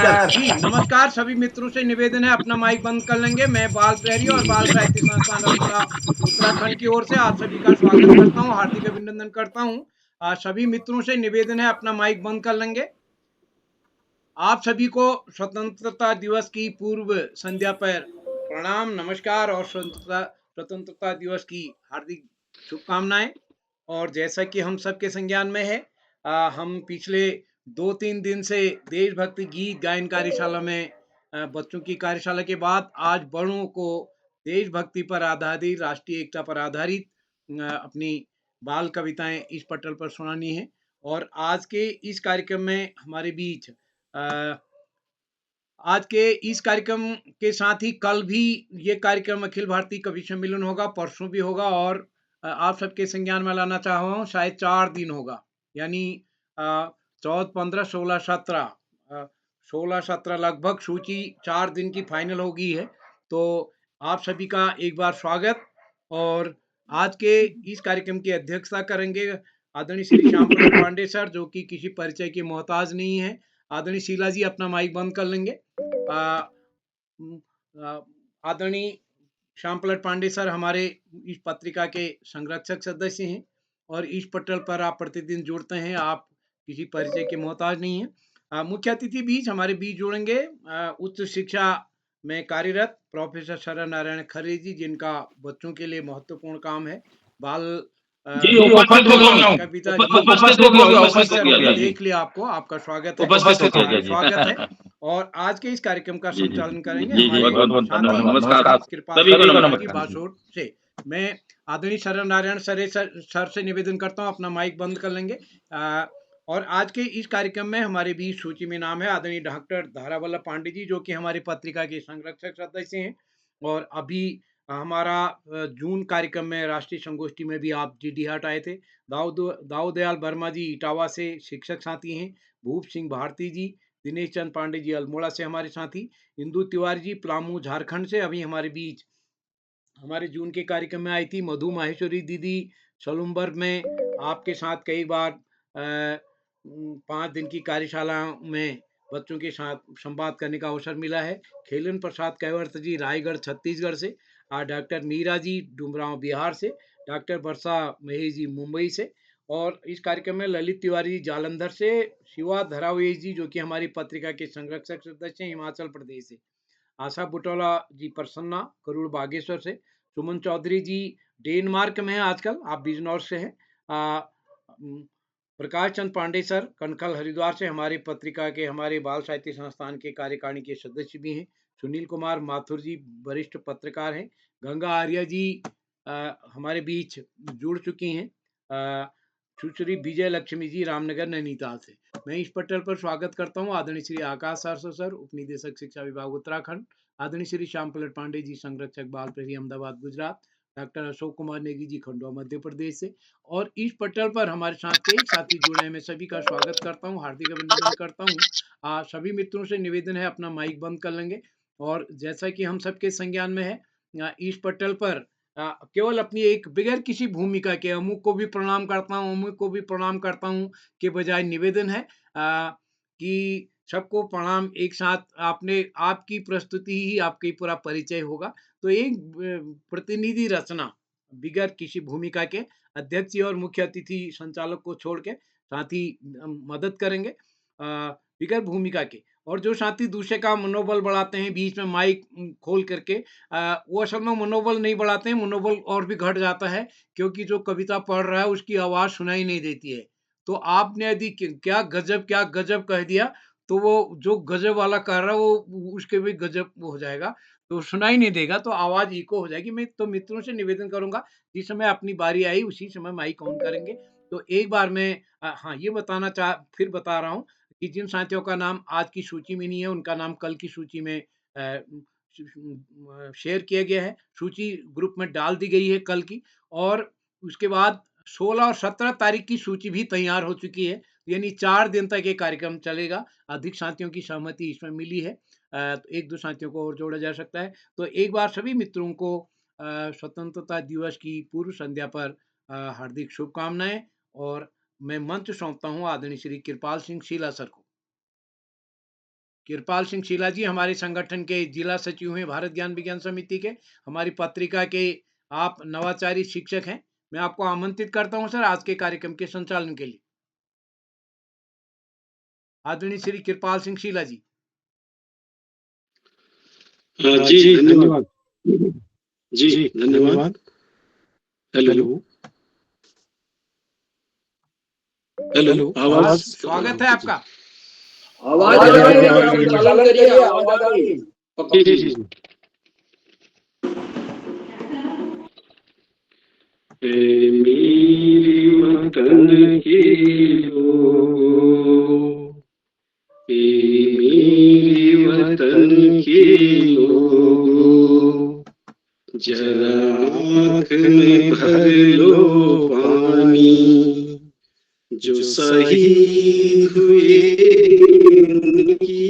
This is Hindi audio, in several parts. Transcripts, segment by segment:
नमस्कार। जी, नमस्कार सभी मित्रों से निवेदन है अपना माइक बंद कर लेंगे। मैं बाल प्रहरी और बाल साहित्य संस्थान अल्मोड़ा उत्तराखंड की ओर से आप सभी का स्वागत करता हूँ, हार्दिक अभिनंदन करता हूँ। सभी मित्रों से निवेदन है अपना माइक बंद कर लेंगे। आप सभी को स्वतंत्रता दिवस की पूर्व संध्या पर प्रणाम, नमस्कार और स्वतंत्रता दिवस की हार्दिक शुभकामनाएं। और जैसा कि हम सबके संज्ञान में है, हम पिछले 2-3 दिन से देशभक्ति गीत गायन कार्यशाला में बच्चों की कार्यशाला के बाद आज बड़ों को देशभक्ति पर आधारित, राष्ट्रीय एकता पर आधारित अपनी बाल कविताएं इस पटल पर सुनानी है। और आज के इस कार्यक्रम में हमारे बीच अ, आज के इस कार्यक्रम के साथ ही कल भी ये कार्यक्रम अखिल भारतीय कवि सम्मेलन होगा, परसों भी होगा और आप सबके संज्ञान में लाना चाह रहा हूँ, शायद 4 दिन होगा। यानी 14, 15, 16, 17 16, 17 लगभग सूची 4 दिन की फाइनल हो गई है। तो आप सभी का एक बार स्वागत। और आज के इस कार्यक्रम की अध्यक्षता करेंगे आदरणीय श्री श्याम प्रसाद पांडे सर, जो कि किसी परिचय के मोहताज नहीं है। आदरणीय शीला जी अपना माइक बंद कर लेंगे। आ, उम, आ, आदरणीय श्याम प्रसाद पांडे सर हमारे इस पत्रिका के संरक्षक सदस्य हैं और इस पटल पर आप प्रतिदिन जुड़ते हैं, आप किसी परिचय के मोहताज नहीं हैं। मुख्य अतिथि बीच हमारे बीच जुड़ेंगे उच्च शिक्षा में कार्यरत प्रोफेसर शरण नारायण खरे जी, जिनका बच्चों के लिए महत्वपूर्ण काम है। बाल जी, उपस्थित हो गया हूँ। कविता उपस्थित हो गया, उपस्थित हो सर गया मैंने जी। देख लिया आपको, आपका स्वागत है। उपस्थित हो गया जी। स्वागत है। और आज के इस कार्यक्रम का जी, जी। संचालन करेंगे जी, जी, हमारे बहुत-बहुत साथी धन्यवाद। नमस्कार। श्री कृपाल सभी को सिंह जी नमस्कार जी। बासोट से। मैं आदरणीय शरण नारायण सर से निवेदन करता हूँ अपना माइक बंद कर लेंगे। और आज के इस कार्यक्रम में हमारे बीच सूची में नाम है आदरणीय डॉक्टर धारावल्लभ पांडे जी, जो कि हमारी पत्रिका के संरक्षक सदस्य हैं। और अभी हमारा जून कार्यक्रम में राष्ट्रीय संगोष्ठी में भी आप डीडीहाट आए थे। दाऊदयाल वर्मा जी इटावा से शिक्षक साथी हैं। भूप सिंह भारती जी, दिनेश चंद पांडे जी अल्मोड़ा से हमारे साथी, इंदु तिवारी जी पलामू झारखंड से अभी हमारे बीच हमारे जून के कार्यक्रम में आई थी। मधु माहेश्वरी दीदी सोलुम्बर्ग में आपके साथ कई बार 5 दिन की कार्यशाला में बच्चों के साथ संवाद करने का अवसर मिला है। खेलन प्रसाद कैवर्त जी रायगढ़ छत्तीसगढ़ से, डॉक्टर मीरा जी डुमरांव बिहार से, डॉक्टर वर्षा महेश जी मुंबई से और इस कार्यक्रम में ललित तिवारी जी जालंधर से, शिवा धरावेश जी जो कि हमारी पत्रिका के संरक्षक सदस्य हैं हिमाचल प्रदेश से, आशा बुटोला जी प्रसन्ना करूड़ बागेश्वर से, सुमन चौधरी जी डेनमार्क में हैं आजकल, आप बिजनौर से हैं। प्रकाश चंद पांडे सर कनखल हरिद्वार से हमारी पत्रिका के हमारे बाल साहित्य संस्थान के कार्यकारिणी के सदस्य भी हैं। सुनील कुमार माथुर जी वरिष्ठ पत्रकार हैं। गंगा आर्य जी हमारे बीच जुड़ चुकी हैं। सुश्री विजय लक्ष्मी जी रामनगर नैनीताल से। मैं इस पटल पर स्वागत करता हूँ आदरणीय श्री आकाश सरसो सर उपनिदेशक शिक्षा विभाग उत्तराखंड, आदरणीय श्री श्याम प्रसाद पांडे जी संरक्षक बाल प्रहरी अहमदाबाद गुजरात, डॉक्टर अशोक कुमार नेगी जी खंडवा मध्य प्रदेश से। और इस पटल पर हमारे साथ कई साथी जुड़े हैं, मैं सभी का स्वागत करता हूँ, हार्दिक अभिनंदन करता हूँ। सभी मित्रों से निवेदन है अपना माइक बंद कर लेंगे। और जैसा कि हम सबके संज्ञान में है, इस पटल पर केवल अपनी एक बगैर किसी भूमिका के अमुक को भी प्रणाम करता हूँ, अमुक को भी प्रणाम करता हूँ के बजाय निवेदन है कि सबको प्रणाम एक साथ। आपने आपकी प्रस्तुति ही आपकी पूरा परिचय होगा। तो एक प्रतिनिधि रचना बिगैर किसी भूमिका के अध्यक्ष जी और मुख्य अतिथि संचालक को छोड़ के साथी मदद करेंगे बिगैर भूमिका के। और जो साथी दूसरे का मनोबल बढ़ाते हैं बीच में माइक खोल करके, वो असल में मनोबल नहीं बढ़ाते हैं, मनोबल और भी घट जाता है, क्योंकि जो कविता पढ़ रहा है उसकी आवाज़ सुनाई नहीं देती है। तो आपने यदि क्या गजब कह दिया, तो वो जो गजब वाला कह रहा है वो उसके भी गजब हो जाएगा, तो सुनाई नहीं देगा, तो आवाज़ इको हो जाएगी। मैं तो मित्रों से निवेदन करूँगा, जिस समय अपनी बारी आई उसी समय माइक ऑन करेंगे। तो एक बार मैं हाँ, ये फिर बता रहा हूँ कि जिन साथियों का नाम आज की सूची में नहीं है, उनका नाम कल की सूची में शेयर किया गया है। सूची ग्रुप में डाल दी गई है कल की। और उसके बाद 16 और 17 तारीख की सूची भी तैयार हो चुकी है, यानी 4 दिन तक ये कार्यक्रम चलेगा। अधिक साथियों की सहमति इसमें मिली है, तो 1-2 साथियों को और जोड़ा जा सकता है। तो एक बार सभी मित्रों को स्वतंत्रता दिवस की पूर्व संध्या पर हार्दिक शुभकामनाएं। और मैं मंच सौंपता हूँ आदरणीय श्री कृपाल सिंह शीला सर को। कृपाल सिंह शीला जी हमारे संगठन के जिला सचिव हैं भारत ज्ञान विज्ञान समिति के, हमारी पत्रिका के आप नवाचारी शिक्षक हैं। मैं आपको आमंत्रित करता हूं सर आज के कार्यक्रम के संचालन के लिए। आदरणीय श्री कृपाल सिंह शीला जी। जी धन्यवाद। जी धन्यवाद। हेलो हेलो, आवाज स्वागत है आपका। आवाज आ रही है, संचालन करिए, आवाज आ रही है। जी मेरी वतन के लोगों, मेरी वतन के लोगों, जरा आँख में भर लो पानी, जो शहीद हुए उनकी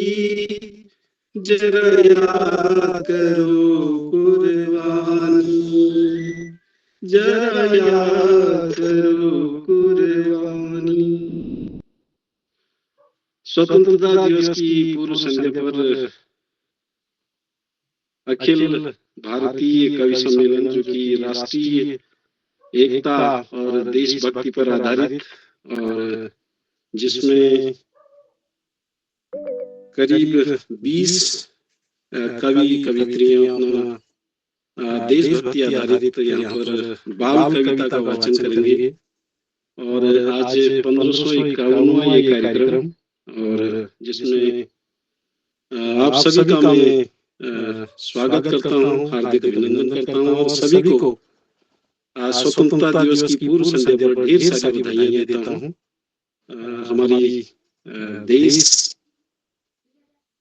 जरा याद करो कुर्बानी, जरा याद करो कुर्बानी। स्वतंत्रता दिवस की पूर्व संध्या पर अखिल भारतीय कवि सम्मेलन, जो कि राष्ट्रीय एकता और देशभक्ति पर आधारित और जिसमें करीब 20 कवि कवित्रियां अपना देशभक्ति आधारित यहाँ पर बाल कविता का वाचन करेंगे। और आज 1551वां ये कार्यक्रम, और जिसमें आप सभी का मैं स्वागत करता हूँ, हार्दिक अभिनंदन करता हूँ और सभी को स्वतंत्रता दिवस की पूर्व संध्या पर ढेर सारी बधाइयां देता हूँ। हमारी देश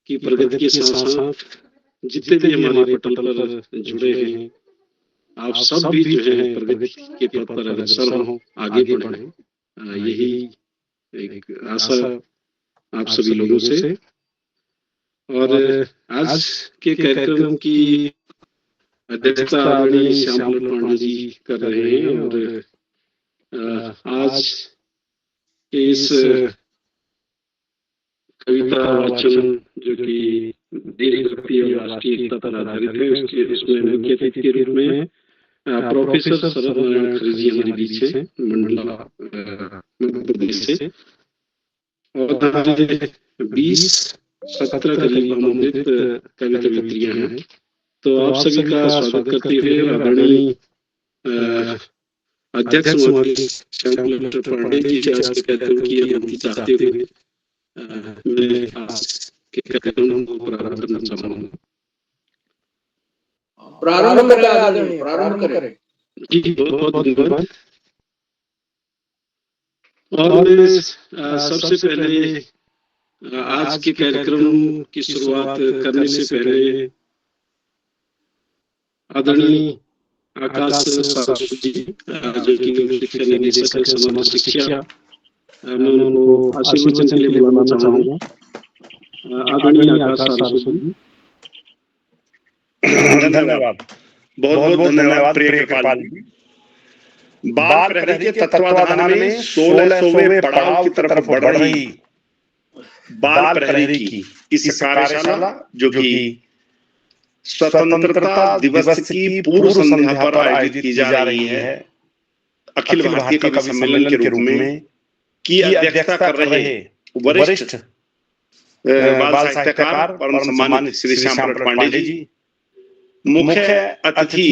की प्रगति के साथ साथ जितने भी हमारे पटल पर जुड़े हैं, आप सब भी जो है प्रगति के पथ पर अग्रसर हों, आगे बढ़ें, यही एक आशा आप सभी लोगों से। और आज के कार्यक्रम की अध्यक्षता आदरणीय श्यामलाल पांडे जी कर रहे हैं। और आज के इस कविता वाचन, जो कि देशभक्ति और राष्ट्रीय एकता पर आधारित है, उसमें मुख्य अतिथि के रूप में प्रोफेसर शरद नारायण खरे जी हमारे बीच हैं, मंडला मध्य प्रदेश से। और हमारे 20-17 करीब आमंत्रित कवि कवित्रियां हैं। तो आप सभी का स्वागत करते हुए आदरणीय अध्यक्ष महोदय श्यामलाल पांडे जी से आज के कार्यक्रम की अनुमति चाहते हुए मैं आज के कार्यक्रम को प्रारंभ करना चाहूंगा। प्रारंभ करें आदरणीय, प्रारंभ करें। जी बहुत बहुत धन्यवाद। और मैं सबसे पहले आज के कार्यक्रम की शुरुआत करने से पहले आदरणीय आकाश सारस्वत जी, जो कि शिक्षा निदेशक है समग्र शिक्षा, मैं उनको आशीर्वचन के लिए बुलाना चाहूंगा। आदरणीय आकाश सारस्वत जी। धन्यवाद, बहुत बहुत धन्यवाद प्रिय कृपाल जी। बाल प्रहरी के तत्वाधान में 1600वें पड़ाव की तरफ बढ़ रही बाल प्रहरी की इस कार्यशाला, जो कि स्वतंत्रता दिवस की पूर्व संध्या पर आयोजित की जा रही है, अखिल भारतीय कवि सम्मेलन के रूप में की अध्यक्षता कर रहे वरिष्ठ बाल साहित्यकार परम सम्मानित श्री श्यामलाल पांडे जी, मुख्य अतिथि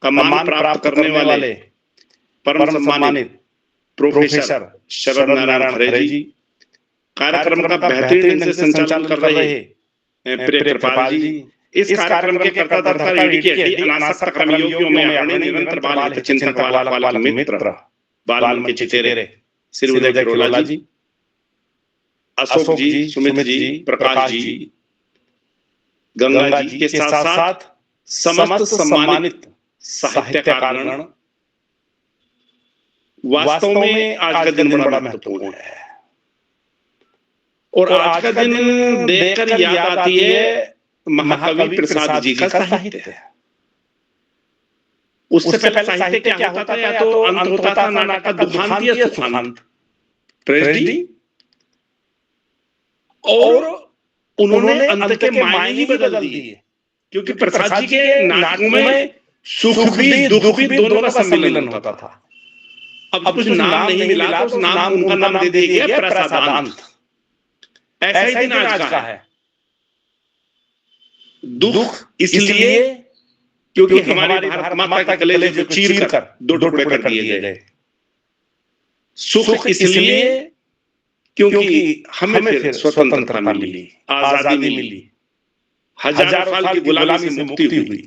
का मान प्राप्त करने वाले परम सम्मानित प्रोफेसर शरद नारायण खरे जी, कार्यक्रम का बेहतरीन ढंग से संचालन कर रहे प्रिय कृपाल जी, इस कार्यक्रम के कर्ता धर्ता रीढ़ी की हड्डी अनासक्त कर्मयोगियों में अग्रणी निरंतर बाल हित चिंतक बाल मित्र बाल के चितेरे श्री उदय किरोला जी, अशोक जी, सुमित जी, प्रकाश जी, गंगा जी के साथ साथ समस्त सम्मानित साहित्यकारगण। वास्तव में आज का दिन बड़ा महत्वपूर्ण है और आज का दिन देखकर याद आती है महाकवि प्रसाद जी का साहित्य। उससे पहले साहित्य क्या होता था? या तो अंत होता था नाटक का दुखांत या सुखांत, ट्रेजेडी, और उन्होंने अंत के मायने ही बदल दिए, क्योंकि प्रसाद जी के नाटकों में सुख भी दुख भी दोनों का सम्मिलन होता था। अब कुछ नाम नहीं मिला तो उस नाम उनका नाम दे दिया गया प्रसादांत। ऐसा ही दिन आज का है। दुख इसलिए क्योंकि हमारी भारत माता के कलेजे को चीर कर दो टुकड़े कर दिए गए। सुख इसलिए क्योंकि हमें फिर स्वतंत्रता मिली, आजादी मिली, हजारों साल की गुलामी से मुक्ति हुई।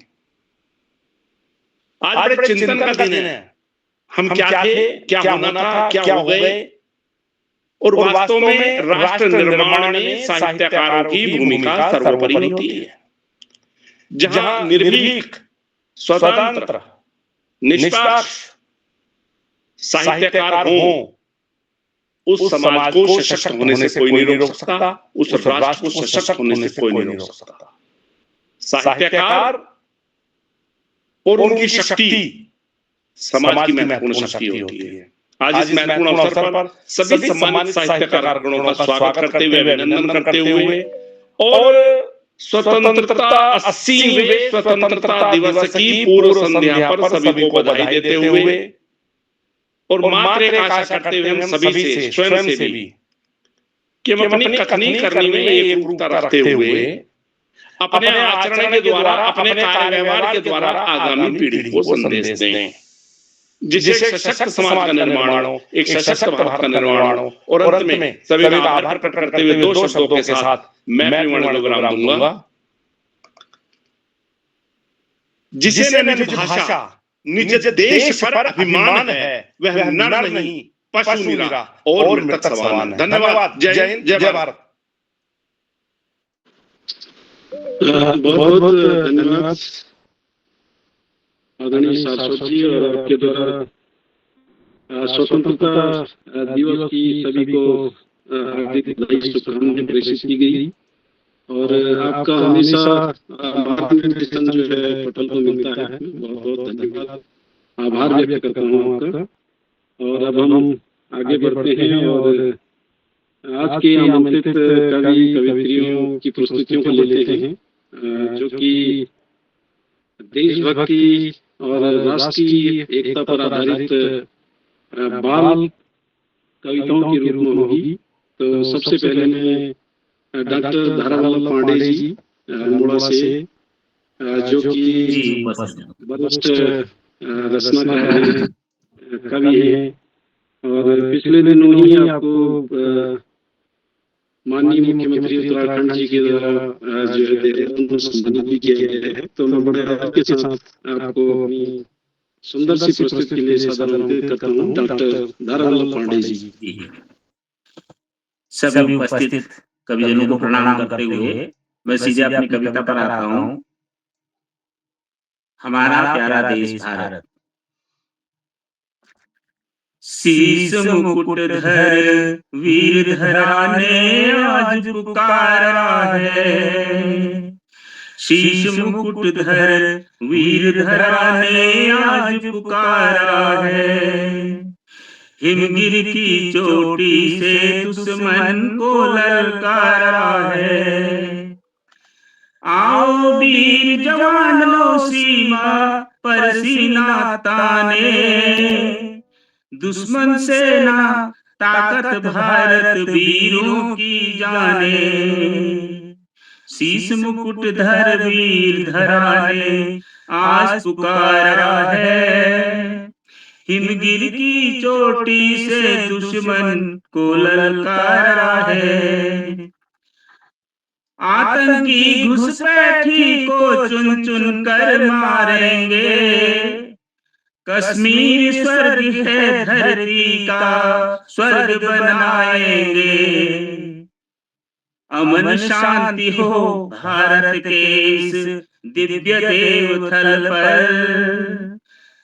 आज बड़े चिंतन का दिन है। हम क्या थे, क्या होना था, क्या हो गए, और वास्तव में राष्ट्र निर्माण में साहित्यकारों की भूमिका सर्वोपरि होती है। जहां निर्भीक, स्वतंत्र, निष्पक्ष साहित्यकार हो, उस समाज को सशक्त होने से कोई नहीं रोक सकता, उस राष्ट्र को सशक्त होने से कोई नहीं रोक सकता। साहित्यकार और उनकी शक्ति समाज की महत्वपूर्ण शक्ति होती है। आज इस महत्वपूर्ण अवसर पर सभी सम्मानित साहित्यकार गणों का स्वागत करते हुए, अभिनंदन करते हुए और स्वतंत्रता 80वें स्वतंत्रता दिवस की पूर्व संध्या पर सभी को बधाई देते हुए और मात्र एक आशा करते हुए हम सभी से, स्वयं से भी, कि हम अपनी कथनी करनी में एक रूपता रखते हुए अपने आचरण के द्वारा, अपने कार्य व्यवहार के द्वारा आगामी पीढ़ी को संदेश दें, जिससे एक सशक्त समाज का निर्माण हो, एक सशक्त भारत का निर्माण हो। और अंत में सभी का आभार प्रकट करते हुए दो शब्दों के साथ मैं अपनी विराम दूंगा। जिसे निज भाषा, निज देश पर अभिमान है, वह नर नहीं पशु निरा और मृतक समान है। धन्यवाद। जय हिंद, जय भारत। बहुत बहुत धन्यवाद आदरणीय शाश्वत जी, और आपके द्वारा स्वतंत्रता दिवस की सभी को हार्दिक बधाई शुभकामनाएं प्रेषित की गई। और आपका हमेशा मार्गदर्शन जो है पटल को मिलता है। बहुत बहुत धन्यवाद, आभार व्यक्त करता हूँ आपका। और अब हम आगे बढ़ते हैं और आज के आमंत्रित कवि कवित्रियों की प्रस्तुतियों को लेते हैं, जो कि देशभक्ति और राष्ट्रीय एकता पर आधारित बाल कविताओं के रूप में होगी। तो सबसे पहले मैं डॉक्टर धारावल्लभ पांडे जी अल्मोड़ा से, जो कि वरिष्ठ रचनाकार हैं, कवि हैं, और पिछले दिनों ही आपको माननीय मुख्यमंत्री उत्तराखंड जी के द्वारा जो है देहरादून सम्मानित भी किया गया है। तो मैं बड़े आदर के साथ आपको अपनी सुंदर सी प्रस्तुति के लिए सादर आमंत्रित करता हूँ, डॉक्टर धारावल्लभ पांडे जी। सभी उपस्थित कविजनों को प्रणाम करते हुए मैं सीधे अपनी कविता पर आता हूँ। हमारा प्यारा देश भारत। शीश मुकुट धर वीर धरा ने आज पुकारा है। शीश मुकुट धर वीर धरा ने आज पुकारा है। हिमगिर की चोटी से दुश्मन को ललकारा है। आओ वीर जवानों सीमा पर सीना ताने। दुश्मन सेना ताकत भारत वीरों की जाने। शीश मुकुट धर वीर धरा ने आज पुकारा है। हिमगिर की चोटी से दुश्मन को ललकारा है। आतंकी घुसपैठी को चुन चुन कर मारेंगे। कश्मीर स्वर्ग है धरती का स्वर्ग बनाएंगे। अमन शांति हो भारत के इस दिव्य देवथल पर।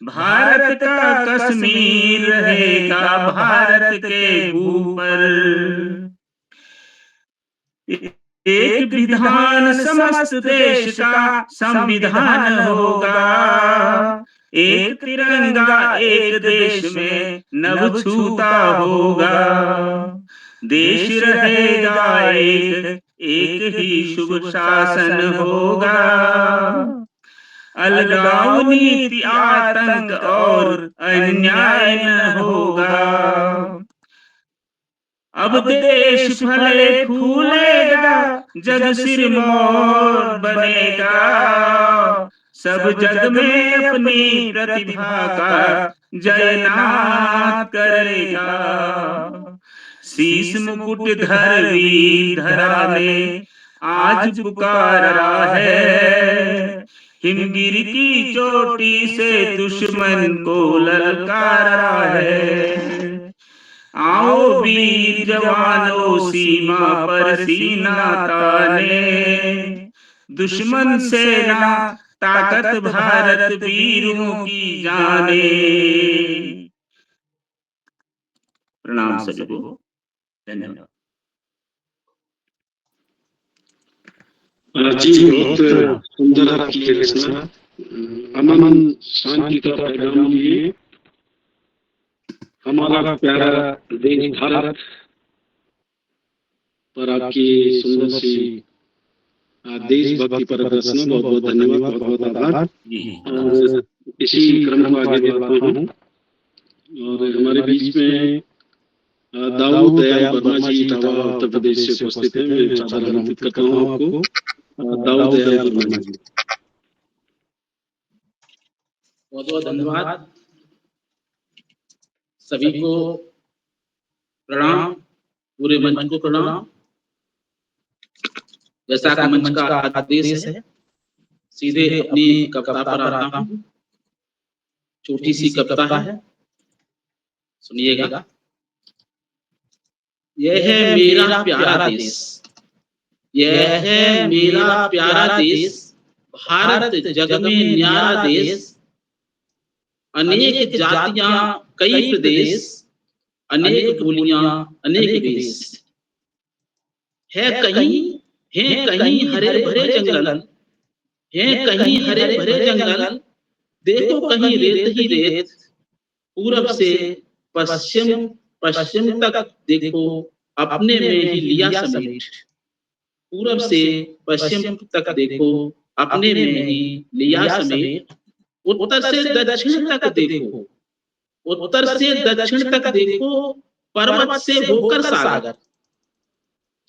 भारत का कश्मीर रहेगा भारत के ऊपर। एक विधान समस्त देश का संविधान होगा। एक तिरंगा एक देश में नभ छूता होगा। देश रहेगा एक ही शुभ शासन होगा, अलगाव नीति आतंक और अन्याय न होगा। अब देश फले फूलेगा, जग सिरमौर बनेगा, सब जग में अपनी प्रतिभा का जयनाद करेगा। शीश मुकुट धर वीर धरा ने आज पुकारा है, हिमगिरी की चोटी से दुश्मन को ललकारा है। आओ वीर जवानों सीमा पर सीना ताने, दुश्मन सेना ताकत भारत वीरों की जाने। प्रणाम सभी को, धन्यवाद। जी, बहुत सुंदर आपकी रचना। अमन शांति का पैगाम लिए हमारा प्यारा देश भारत पर आपकी सुंदर सी देशभक्ति पर रचना, बहुत बहुत धन्यवाद, बहुत बहुत आभार। और इसी क्रम को आगे बढ़ाता हूँ और हमारे बीच में दाऊद दयाल वर्मा जी इटावा उत्तर प्रदेश से उपस्थित हैं। मैं चादर आमंत्रित करता हूँ आपको, दाऊद दयाल वर्मा जी। बहुत बहुत धन्यवाद। सभी को प्रणाम, पूरे मंच को प्रणाम। जैसा कि मंच का आदेश है, सीधे अपनी कविता पर आता हूँ। छोटी सी कविता है, सुनिएगा। यह है मेरा प्यारा देश, यह है मेरा प्यारा देश, भारत जग में न्यारा देश। अनेक जातियां कई प्रदेश, अनेक बोलियां अनेक वेश। है कहीं हरे भरे जंगल, है कहीं हरे भरे जंगल, देखो कहीं रेत ही रेत। पूरब से पश्चिम तक देखो अपने में ही लिया समेट। पूरब से पश्चिम तक देखो अपने में ही लिया समेट। उत्तर से दक्षिण तक देखो, उत्तर से दक्षिण तक देखो, पर्वत से होकर सागर।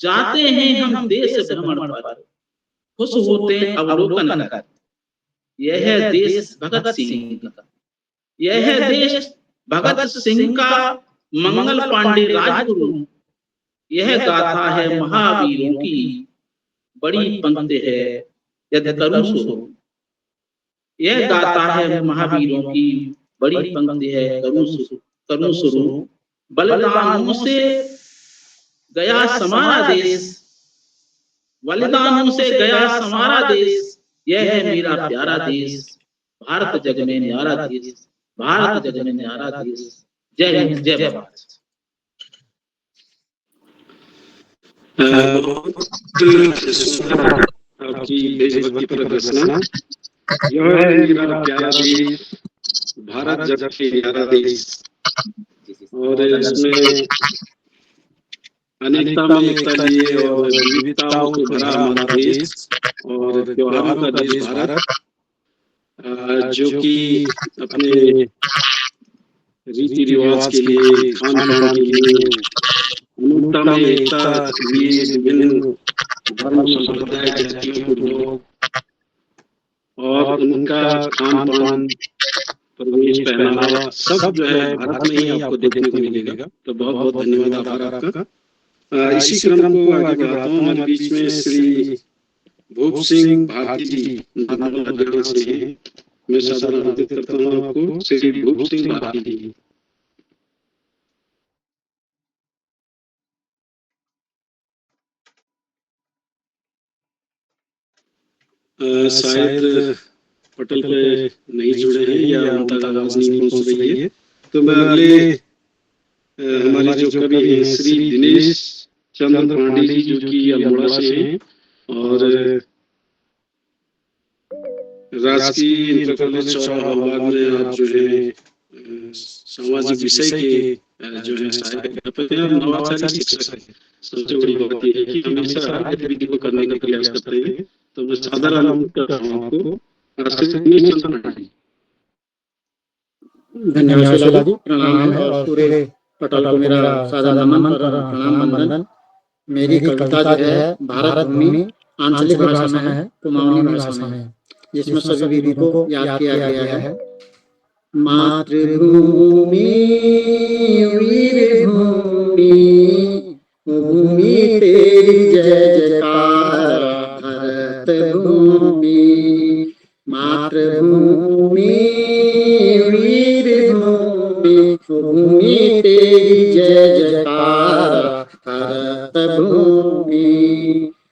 जाते हैं हम देश भ्रमण पर, खुश होते अवलोकन कर। यह है देश भगत सिंह का, यह है देश भगत सिंह का, मंगल पांडे राजगुरु। यह गाथा है महावीरों की, बड़ी पंक्ति है यदि करूं शुरू। यह गाथा है महावीरों की, बड़ी पंक्ति है करूं शुरू। बलिदानों से गया समारा देश, बलिदानों से गया समारा देश। यह है मेरा प्यारा देश, भारत जग में न्यारा देश, भारत जग में न्यारा देश। जय हिंद, जय भारत। आपकी देशभक्ति पर रचना। यह है मेरा प्यारा देश, भारत जग के न्यारा देश। और इसमें अनेकता में एकता लिए और विविधताओं को भरा हमारा देश और त्योहारों का देश भारत, जो कि अपने रीति रिवाज के लिए, खान पान के लिए, अनेकता में एकता लिए विभिन्न धर्म संप्रदाय जातियों के लोग और उनका खान पान, प्रवेश, पहनावा सब जो है भारत में ही आपको देखने को मिलेगा। तो बहुत बहुत धन्यवाद, आभार आपका। इसी क्रम को आगे बढ़ाता हूँ। हमारे बीच में श्री भूप सिंह भारती जी नर्मदा से हैं। मैं सादर आमंत्रित करता हूँ आपको, श्री भूप सिंह भारती जी। शायद पटल पे नहीं जुड़े हैं या उन तक आवाज नहीं पहुंच रही है। तो मैं अगले हमारे जो कवि हैं श्री दिनेश चंद्र पांडे जी, जो कि अल्मोड़ा से हैं और राजकीय इंटर कॉलेज चौराहा में आप जो है सामाजिक विषय के जो है सहायक अध्यापक हैं और नवाचारी शिक्षक हैं। सबसे बड़ी बात यह है कि हमेशा हर गतिविधि को करने का प्रयास करते हैं। तो मैं साधारण करता हूँ आपको, आज से निश्चिंत रहें। धन्यवाद शिला जी, प्रणाम है और पूरे पटल को मेरा सादर नमन और प्रणाम वंदन। मेरी कविता जो है भारत भूमि आंचलिक भाषा में है, कुमाऊनी भाषा में है, जिसमें सभी वीरों को याद किया गया है। मातृभूमि वीर भूमि, भूमि तेरी जय जयकार, भारत भूमि। मातृभूमि वीर भूमि, भूमि तेरी जय जयकार, भारत भूमि।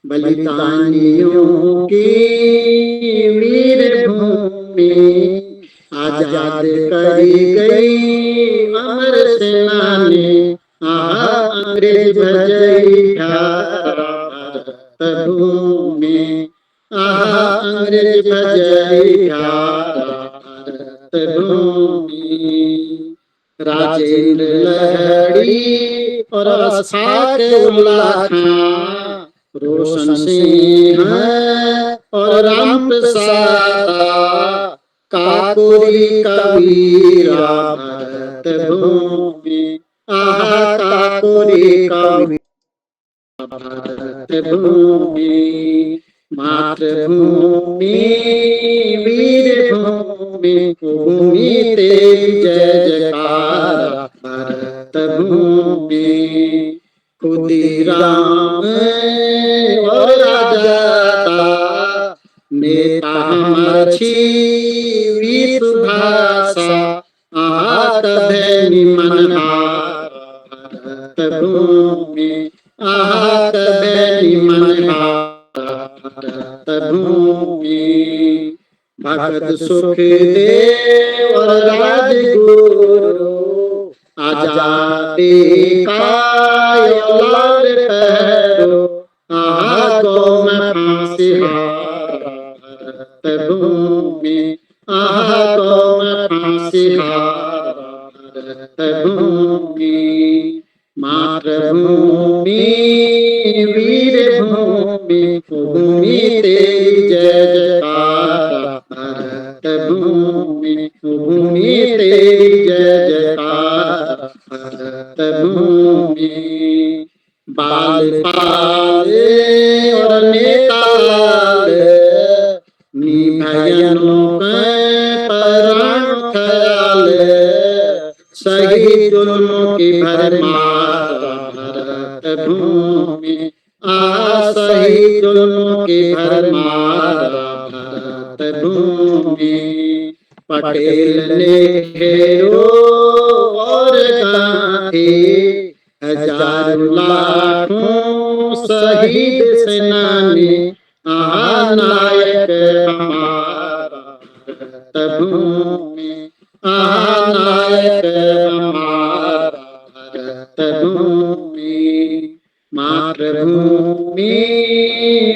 बलिदानियों की वीर भूमि, आजाद करी गई अमर सेना ने, आहा अंग्रेज भजई प्यारा, भारत भूमि। आहा अंग्रेज भजई प्यारा, भारत भूमि। राजेंद्र लहड़ी और अशफाक उल्लाह खां, रोशन सिंह और राम प्रसाद, काकोरी कबीरा, भारत भूमि। आहा काकोरी कबीरा, भारत भूमि। मातृभूमि वीर भूमि, भूमि तेरी जय जयकार, भारत भूमि। खुदीराम और राजादा, नेता हमर छीवी सुभाषा, आहा कभे निमन हारा, भारत भूमि। आहा कभे निमन हारा, भारत भूमि। भगत सुखदेव और राजगुरु, आजादी का लाल पहरो, आहा गौ में फांसी हारा, भारत भूमि। आहा गौ में फांसी हारा, भारत भूमि। मातृभूमि वीर भूमि, भूमि तेरी जय जयकार, भारत भूमि। भूमि तेरी जय जयकार, भारत भूमि। बाल पाल और नेता लाल, निभयनों के प्राण ख्याल, सही जुल्मों की भरमार, भारत भूमि। आहा सही जुल्मों की भरमार, भारत भूमि। पटेल नेहरू और गांधी, हजारों लाखों शहीद सेनानी, आहा नायक हमारा, भारत भूमि। आहा नायक हमारा, भारत भूमि। मातृभूमि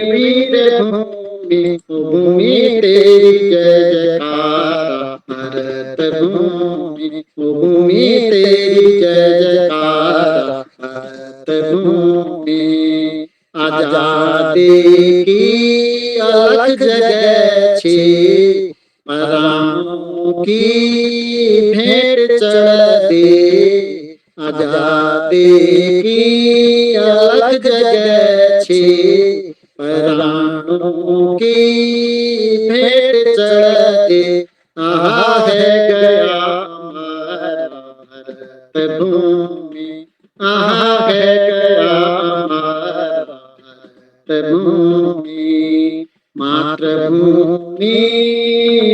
वीर भूमि, भूमि तेरी जय जयकार, भारत भूमि। भूमि तेरी जय जयकार, भारत भूमि। आजादी की अलग जगह छी, प्राणों की भेंट चढ़ दे, आजादी की अलग जगह छी, प्राणों की भेंट चढ़ दे, आहा है गया हमारा, भारत भूमि। आहा है गया हमारा, भारत भूमि। मातृभूमि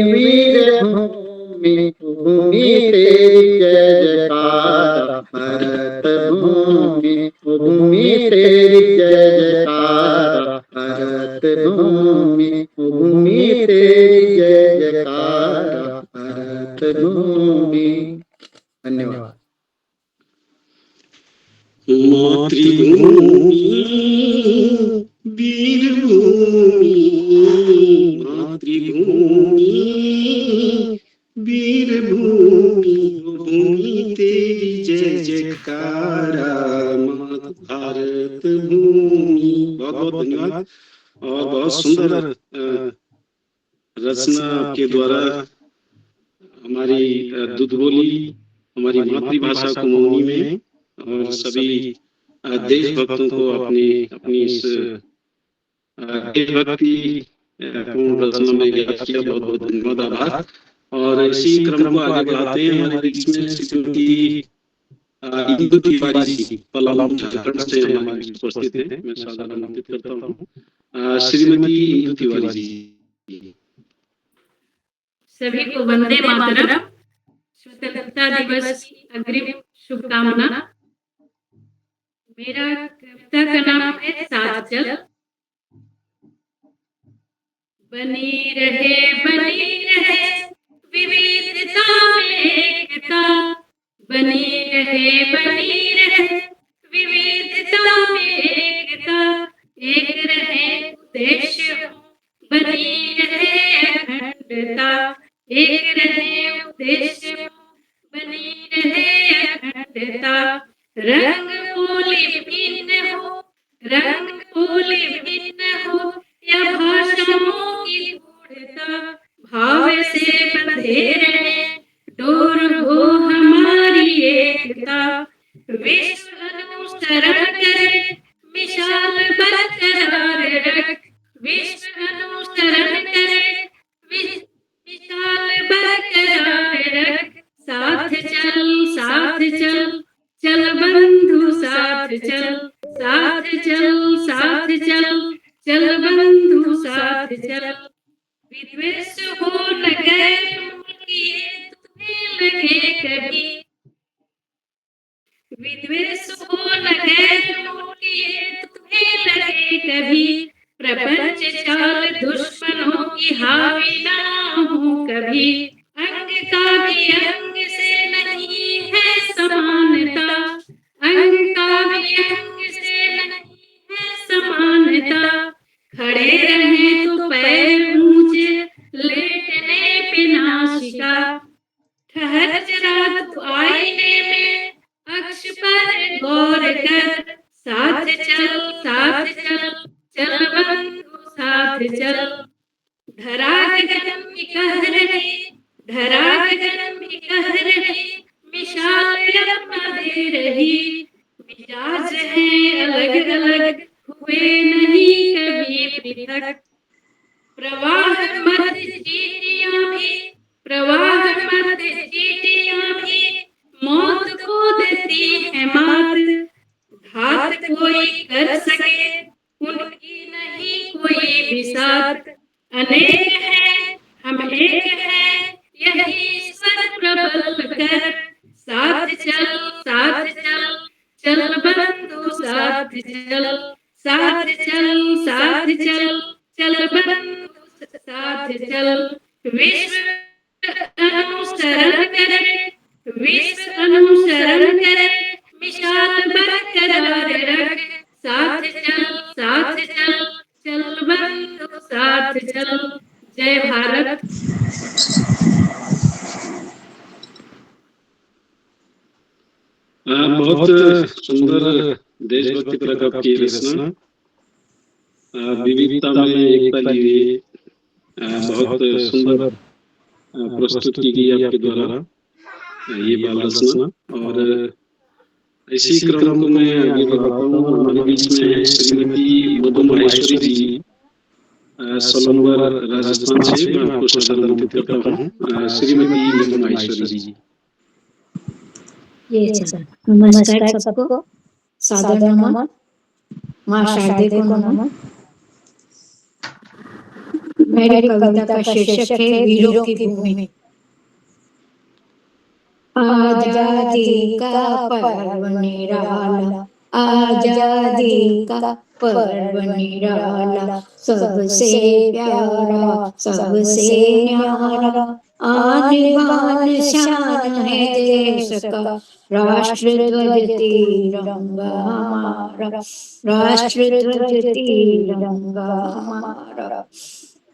वीर भूमि, भूमि तेरी जय जयकार, भारत भूमि। भूमि तेरी जय जयकार, भारत भूमि। भूमि तेरी जय जयकार, भारत भूमि। धन्यवाद। मातृभूमि वीर भूमि, मातृभूमि वीर भूमि, भूमि तेरी जय जयकारा, भारत रचना के द्वारा हमारी दूध बोली, हमारी मातृभाषा कुमाऊनी में और सभी देशभक्तों को अपनी इस देशभक्ति पूर्ण रचना में याद किया। बहुत बहुत धन्यवाद, आभार। और इसी क्रम को आगे बढ़ाते हैं। हमारे बीच में श्रीमती इंदु तिवारी जी पलामू झारखंड से हमारे बीच उपस्थित हैं। मैं सादर आमंत्रित करता हूँ श्रीमती इंदु तिवारी जी। सभी को वंदे मातरम। स्वतंत्रता दिवस की अग्रिम शुभकामना। मेरा कविता का नाम है साथ चल। बनी रहे विविधता में एकता, बनी रहे विविधता में एकता, एक रहे उद्देश्य बनी रहे अखंडता, एक रहे उद्देश्य बनी रहे अखंडता। रंग बोली भिन्न हो, रंग बोली भिन्न हो या भाषाओं की गूढ़ता, भाव से बंधे रहे डोर हो हमारी एकता। विश्व अनुसरण करे मिसाल बरकरार रख, विश्व अनुसरण करे मिसाल बरकरार रख। साथ चल चल बंधु साथ चल, साथ चल चल बंधु साथ चल। विद्वेष हो न गए मुल्किए तुम्हें लगे कभी, विद्वेष हो न गए मुल्किए तुम्हें लगे कभी। प्रपंच चाल दुश्मनों की हावी ना हो कभी। अंग का भी अंग से नहीं है समानता, अंग का भी अंग से नहीं है समानता। खड़े रहे तो पैर ऊंचे लेटने पे नासिका, ठहर जरा तू आईने में अक्ष पर गौर कर। साथ चल चल बंधु साथ चल। धरा गगन में कह रही, धरा गगन में कह रही मिसाल अपना दे रही। मिजाज है अलग अलग हुए नहीं कभी पृथक। प्रवाह मत चीटियां भी, प्रवाह मत चीटियां भी मौत को देती है मात। घात कोई कर सके उनकी नहीं कोई भी साथ। अनेक है हम एक है यही ईश्वर प्रबल कर। साथ चल चल बंधु साथ चल, साथ चल चल बंधु साथ चल। विश्व अनुसरण करे, विश्व अनुसरण करे मिसाल बरकरार रख। साथ चल चल बंधु साथ चल। जय भारत। बहुत सुंदर देशभक्ति पर आपकी रचना। विविधता में एकता लिए बहुत सुंदर प्रस्तुत की गई आपके द्वारा ये बाल रचना। और इसी क्रम को मैं आगे बढ़ाता हूँ। हमारे बीच में श्रीमती मधु माहेश्वरी जी सोलंबर राजस्थान से, मैं आपको सादर आमंत्रित करता हूँ श्रीमती मधु माहेश्वरी जी। नमस्कार सबको, सादर नमन, माँ शारदे को नमन। मेरी कविता का शीर्षक है वीरों की भूमि। आजादी का पर्व निराला, आजादी का पर्व निराला, सबसे प्यारा सबसे न्यारा। आन बान शान है देश का, राष्ट्र ध्वज तिरंगा हमारा, राष्ट्र ध्वज तिरंगा हमारा।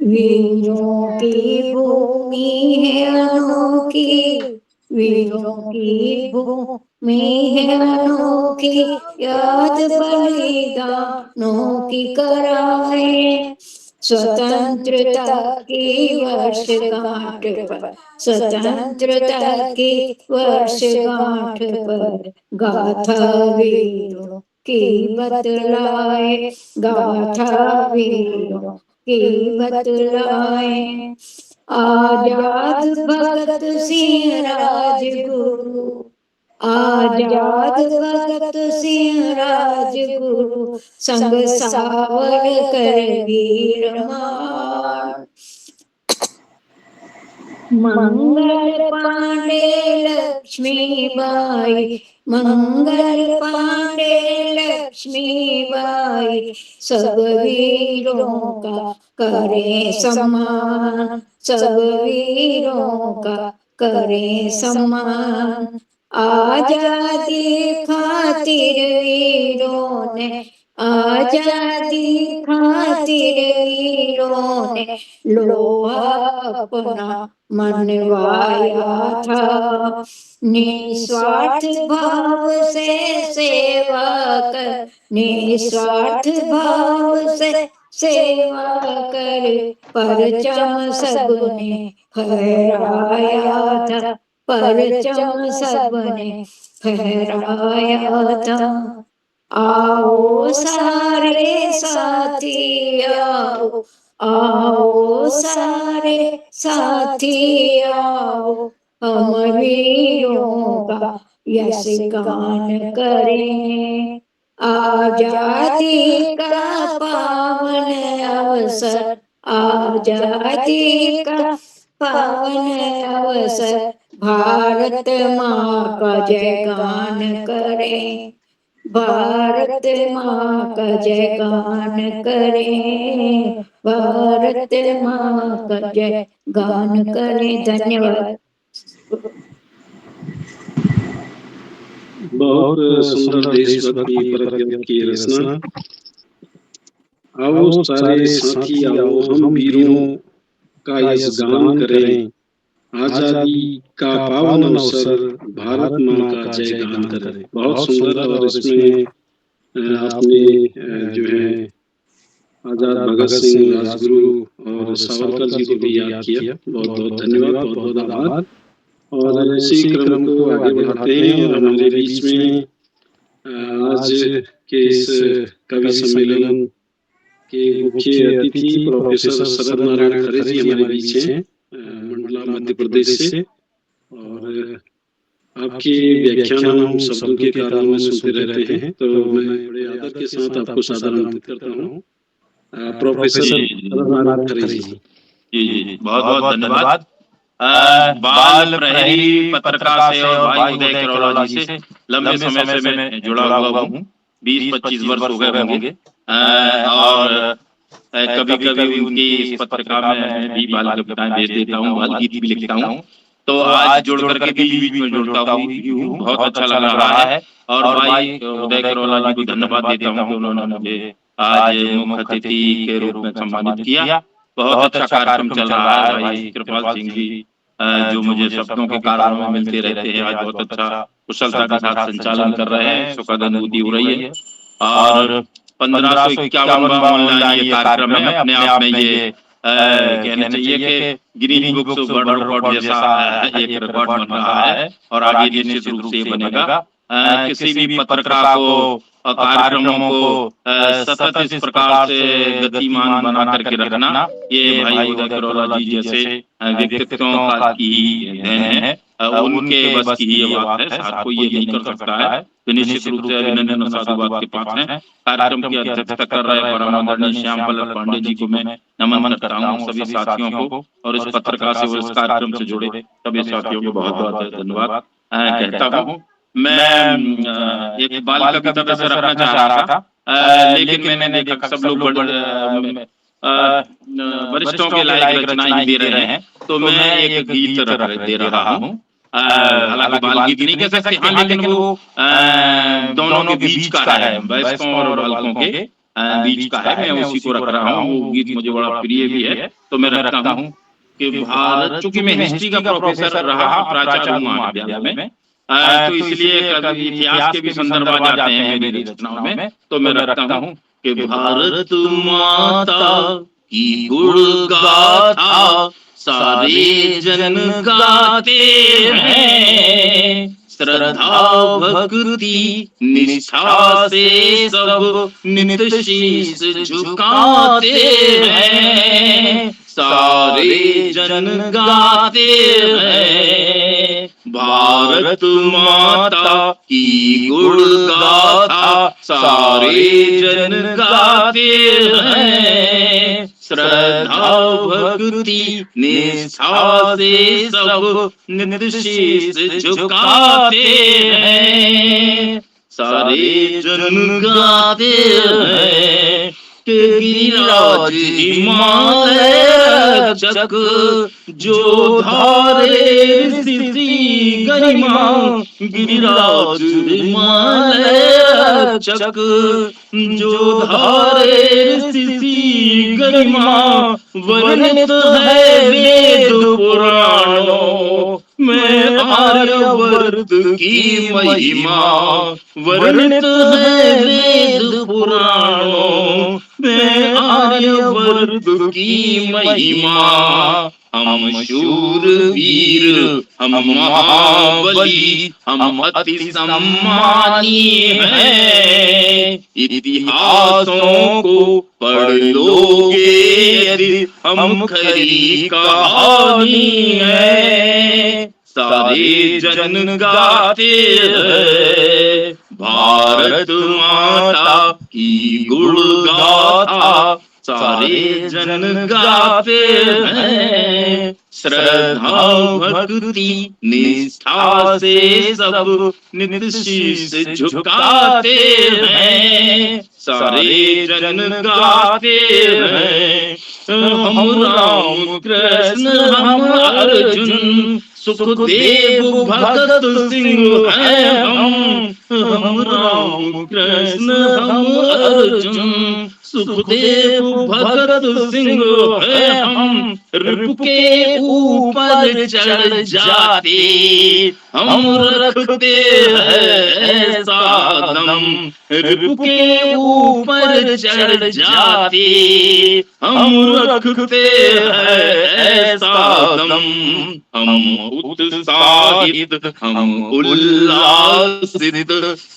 वीरों की भूमि है अनोखी, वीरों की भूमि है अनोखी, याद बलिदानों की कराए। स्वतंत्रता की वर्षगांठ पर, स्वतंत्रता की वर्षगांठ पर गाथा वीरों की बतलाए, गाथा वीरों की बतलाए। आजाद भगत सिंह राजगुरु, आजाद भगत सिंह राजगुरु, संग सावरकर वीरमान। मंगल पांडे लक्ष्मीबाई, मंगल पांडे लक्ष्मीबाई, सब वीरों का करें सम्मान, सब वीरों का करें सम्मान। आजादी खातिर वीरों ने, आजादी खातिर वीरों ने लोहा अपना मनवाया था। निस्वार्थ भाव से सेवा कर, निस्वार्थ भाव से सेवा कर, परचम सबने फहराया था, परचम सबने फहराया था। आओ सारे साथी आओ, आओ सारे साथी आओ, हम वीरों का यश गान करें। आजादी का पावन अवसर, आजादी का पावन अवसर, भारत माँ का जयगान करें, भारत माँ का जयगान करें, भारत माँ का जयगान करें। धन्यवाद। बहुत सुंदर देशभक्ति पर गद्य की रचना। आओ सारे साथी आओ, हम वीरों का यश गान करें। आजादी का पावन अवसर, भारत माँ का जय गान करें। बहुत सुंदर। और इसमें आपने जो है आजाद भगत सिंह, राजगुरु और सावरकर जी को भी याद किया। बहुत बहुत धन्यवाद, बहुत बहुत आभार। और इसी क्रम को आगे बढ़ाते हैं और हमारे बीच में आज के इस कवि सम्मेलन के मुख्य अतिथि प्रोफेसर शरद नारायण खरे जी हमारे बीच हैं, मंडला मध्य प्रदेश से। और आपके व्याख्यान हम शब्दों के कारणों में सुनते रहते हैं, तो मैं बड़े आदर के साथ आपको सादर आमंत्रित करता हूँ प्रोफेसर शरद नारायण खरे जी। जी बहुत बहुत धन्यवाद। बाल प्रहरी पत्रकार से और भाई उदय करोला जी से लंबे समय से मैं जुड़ा हुआ हूँ। 20-25 वर्ष हो गए होंगे। और कभी कभी उनकी इस पत्रिका में भी बाल कविताएं भेज देता हूँ, बाल गीत भी लिखता हूँ। तो आज जुड़ करके बीच में जुड़ता हूँ, बहुत अच्छा लग रहा है। और भाई उदय करोला जी को धन्यवाद देता हूँ कि उन्होंने मुझे आज मुख्य अतिथि के रूप में सम्मानित किया। बहुत अच्छा कार्यक्रम चल रहा है। भाई कृपाल सिंह जी जो मुझे शब्दों के कारणों में मिलते रहते हैं, आज बहुत अच्छा कुशलता के साथ संचालन कर रहे हैं, सुखद अनुभूति हो रही है। और 1551वां ऑनलाइन ये कार्यक्रम है। अपने आप में ये कहना चाहिए कि गिनीज बुक्स वर्ल्ड रिकॉर्ड जैसा एक रिकॉर्ड बन रहा है और आगे निश्चित रूप से बनेगा। किसी भी पत्रकार को कार्यक्रमों को सतत इस प्रकार से गतिमान बना करके रखना, ये भाई उदय करोला जी जैसे व्यक्तित्वों का की देन है, उनके बस की ही ये बात है, साथ कोई ये नहीं कर सकता है। तो निश्चित रूप से अभिनंदन और साधुवाद के पात्र हैं। कार्यक्रम की अध्यक्षता कर रहे परमादरणीय श्याम पल्लव पांडे जी को मैं नमन करता हूँ, सभी साथियों को, और इस पत्रकार से और इस कार्यक्रम से जुड़े सभी साथियों को बहुत बहुत धन्यवाद कहता हूँ। मैं एक बाल कविता वैसे रखना चाह रहा था, लेकिन मैंने देखा सब लोग वरिष्ठों के लायक रचनाएं दे रहे हैं, तो मैं एक गीत दे रहा हूँ। हालांकि बाल गीत नहीं कह सकते, हाँ, लेकिन वो दोनों के बीच का है, वयस्कों और बालकों के बीच का है। मैं उसी को रख रहा हूँ। वो गीत मुझे बड़ा प्रिय भी है, तो मैं रखता हूँ कि भारत, चूंकि मैं हिस्ट्री का प्रोफेसर रहा, प्राचार्य हूँ महाविद्यालय में, तो इसलिए कभी इतिहास के भी संदर्भ आ जाते हैं मेरी रचनाओं में। तो मैं रखता हूँ कि भारत माता की गुण गाथा सारे जन गाते हैं। श्रद्धा भक्ति निष्ठा से सब नित शीश झुकाते हैं। सारे जन गाते हैं। भारत माता की गुण गाथा सारे जन गाते हैं। श्रद्धा भक्ति निष्ठा से सब नित शीश झुकाते हैं। सारे जन गाते हैं कि गिरिराज हिमालय रक्षक जो धारे ऋषि गरिमा। गिरिराज हिमालय रक्षक जो धारे ऋषि गरिमा। वर्णित है वेद पुराणों में आर्यवर्त की महिमा। वर्णित है वेद पुराणों में आर्यवर्त की महिमा। हम शूर वीर हम महाबली हम अति सम्मानी हैं। इतिहासों को पढ़ लोगे यदि हम खरी कहानी है। सारे जन गाते हैं भारत माता की गुण गाथा सारे जन गाते हैं। श्रद्धा भक्ति निष्ठा से सब नित शीश झुकाते हैं। सारे जन गाते हैं। हम राम कृष्ण हम अर्जुन सुखदेव भगत सिंह हैं हम राम कृष्ण हम अर्जुन सुखदेव भगत सिंह हैं हम। रिपु के ऊपर चढ़ जाते हम रखते हैं ऐसा दम। रिपु के ऊपर चढ़ जाते हम रखते हैं ऐसा दम। हम उत्साहित हम उल्लासित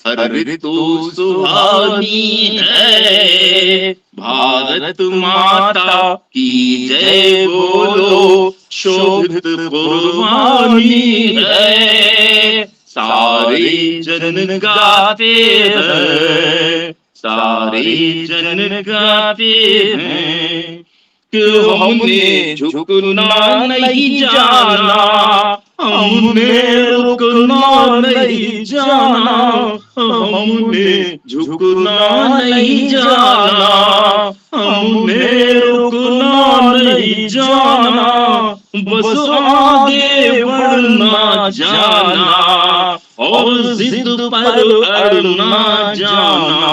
हर ऋतु सुहानी है। भारत माता की जय बोलो शोभित पुरवानी है। सारे जन गाते हैं। सारे जन गाते हैं कि हमने झुकना नहीं जाना। हमने रुकना नहीं जाना। हमने झुकना नहीं जाना। हमने रुकना नहीं जाना। बस आगे बढ़ना जाना और जिद पर अड़ना जाना।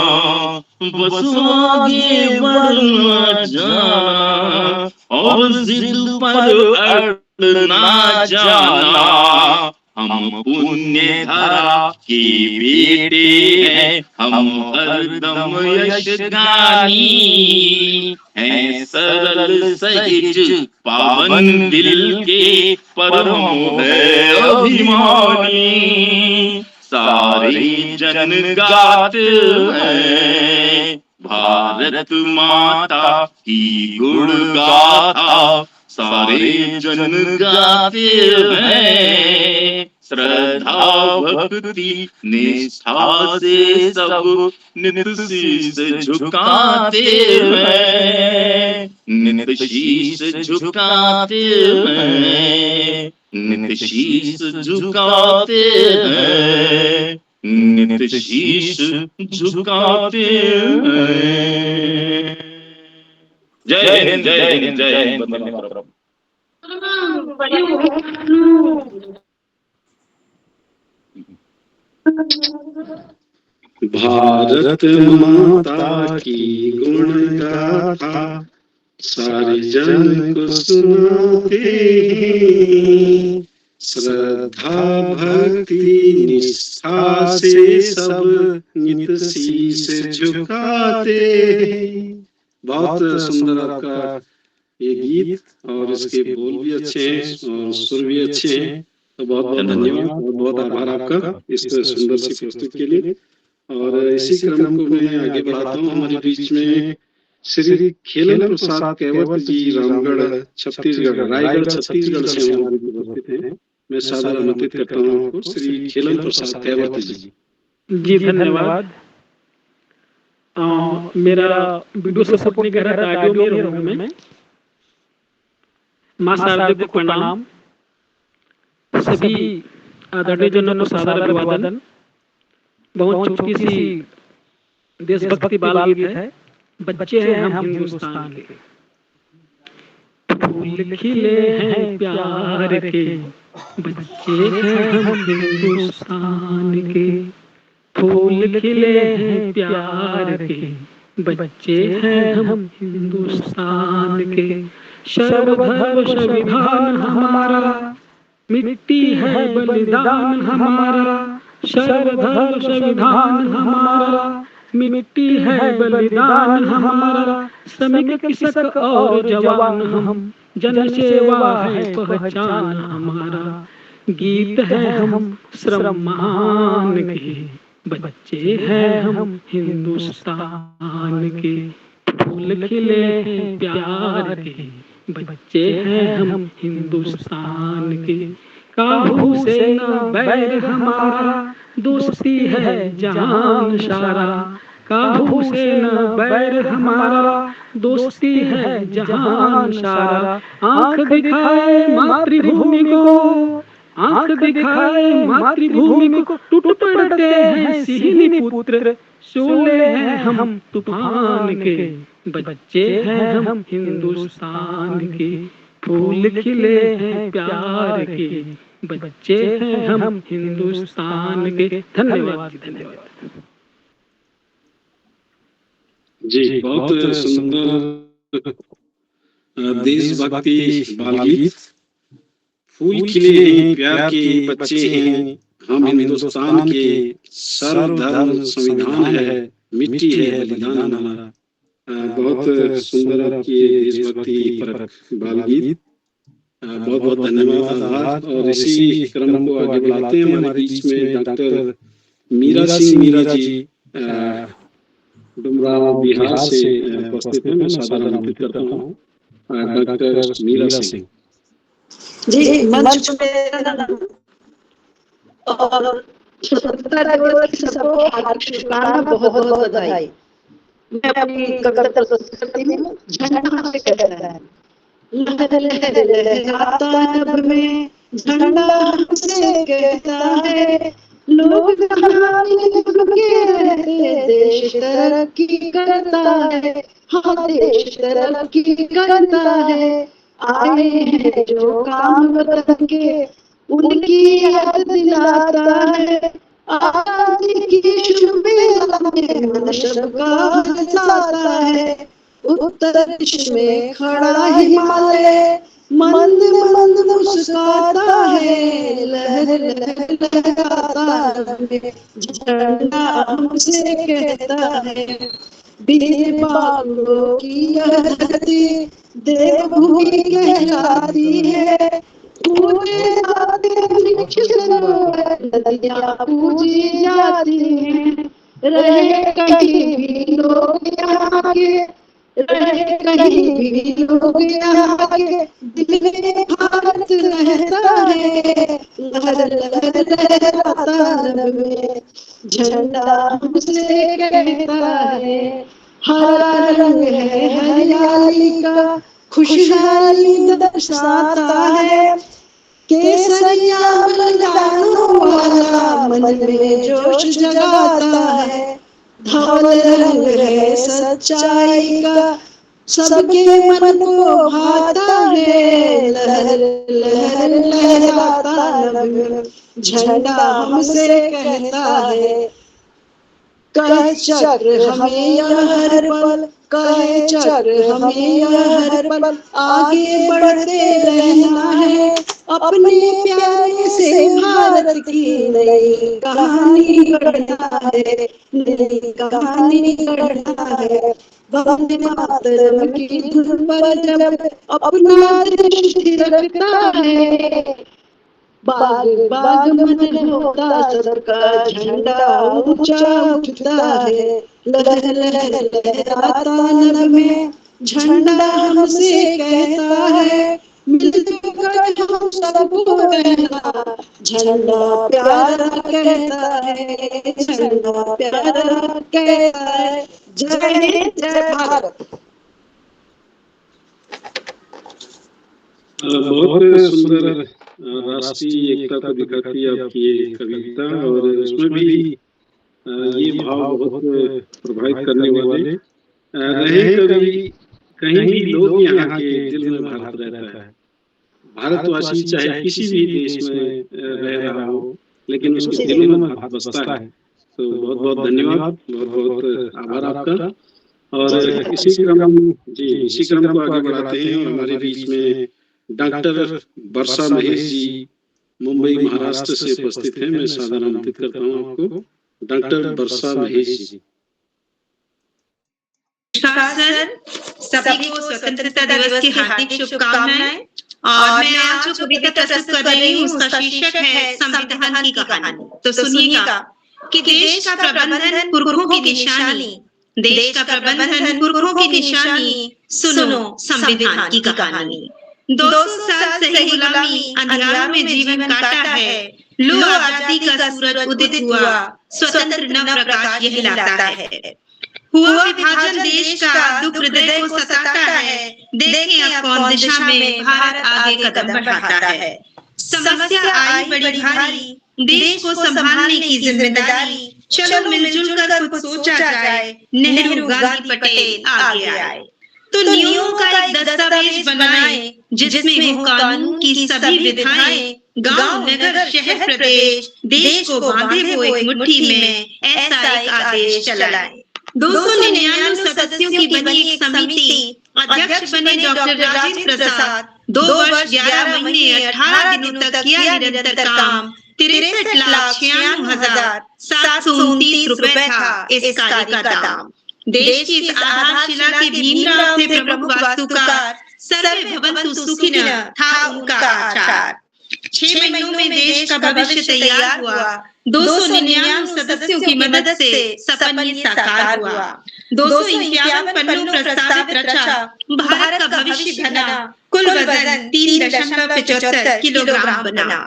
बस आगे बढ़ना जाना और जिद पर अड़ना जाना। हम पुण्य धरा के बेटे हैं। हम हरदम यशगानी हैं। सरल सहज पावन दिल के पर हम है अभिमानी। सारे जन गाते हैं भारत माता की गुण गाथा सारे जन गाते हैं। श्रद्धा भक्ति निष्ठा से सब नित शीश झुकाते हैं। नित शीश झुकाते हैं। नित शीश झुकाते हैं। नित शीश झुकाते हैं। जय हिंद जय हिंद जय हिंद। वंदे मातरम। भारत माता की गुण गाथा सारे जन को सुनाते हैं। श्रद्धा भक्ति निष्ठा से सब नित शीश झुकाते हैं। बहुत सुंदर आपका ये गीत, और इसके बोल भी अच्छे हैं और सुर भी अच्छे हैं। तो बहुत बहुत धन्यवाद, बहुत बहुत आभार आपका इस सुंदर सी प्रस्तुति के लिए। और इसी क्रम को मैं आगे बढ़ाता हूँ। हमारे बीच में श्री खेलन प्रसाद कैवट जी रामगढ़ छत्तीसगढ़, रायगढ़ छत्तीसगढ़ से हमारे बीच उपस्थित हैं। मैं सादर आमंत्रित करता हूँ आपको, श्री खेलन प्रसाद कैवट जी। जी धन्यवाद। मेरा वीडियो सपोर्ट नहीं कर रहा था, ऑडियो में रहूंगा मैं। माँ शारदे को प्रणाम। सभी आदरणीय जनों को सादर अभिवादन। बहुत छोटी सी देशभक्ति बाल गीत है। बच्चे हैं हम हिंदुस्तान के, फूल खिले हैं प्यार के, बच्चे हैं हम हिंदुस्तान के, फूल खिले हैं प्यार के, बच्चे हैं हम हिंदुस्तान के। सर्वधर्म संविधान हमारा, मिट्टी है बलिदान हमारा। सर्वधर्म संविधान हमारा, मिट्टी है बलिदान हमारा। श्रमिक कृषक और जवान हम, जन सेवा है पहचान हमारा। गीत है हम श्रम महान के, बच्चे हैं हम हिंदुस्तान के, फूल खिले हैं प्यार के, बच्चे हैं हम हिंदुस्तान के। काहू से न बैर हमारा, दोस्ती है जहान सारा। काहू से न बैर हमारा, दोस्ती है जहान सारा। आंख दिखाए मातृभूमि को, आंख दिखाए मातृभूमि को, टूट पड़ते हैं सिंहनी पुत्र, शोले हैं हम तूफान के, बच्चे हैं हम हिंदुस्तान के, फूल खिले हैं प्यार के, बच्चे हैं हम हिंदुस्तान के। धन्यवाद धन्यवाद जी। बहुत सुंदर देशभक्ति बाल गीत। फूल खिले हैं प्यार के, बच्चे हैं हम हिंदुस्तान के, सर्वधर्म संविधान है, मिट्टी है बलिदान हमारा। बहुत सुंदर आपकी देशभक्ति परक बाल गीत। बहुत बहुत धन्यवाद, आभार। और इसी क्रम को आगे बढ़ाते हैं। हमारे बीच में डॉक्टर मीरा सिंह मीरा जी डुमराव बिहार से उपस्थित हैं। मैं सादर आमंत्रित करता हूँ डॉक्टर मीरा सिंह जी। मंच पे और स्वतंत्रता दिवस की सबको हार्दिक शुभकामनाएं, बहुत बहुत बधाई। मैं अपनी कविता प्रस्तुत करती हूँ। झंडा से कहता है, लहर लहर लहराता नभ में, झंडा हमसे कहता है, लोग कहानी के रहते, देश तरक्की करता है। हाँ, देश तरक्की करता है। आए हैं जो काम वतन के, उनकी याद दिलाता है। आजादी की शुभ बेला में मन सबका हंसाता है। उत्तर दिश में खड़ा हिमालय, मंद मंद मुस्कुराता है। लहर लहर लहराता है, झंडा हमसे कहता है। वीर बाबुओं की यह धरती देवभूमि कहलाती है। पूजे जाते वृक्ष सरोवर, नदियाँ पूजी जाती हैं। रहे कहीं भी लोग यहाँ के, रहे कहीं भी लोग यहाँ के, दिल में भारत रहता है। लहर लहर लहराता नभ में, झंडा हमसे कहता है। हरा रंग है हरियाली का, खुशहाली दर्शाता है। केसरिया बलिदानों वाला मन में जोश जगाता है। धवल रंग है सच्चाई का, सबके मन को भाता है। लहर लहर लहराता नभ में, झंडा हमसे कहता है। कहे चक्र हमें यह हर पल, कहे चक्र हमें यह हर पल, आगे बढ़ते रहना है। अपने प्यारे से भारत की नई कहानी गढ़ना है, नई कहानी गढ़ना है। वंदे मातरम की धुन पर जब अपना देश थिरकता है, बाग बाग में होता सबका झंडा ऊंचा उठता है, लहर लहर लहराता नभ में झंडा हमसे कहता है, मिलकर हम सबको रहना झंडा प्यारा कहता है, झंडा प्यारा कहता है। जय हिंद, जय भारत। बहुत सुंदर राष्ट्रीय एकता को दिखाती है आपकी ये कविता, और उसमें भी ये भाव बहुत प्रभावित करने वाले रहे। कभी कहीं भी लोग यहाँ के दिल में भारत रहता है। भारतवासी चाहे किसी भी देश में रह रहा हो, लेकिन उसके दिलों में भारत बसता है। तो बहुत बहुत धन्यवाद, बहुत बहुत आभार आपका। और इसी क्रम को आगे बढ़ाते हैं। और हमारे बीच में डॉक्टर वर्षा महेश जी मुंबई महाराष्ट्र से उपस्थित हैं। मैं सादर आमंत्रित करता हूँ आपको, डॉक्टर वर्षा महेश जी। सर, सभी को स्वतंत्रता दिवस की हार्दिक शुभकामनाएं। और मैं आज जो कविता प्रस्तुत कर रही हूँ उसका शीर्षक है संविधान की कहानी। तो सुनिएगा कि देश का प्रबंधन पुरखों की निशानी, देश का प्रबंधन पुरखों की निशानी, सुनो संविधान की कहानी। 200 साल सही गुलामी अंधियारों में जीवन काटा है, लो आजादी का सूरज उदित हुआ, स्वतंत्र नव प्रकाश यह लाता है। हुआ विभाजन देश का, दुख हृदय को सताता है, देखें अब कौन दिशा में भारत आगे कदम बढ़ाता है। समस्या आई बड़ी भारी, देश को संभालने की जिम्मेदारी, चलो मिलजुल कर कुछ सोचा जाए, नेहरू गांधी पटेल आगे आए। तो नियमों का एक दस्तावेज बनाए जिसमें हो कानून की सभी विधाएं, गांव नगर शहर प्रदेश देश को बांधे वो एक मुट्ठी में, ऐसा एक आदेश चलाए। 299 सदस्यों की बनी एक समिति, अध्यक्ष बने डॉक्टर राजेंद्र प्रसाद। 2 वर्ष 11 महीने 18 दिनों तक किया निरंतर काम। 63,96,729 रुपए था इस कार्य का दाम। देश की इस आधारशिला के भीमराव थे प्रमुख वास्तुकार, सर्वे भवन्तु सुखिनः था उनका आचार। 6 महीनों में देश का भविष्य तैयार हुआ, 299 सदस्यों की मदद से सपन ये साकार हुआ। 251 पन्नों प्रस्तावित रचा, भारत का भविष्य बना, कुल वजन 3.75 किलोग्राम बना।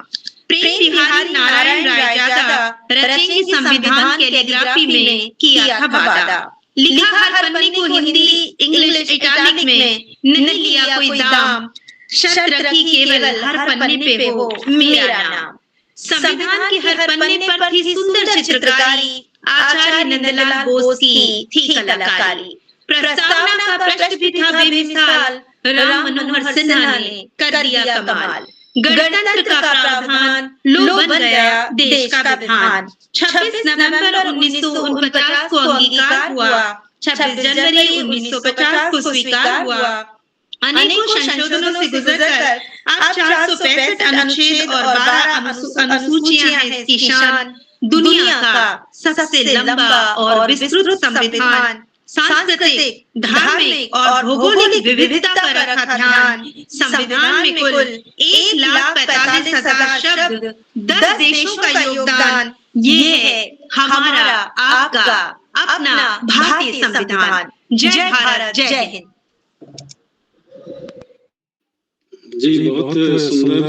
प्रेम बिहारी नारायण राय ज्यादा रचेंगे संविधान कैलीग्राफी में किया था वादा। लिखा हर पन्ने को हिंदी इंग्लिश इटालिक में, नहीं लिया कोई दाम, शर्त रखी केवल हर पन्ने पे हो मेरा नाम। संविधान के हर पन्ने पर थी सुंदर चित्रकारी, आचार्य नंदलाल बोस की थी कलाकारी। प्रस्तावना का पृष्ठ भी था बेमिसाल, राम मनोहर सिन्हा ने कर दिया कमाल। गणतंत्र का प्रावधान लो बन गया देश का विधान। 26 नवंबर 1949 को अंगीकार हुआ, 26 जनवरी 1950 को स्वीकार हुआ। अनेकों संशोधनों से गुजरकर अब 465 अनुच्छेद और 12 अनुसूचियां हैं इसकी शान। दुनिया का सबसे लंबा और विस्तृत संविधान, सांस्कृतिक, धार्मिक और भौगोलिक विविधता पर रखा ध्यान। संविधान में कुल 1,45,000 शब्द, 10 देशों का योगदान, ये है हमारा आपका अपना भारतीय संविधान। जय भारत, जय हिंद। जी, बहुत सुंदर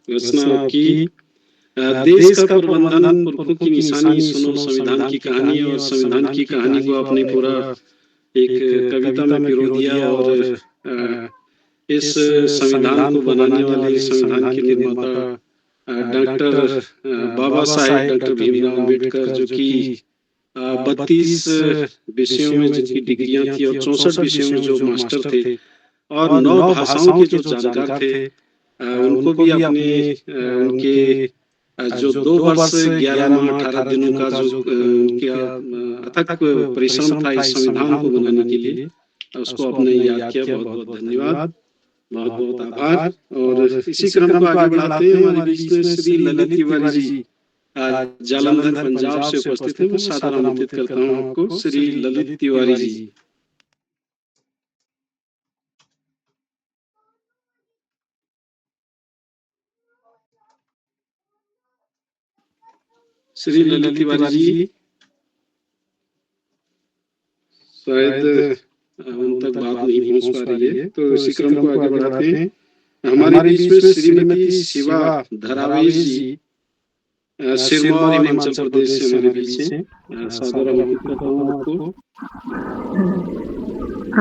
रचना आपकी। देश का प्रबंधन पुरखों की निशानी, सुनो संविधान की कहानी। और संविधान की कहानी को आपने पूरा एक कविता में पिरो दिया। और इस संविधान को बनाने वाले, संविधान के निर्माता डॉक्टर बाबा साहेब डॉक्टर भीमराव अम्बेडकर, जो कि 32 विषयों में जिनकी डिग्रियां थी और 64 विषयों में जो मास्टर थे और 9 भाषाओं के जो जानकार थे, उनको भी अपने उनके जो 2 वर्ष 11 माह 18 दिनों का जो उनका अथक परिश्रम था इस संविधान को बनाने के लिए, उसको आपने याद किया। बहुत बहुत धन्यवाद, बहुत बहुत आभार। और इसी क्रम को आगे बढ़ाते हैं। हमारे बीच में श्री ललित तिवारी जी जालंधर पंजाब से उपस्थित हैं। मैं सादर आमंत्रित करता हूँ आपको, श्री ललित तिवारी जी। श्री ललित तिवारी जी, शायद उन तक बात नहीं पहुंच पा रही है, तो इसी क्रम को आगे बढ़ाते हैं। हमारे बीच में श्रीमती शिवा धरावेश जी, सिरमौर हिमाचल प्रदेश से हमारे बीच हैं। सादर आमंत्रित करता हूं आपको।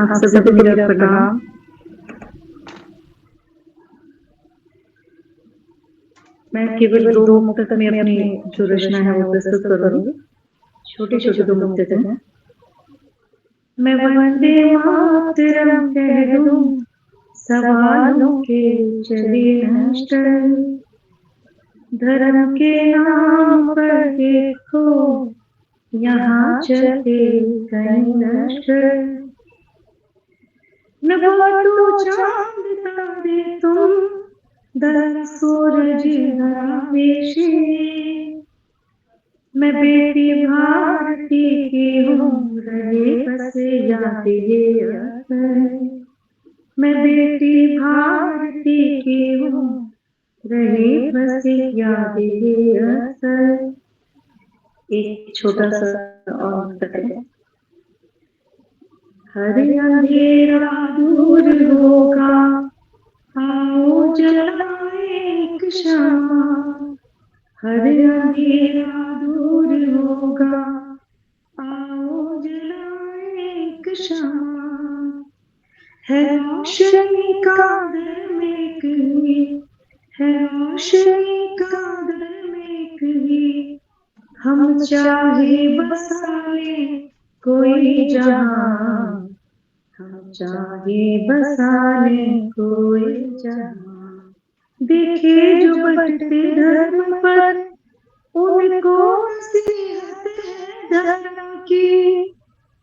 आप सभी को मेरा प्रणाम। मैं केवल 2 मुक्तक में अपनी जो रचना है वो प्रस्तुत करूंगी। छोटे छोटे 2 मुक्तक हैं। मैं वंदे मातरम कह दूं, सवालों के चले नष्ट, धर्म के नाम पर देखो यहाँ चले कई नष्ट। न बाटो चांद तारे तुम, दर सूरज धरावेशी, मैं बेटी भारती की हूँ, रहे बसे याद ये असर। मैं बेटी भारती की हूँ, रहे बसे याद ये असर। एक छोटा सा और मुक्तक है। हर अंधेरा दूर होगा, आओ जलाए एक शम्मा। हर अंधेरा दूर होगा, आओ जलाए एक शम्मा। है रोशनी का दर में कहीं, है रोशनी का दर में कहीं, हम चाहे बसा ले कोई जहां, हम चाहे बसा ले कोई जहां। देखे जो बटते धर्म पर, उनको नसीहत है धर्म की।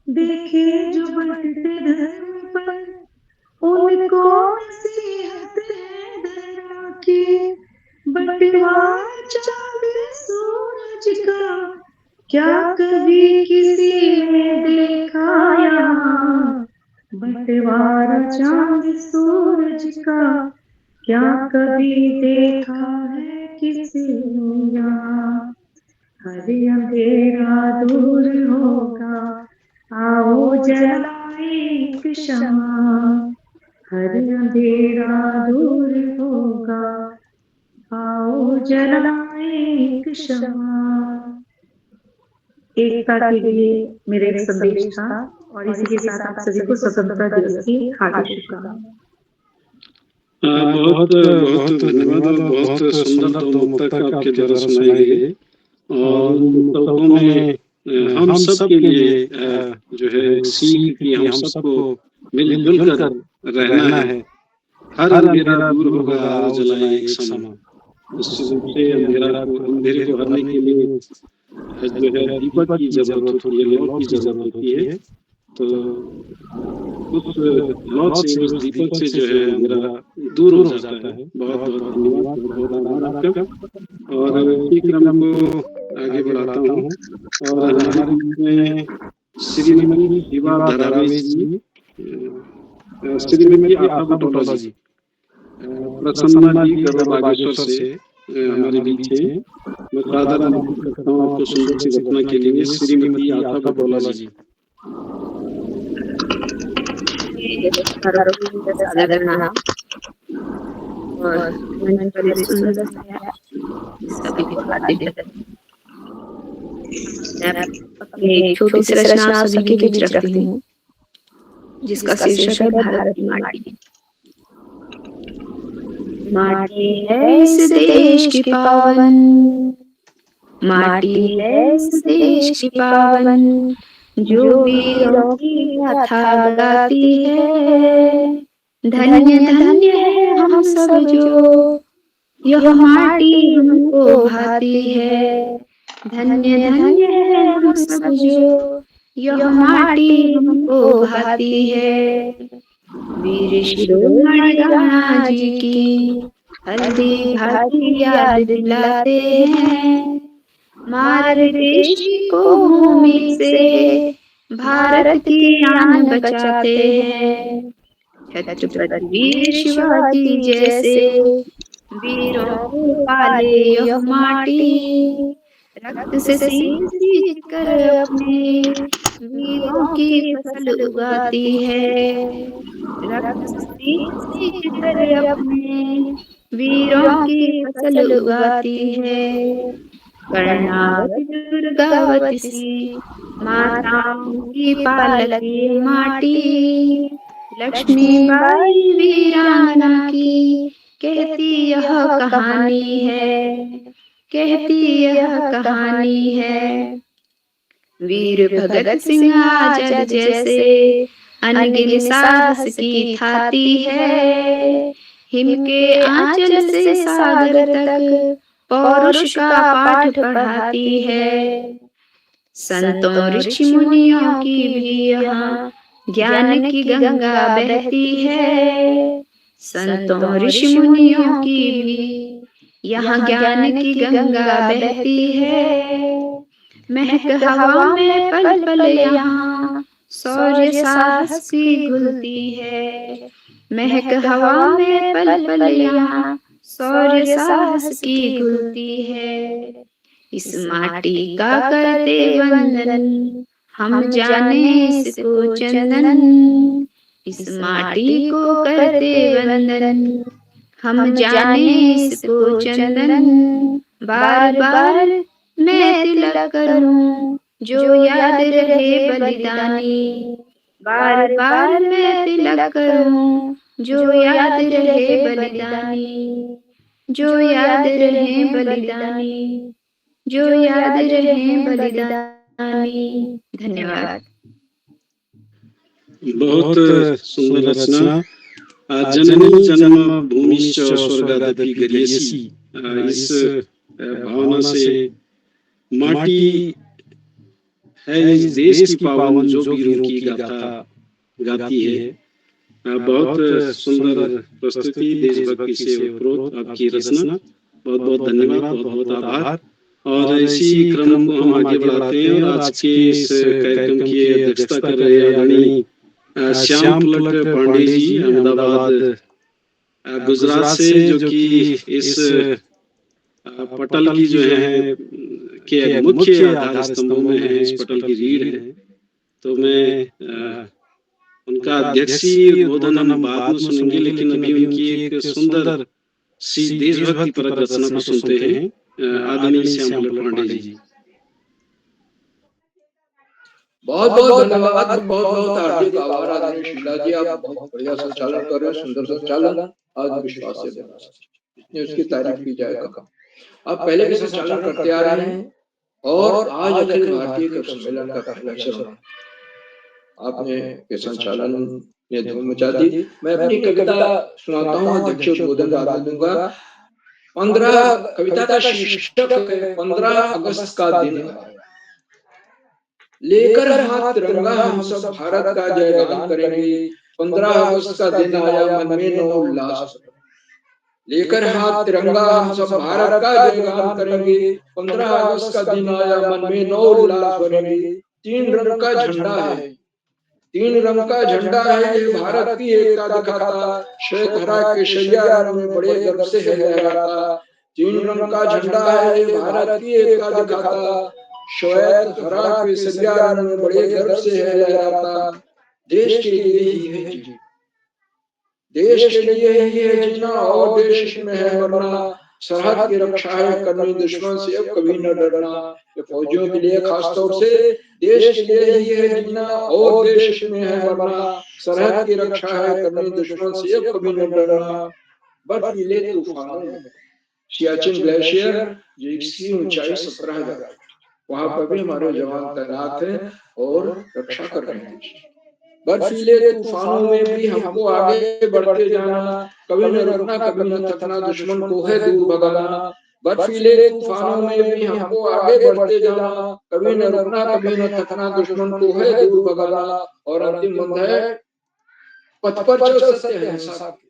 देखे जो बटते धर्म पर, उनको नसीहत है धर्म की। बंटवारा चांद सूरज का, क्या कभी किसी ने देखा यहाँ। बंटवारा चांद सूरज का, क्या कभी देखा है किसी ने यहाँ। हर अंधेरा दूर होगा, आओ जलाए एक शम्मा। हर अंधेरा दूर होगा, आओ जलाए एक शम्मा। एकता के लिए मेरा एक संदेश था और इसी के साथ आप सभी को स्वतंत्रता दिवस की हार्दिक शुभकामनाएं। बहुत बहुत धन्यवाद और बहुत सुंदर 2 मुक्तक आपके द्वारा सुनाए गए। और मुक्तकों में हम सब के लिए जो है सीख कि हम सबको मिलजुल कर रहना है। हर अंधेरा दूर होगा, आओ जलाएं एक शम्मा। इससे अंधेरे को हरने के लिए जो है दीपक की जरूरत होती है, लौ की जरूरत होती है। तो उस लौ से, उस दीपक से जो है अंधेरा दूर हो जाता है। बहुत बहुत धन्यवाद, बहुत आभार आपका। और इसी क्रम को आगे बढ़ाता हूँ। और हमारे बीच में श्रीमती शिवा धरावेश जी, श्रीमती आशा बटोला जी, प्रसन्ना जी गढ़वा बागेश्वर से हमारे बीच है। मैं सादर आमंत्रित करता हूँ आपको सुंदर सी घटना के लिए श्रीमती आशा बटोला जी। अपनी छोटी सी रचना सभी के बीच रखती हूँ, जिसका शीर्षक है भारत की माटी। माटी है इस देश की पावन, माटी है इस देश की पावन, जो वीरों की गाथा गाती है। धन्य धन्य है हम सब जो यह माटी हमको भाती है। धन्य धन्य है हम सब जो यह माटी हमको भाती है। वीर शिरोमणि राणा जी की हल्दी घाटी याद दिलाते हैं। मारे देश को भूमि से भारत की आन बचाते हैं। छत्रपति वीर शिवाजी जैसे वीरों को पाले यह माटी, रक्त से सींच कर अपने वीरों की फसल उगाती है। रक्त से सींच कर अपने वीरों की फसल उगाती है। कर्णावती दुर्गावती सी माताओं की पालकी माटी, लक्ष्मीबाई वीरांगना की कहती यह कहानी है, कहती यह कहानी है। वीर भगत सिंह आजाद जैसे अनगिन साहस की थाती है। हिम के आंचल से सागर तक पौरुष का पाठ पढ़ाती है। संतों ऋषि मुनियों की भी यहाँ ज्ञान की गंगा बहती है। संतों ऋषि मुनियों की भी यहाँ ज्ञान की गंगा बहती है। महक हवा में पल पल यहाँ शौर्य साहस की घुलती है। महक हवा में पल पल यहाँ शौर्य साहस की घुलती है। इस माटी का करते वंदन हम जाने इसको चंदन। इस माटी को करते वंदन हम जाने इसको चंदन। बार बार मैं तिलक करूं जो याद रहे बलिदानी। बार बार मैं तिलक करूं जो याद रहे बलिदानी। जो याद रहे बलिदानी, जो याद रहे बलिदानी। धन्यवाद। बहुत सुंदर रचना। जननी जन्म भूमिश्च स्वर्गादपि गरीयसी। इस भावना से माटी है इस देश की पावन जो वीरों की गाथा गाती है। बहुत सुंदर प्रस्तुति, देशभक्ति से ओतप्रोत आपकी रचना। बहुत बहुत धन्यवाद, बहुत बहुत आभार। और इसी क्रम को हम आगे बढ़ाते हैं और आज के इस कार्यक्रम की अध्यक्षता कर रहे आदरणीय श्याम पुलक पांडे जी, अहमदाबाद गुजरात से, जो कि इस पटल की जो है के मुख्य आधार स्तंभों में है, इस पटल की रीढ़ है। तो मैं उनका अध्यक्षीय उद्बोधन हम बाद में सुनेंगे, लेकिन अभी उनकी एक सुंदर सी देशभक्ति परक रचना को सुनते हैं। आदरणीय श्याम पुलक पांडे जी। बहुत बहुत धन्यवाद, बहुत बहुत हार्दिक आभार आदरणीय शीला जी। आप बहुत बढ़िया संचालन कर रहे हैं, सुंदर संचालन। आज विश्वास से इतनी उसकी तारीफ की जाए कम। आप पहले भी संचालन करते आ रहे हैं और आज अखिल भारतीय कवि सम्मेलन का पहला चरण आपने के संचालन ने धूम मचा दी। मैं अपनी कविता सुनाता हूँ, अध्यक्ष उद्बोधन बाद में दूंगा। 15 कविता का शीर्षक है 15 अगस्त का दिन। लेकर हाथ तिरंगा हम सब भारत का जयगान करेंगे। 15 अगस्त का दिन आया मन में नौ उल्लास। लेकर हाथ तिरंगा हम सब भारत का जयगान करेंगे। 15 अगस्त का दिन आया मन में नौ उल्लास भरेंगे। 3 रंग का झंडा है, 3 रंग का झंडा है, ये भारत की एकता दिखाता। श्वेत हरा केसरिया रंग में बड़े गर्व से है लहराता। 3 रंग का झंडा है, ये भारत की एकता दिखाता। श्वेत हरा केसरिया रंग में बड़े गर्व से है लहराता। देश के लिए ही है जी, देश के लिए ही है जीना और देश में है मरना। सरहद की रक्षा है करनी, दुश्मन से अब कभी न डरना। ये फौजियों के लिए खासतौर से देश के लिए ही है जीना और देश में है मरना। सरहद की रक्षा है करनी, दुश्मन से अब कभी न डरना। बर्फीले तूफानों में सियाचिन ग्लेशियर जिसकी ऊंचाई 17,000, वहां पर भी हमारे जवान तैनात हैं और रक्षा कर रहे हैं। बर्फीले तूफानों में भी हमको आगे बढ़ते जाना, कभी न रुकना कभी न थकना, दुश्मन को है दूर भगाना। बर्फीले तूफानों में भी हमको आगे बढ़ते जाना, कभी न रुकना कभी न थकना, दुश्मन को है दूर भगाना। और अंतिम बंद है, पथ पर चल सत्य अहिंसा के,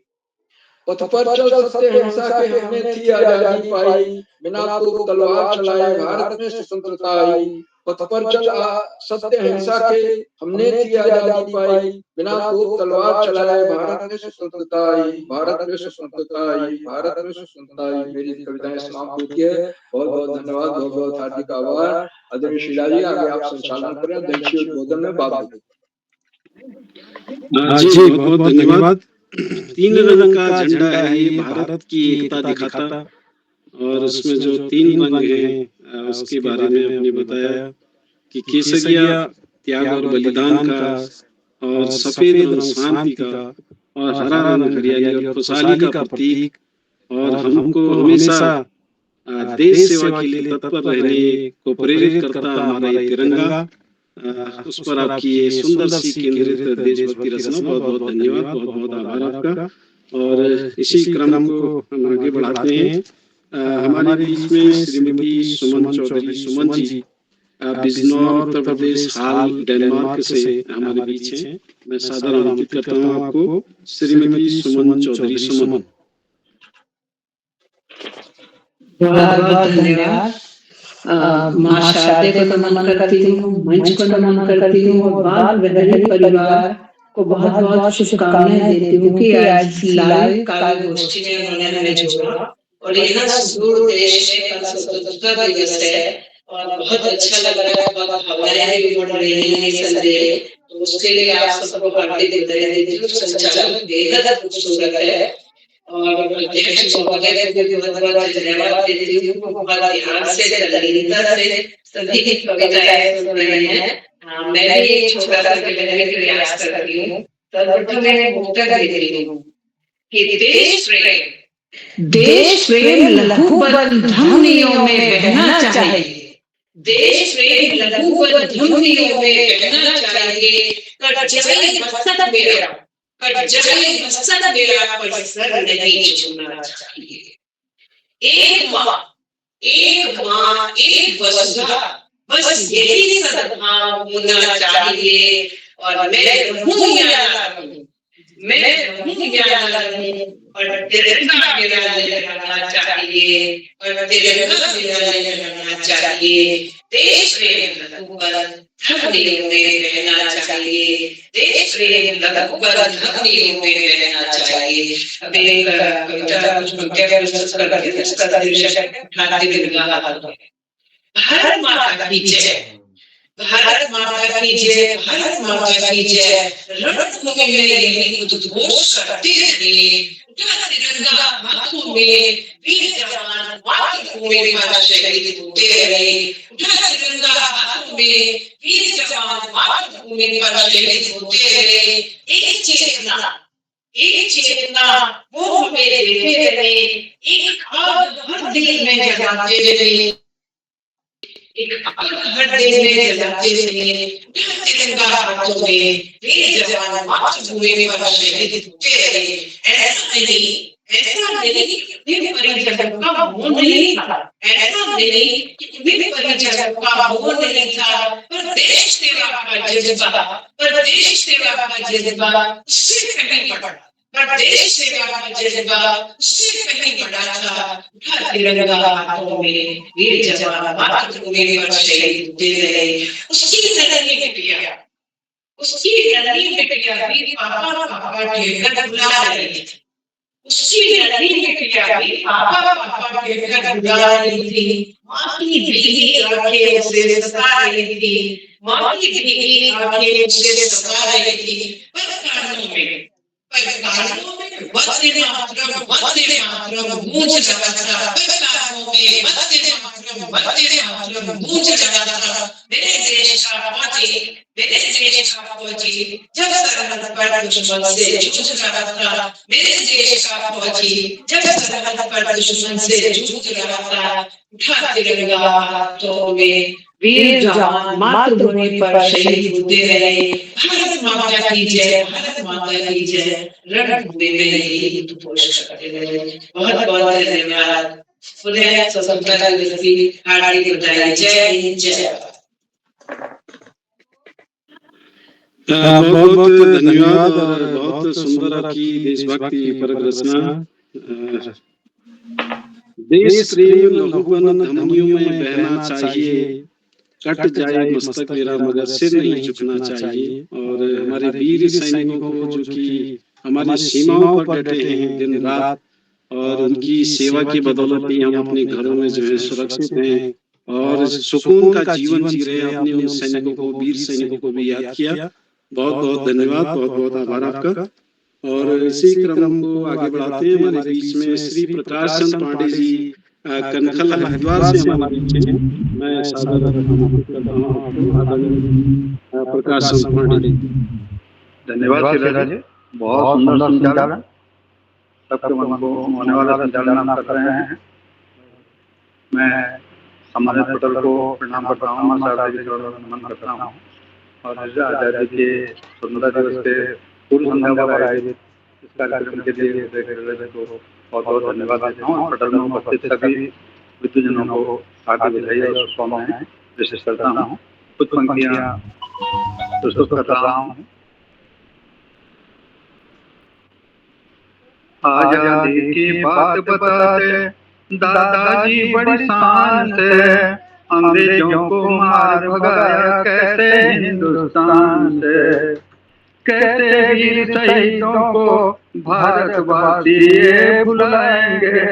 पथ पर चल सत्य अहिंसा के हमने थी आजादी पाई। बिना तोप तलवार चलाए भारत में स्वतंत्रता आई। पथ पर चल सत्य अहिंसा के हमने की आजादी पाई, बिना तोप तलवार चलाए भारत में स्वतंत्रता आई, भारत में स्वतंत्रता आई, भारत में स्वतंत्रता आई। मेरी कविताएं समाप्त होती है। बहुत बहुत धन्यवाद, बहुत बहुत हार्दिक आभार। आदरणीय शीला जी, आगे आप संचालन करें। दक्षिण उद्बोधन में बात होगी। जी बहुत बहुत धन्यवाद। 3 रंग का झंडा है ये, भारत की एकता दिखाता, और उसमें जो 3 रंग हैं उसके बारे में आपने बताया कि केसरिया त्याग और बलिदान का, और सफेद रंग शांति का, और हरा रंग हरियाली और खुशहाली का प्रतीक, और हमको हमेशा देश सेवा के लिए तत्पर रहने को प्रेरित करता हमारा ये तिरंगा। उस पर आपकी ये सुंदर सी केंद्रित देशभक्ति रचना, बहुत बहुत धन्यवाद, बहुत बहुत आभार आपका। और इसी क्रम को हम आगे बढ़ाते हैं। हमारे बीच में श्रीमती सुमन चौधरी सुमन जी बिजनौर उत्तर प्रदेश, हाल डेनमार्क से हमारे बीच हैं। मैं सादर आमंत्रित करता हूँ आपको, श्रीमती सुमन चौधरी सुमन। बहुत बहुत धन्यवाद। माँ शारदे को नमन करती हूँ, मंच को नमन करती हूँ, और बाल प्रहरी परिवार को बहुत बहुत शुभकामनाएं देती हूँ कि आज लाइव काव्य गोष्ठी में उन्होंने हमें जोड़ा, और यहाँ सुदूर देश में कल स्वतंत्रता दिवस है और बहुत अच्छा लग रहा है, बहुत भावनाएं भी बढ़ रही हैं ये संदेह, तो उसके लिए आप सबको हार्दिक बधाई देती हूँ। संचालन बेहद खूबसूरत है, और अध्यक्ष महोदय को भी बहुत बहुत धन्यवाद देती हूँ। बहुत ध्यान से तल्लीनता से सभी की कविताएं सुन रहे हैं। मैं भी एक छोटा सा कहने का प्रयास करती हूँ। सर्वप्रथम एक मुक्तक देती हूँ कि देश प्रेम लघुबल ध्वनियों में बहना चाहिए, देश प्रेम लघुबल ध्वनियों में बहना चाहिए, कट जाए मस्तक मेरा, कट जाए मस्तक मेरा, पर सर नहीं झुकना चाहिए। एक माँ एक वसुधा, बस यही सद्भाव होना चाहिए, और मैं रहूं या ना रहूं, मैं रहूं या ना रहूं, और तिरंगा मेरा लहराना चाहिए, और तिरंगा मेरा लहराना चाहिए। देश प्रेम लघुबल ध्वनियों में बहना चाहिए, देश प्रेम लघुबल ध्वनियों में बहना चाहिए। अब एक कविता कुछ पंक्तियां प्रस्तुत करती हूँ, जिसका शीर्षक है भारतीय तिरंगा। भारत माता की जय, भारत माता की जय, भारत माता की जय। रणभूमि में यही उद्घोष करते रहे, उठा तिरंगा हाथों में, वीर जवान मातृभूमि पर शहीद होते रहे, उठा तिरंगा हाथों में, वीर जवान मातृभूमि पर शहीद होते रहे। एक चेतना वो हमें देते रहे, एक आग हर दिल में जलाते रहे, एक आग हर दिल में जलाते रहे, तिरंगा हाथों में, वीर जवान मातृभूमि पर शहीद होते रहे। ऐसा नहीं वीर परिजनों का मोह नहीं था, ऐसा नहीं वीर परिजनों का मोह नहीं था, पर देश सेवा का जज्बा, पर देश सेवा का जज्बा उससे कहीं बड़ा, पर देश सेवा का जज्बा उससे कहीं बड़ा था। उठा तिरंगा हाथों में, वीर जवान मातृभूमि पर शहीद होते रहे। उसकी नदी में पिया, उसकी नदी में पिया, वीर पापा पापा कहकर बुला रही थी, उसकी नदी में पिया, वीर पापा पापा कहकर बुला रही थी। माँ की भीगी आंखें उसे सता रही थी, माँ की भीगी आंखें उसे सता रही थी। पर कानों में वंदे मातरम गूंज रहा था, पर कानों में वंदे मातरम गूंज रहा था। मेरे देश का फौजी, मेरे देश का फौजी जब सरहद पर दुश्मन से जूझ रहा था, मेरे देश का फौजी जब सरहद पर दुश्मन से जूझ रहा था। उठा तिरंगा हाथों में, वीर जवान मातृभूमि पर शहीद होते रहे। भारत माता की जय, भारत माता की जय। रणभूमि में यही उद्घोष करते रहे। बहुत बहुत धन्यवाद। पुनः स्वतंत्रता दिवस की हार्दिक बधाई। जय हिंद, जय बहुत बहुत धन्यवाद, और बहुत सुंदर आपकी देशभक्ति पर रचना। देश प्रेम लघुबल ध्वनियों में बहना चाहिए, कट जाए मस्तक मेरा मगर सिर नहीं झुकना चाहिए। और हमारे वीर सैनिकों को जो कि हमारी सीमाओं पर डटे हैं दिन रात, और उनकी सेवा की बदौलत ही हम अपने घरों में जो है सुरक्षित हैं और सुकून का जीवन जी रहे हैं। अपने उन सैनिकों को, वीर सैनिकों को भी याद किया। बहुत बहुत धन्यवाद, बहुत बहुत आभार आपका। और इसी क्रम को आगे बढ़ाते हैं। हमारे बीच में श्री प्रकाश चंद पांडे जी कनखल हरिद्वार से हमारे बीच हैं। मैं सादर आमंत्रित करता हूं आपको, आदरणीय प्रकाश चंद पांडे जी। धन्यवाद शिवराज जी, बहुत सुंदर संचालन, सबके मन को होने वाला संचालन आप कर रहे हैं। मैं सम्मानित पटेल को प्रणाम करता हूँ, साहब जी को नमन करता हूँ और आजादी के स्वतंत्रता दिवस के पूर्व संध्या पर आयोजित इस कार्यक्रम के लिए को बहुत बहुत धन्यवाद देता हूँ। पटेल में उपस्थित सभी विद्वजनों को हार्दिक बधाई और शुभकामनाएं विशेष करता हूँ। कुछ पंक्तियाँ प्रस्तुत कर रहा हूँ। आजादी की बात बताते दादाजी बड़ी शान से, अंग्रेजों को मार भगाया कैसे हिंदुस्तान से, कैसे वीर शहीदों को भारतवासी ये भुलाएंगे,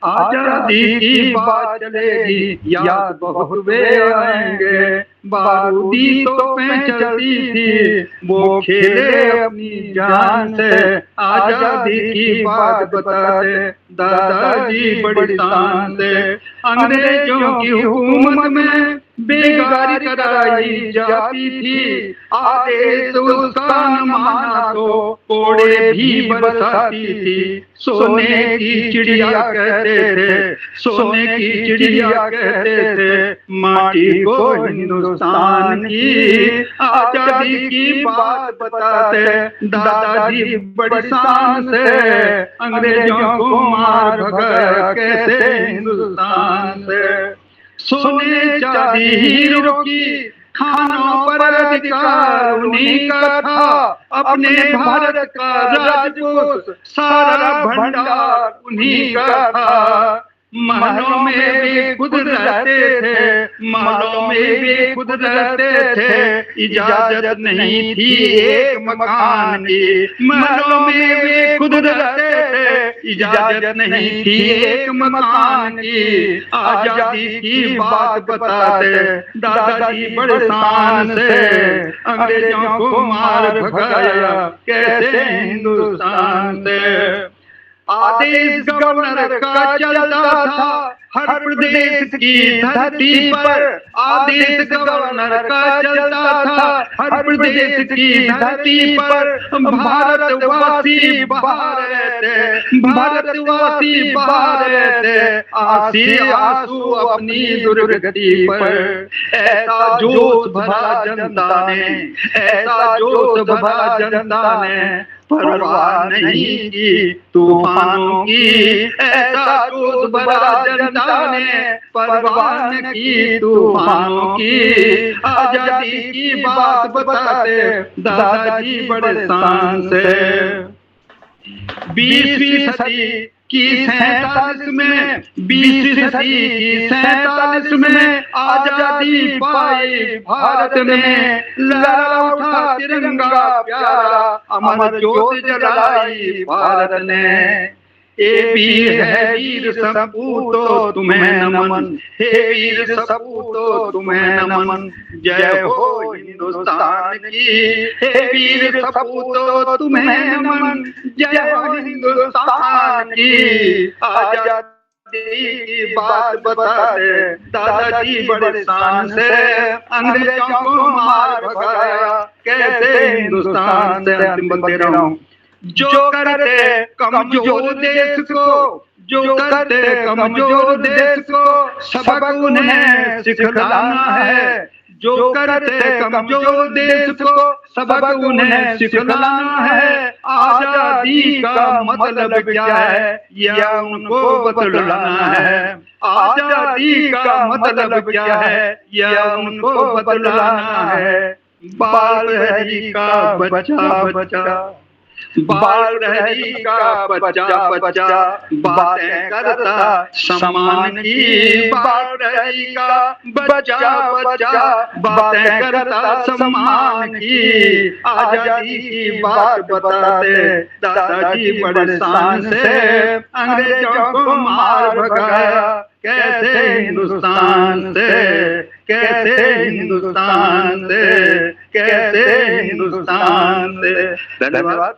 आजादी की बात चलेगी याद बहुत वे आएंगे, बारूदी तोपें चलती थी वो खेले अपनी जान से, आजादी की बात बताते दादाजी बड़ी शान से, अंग्रेजों की हुकूमत में बेगारी कराई जाती थी, आदेश उसका न माना तो कोड़े भी बरसाती थी, सोने की चिड़िया कहते थे, सोने की चिड़िया कहते थे, माटी को हिंदुस्तान की, आजादी की बात बताते दादाजी बड़ी शान से, अंग्रेजों को मार भगाया कैसे हिंदुस्तान से, सोने चांदी हीरो की खानों पर अधिकार उन्हीं का था, अपने भारत का राजपूत सारा भंडार उन्हीं का था, महलों में वे खुद रहते थे, महलों में वे खुद रहते थे, इजाजत नहीं थी एक मकान की, महलों में वे खुद रहते थे, इजाजत नहीं थी एक मकान की, आजादी की बात बताते दादाजी बड़े शान से, अंग्रेजों को मार भगाया कैसे हिंदुस्तान से, आदेश गवर्नर का चलता था हर प्रदेश की धरती पर, आदेश गवर्नर का चलता था हर प्रदेश की धरती पर, भारतवासी बाहर रहते, भारतवासी बाहर रहते, आंसी आंसू अपनी दुर्गति पर, ऐसा जोश भरा जनता ने, ऐसा जोश भरा जनता ने, परवाह नहीं की तूफानों की, ऐसा जोश भरा जनता ने, परवाह न की तूफानों की, आजादी की बात बताते दादाजी बड़े शान से, 20वीं सदी की 47 में, 20वीं सदी की 47 में आजादी पाई भारत ने, लहरा उठा तिरंगा प्यारा, अमर ज्योत जलाई भारत ने, ए वीर है वीर सपूतो तुम्हें नमन, हे वीर सपूतो तुम्हें नमन, जय हो हिंदुस्तान की, हे वीर सपूतो तुम्हें नमन, जय हो हिंदुस्तान की, आजादी की बात बताते दादाजी बड़े शान से, अंग्रेजों को मार भगाया कैसे हिंदुस्तान से। अंतिम बंद दे रहा हूँ। जो करते कमजोर देश को, जो करते कमजोर देश को, सबक उन्हें सिखलाना है, जो करते कमजोर देश को, सबक उन्हें सिखलाना है, आजादी का मतलब क्या है यह उनको बतलाना है, आजादी का मतलब क्या है यह उनको बतलाना है, बाल हरी का बच्चा बच्चा बाल प्रहरी का बच्चा बच्चा बातें करता सम्मान की, बाल प्रहरी का बच्चा बच्चा बातें करता सम्मान की। आजादी की बात बताते दादाजी बड़े शान से अंग्रेजों को मार भगाया कैसे हिंदुस्तान से, कैसे हिंदुस्तान से, कैसे हिंदुस्तान से। धन्यवाद।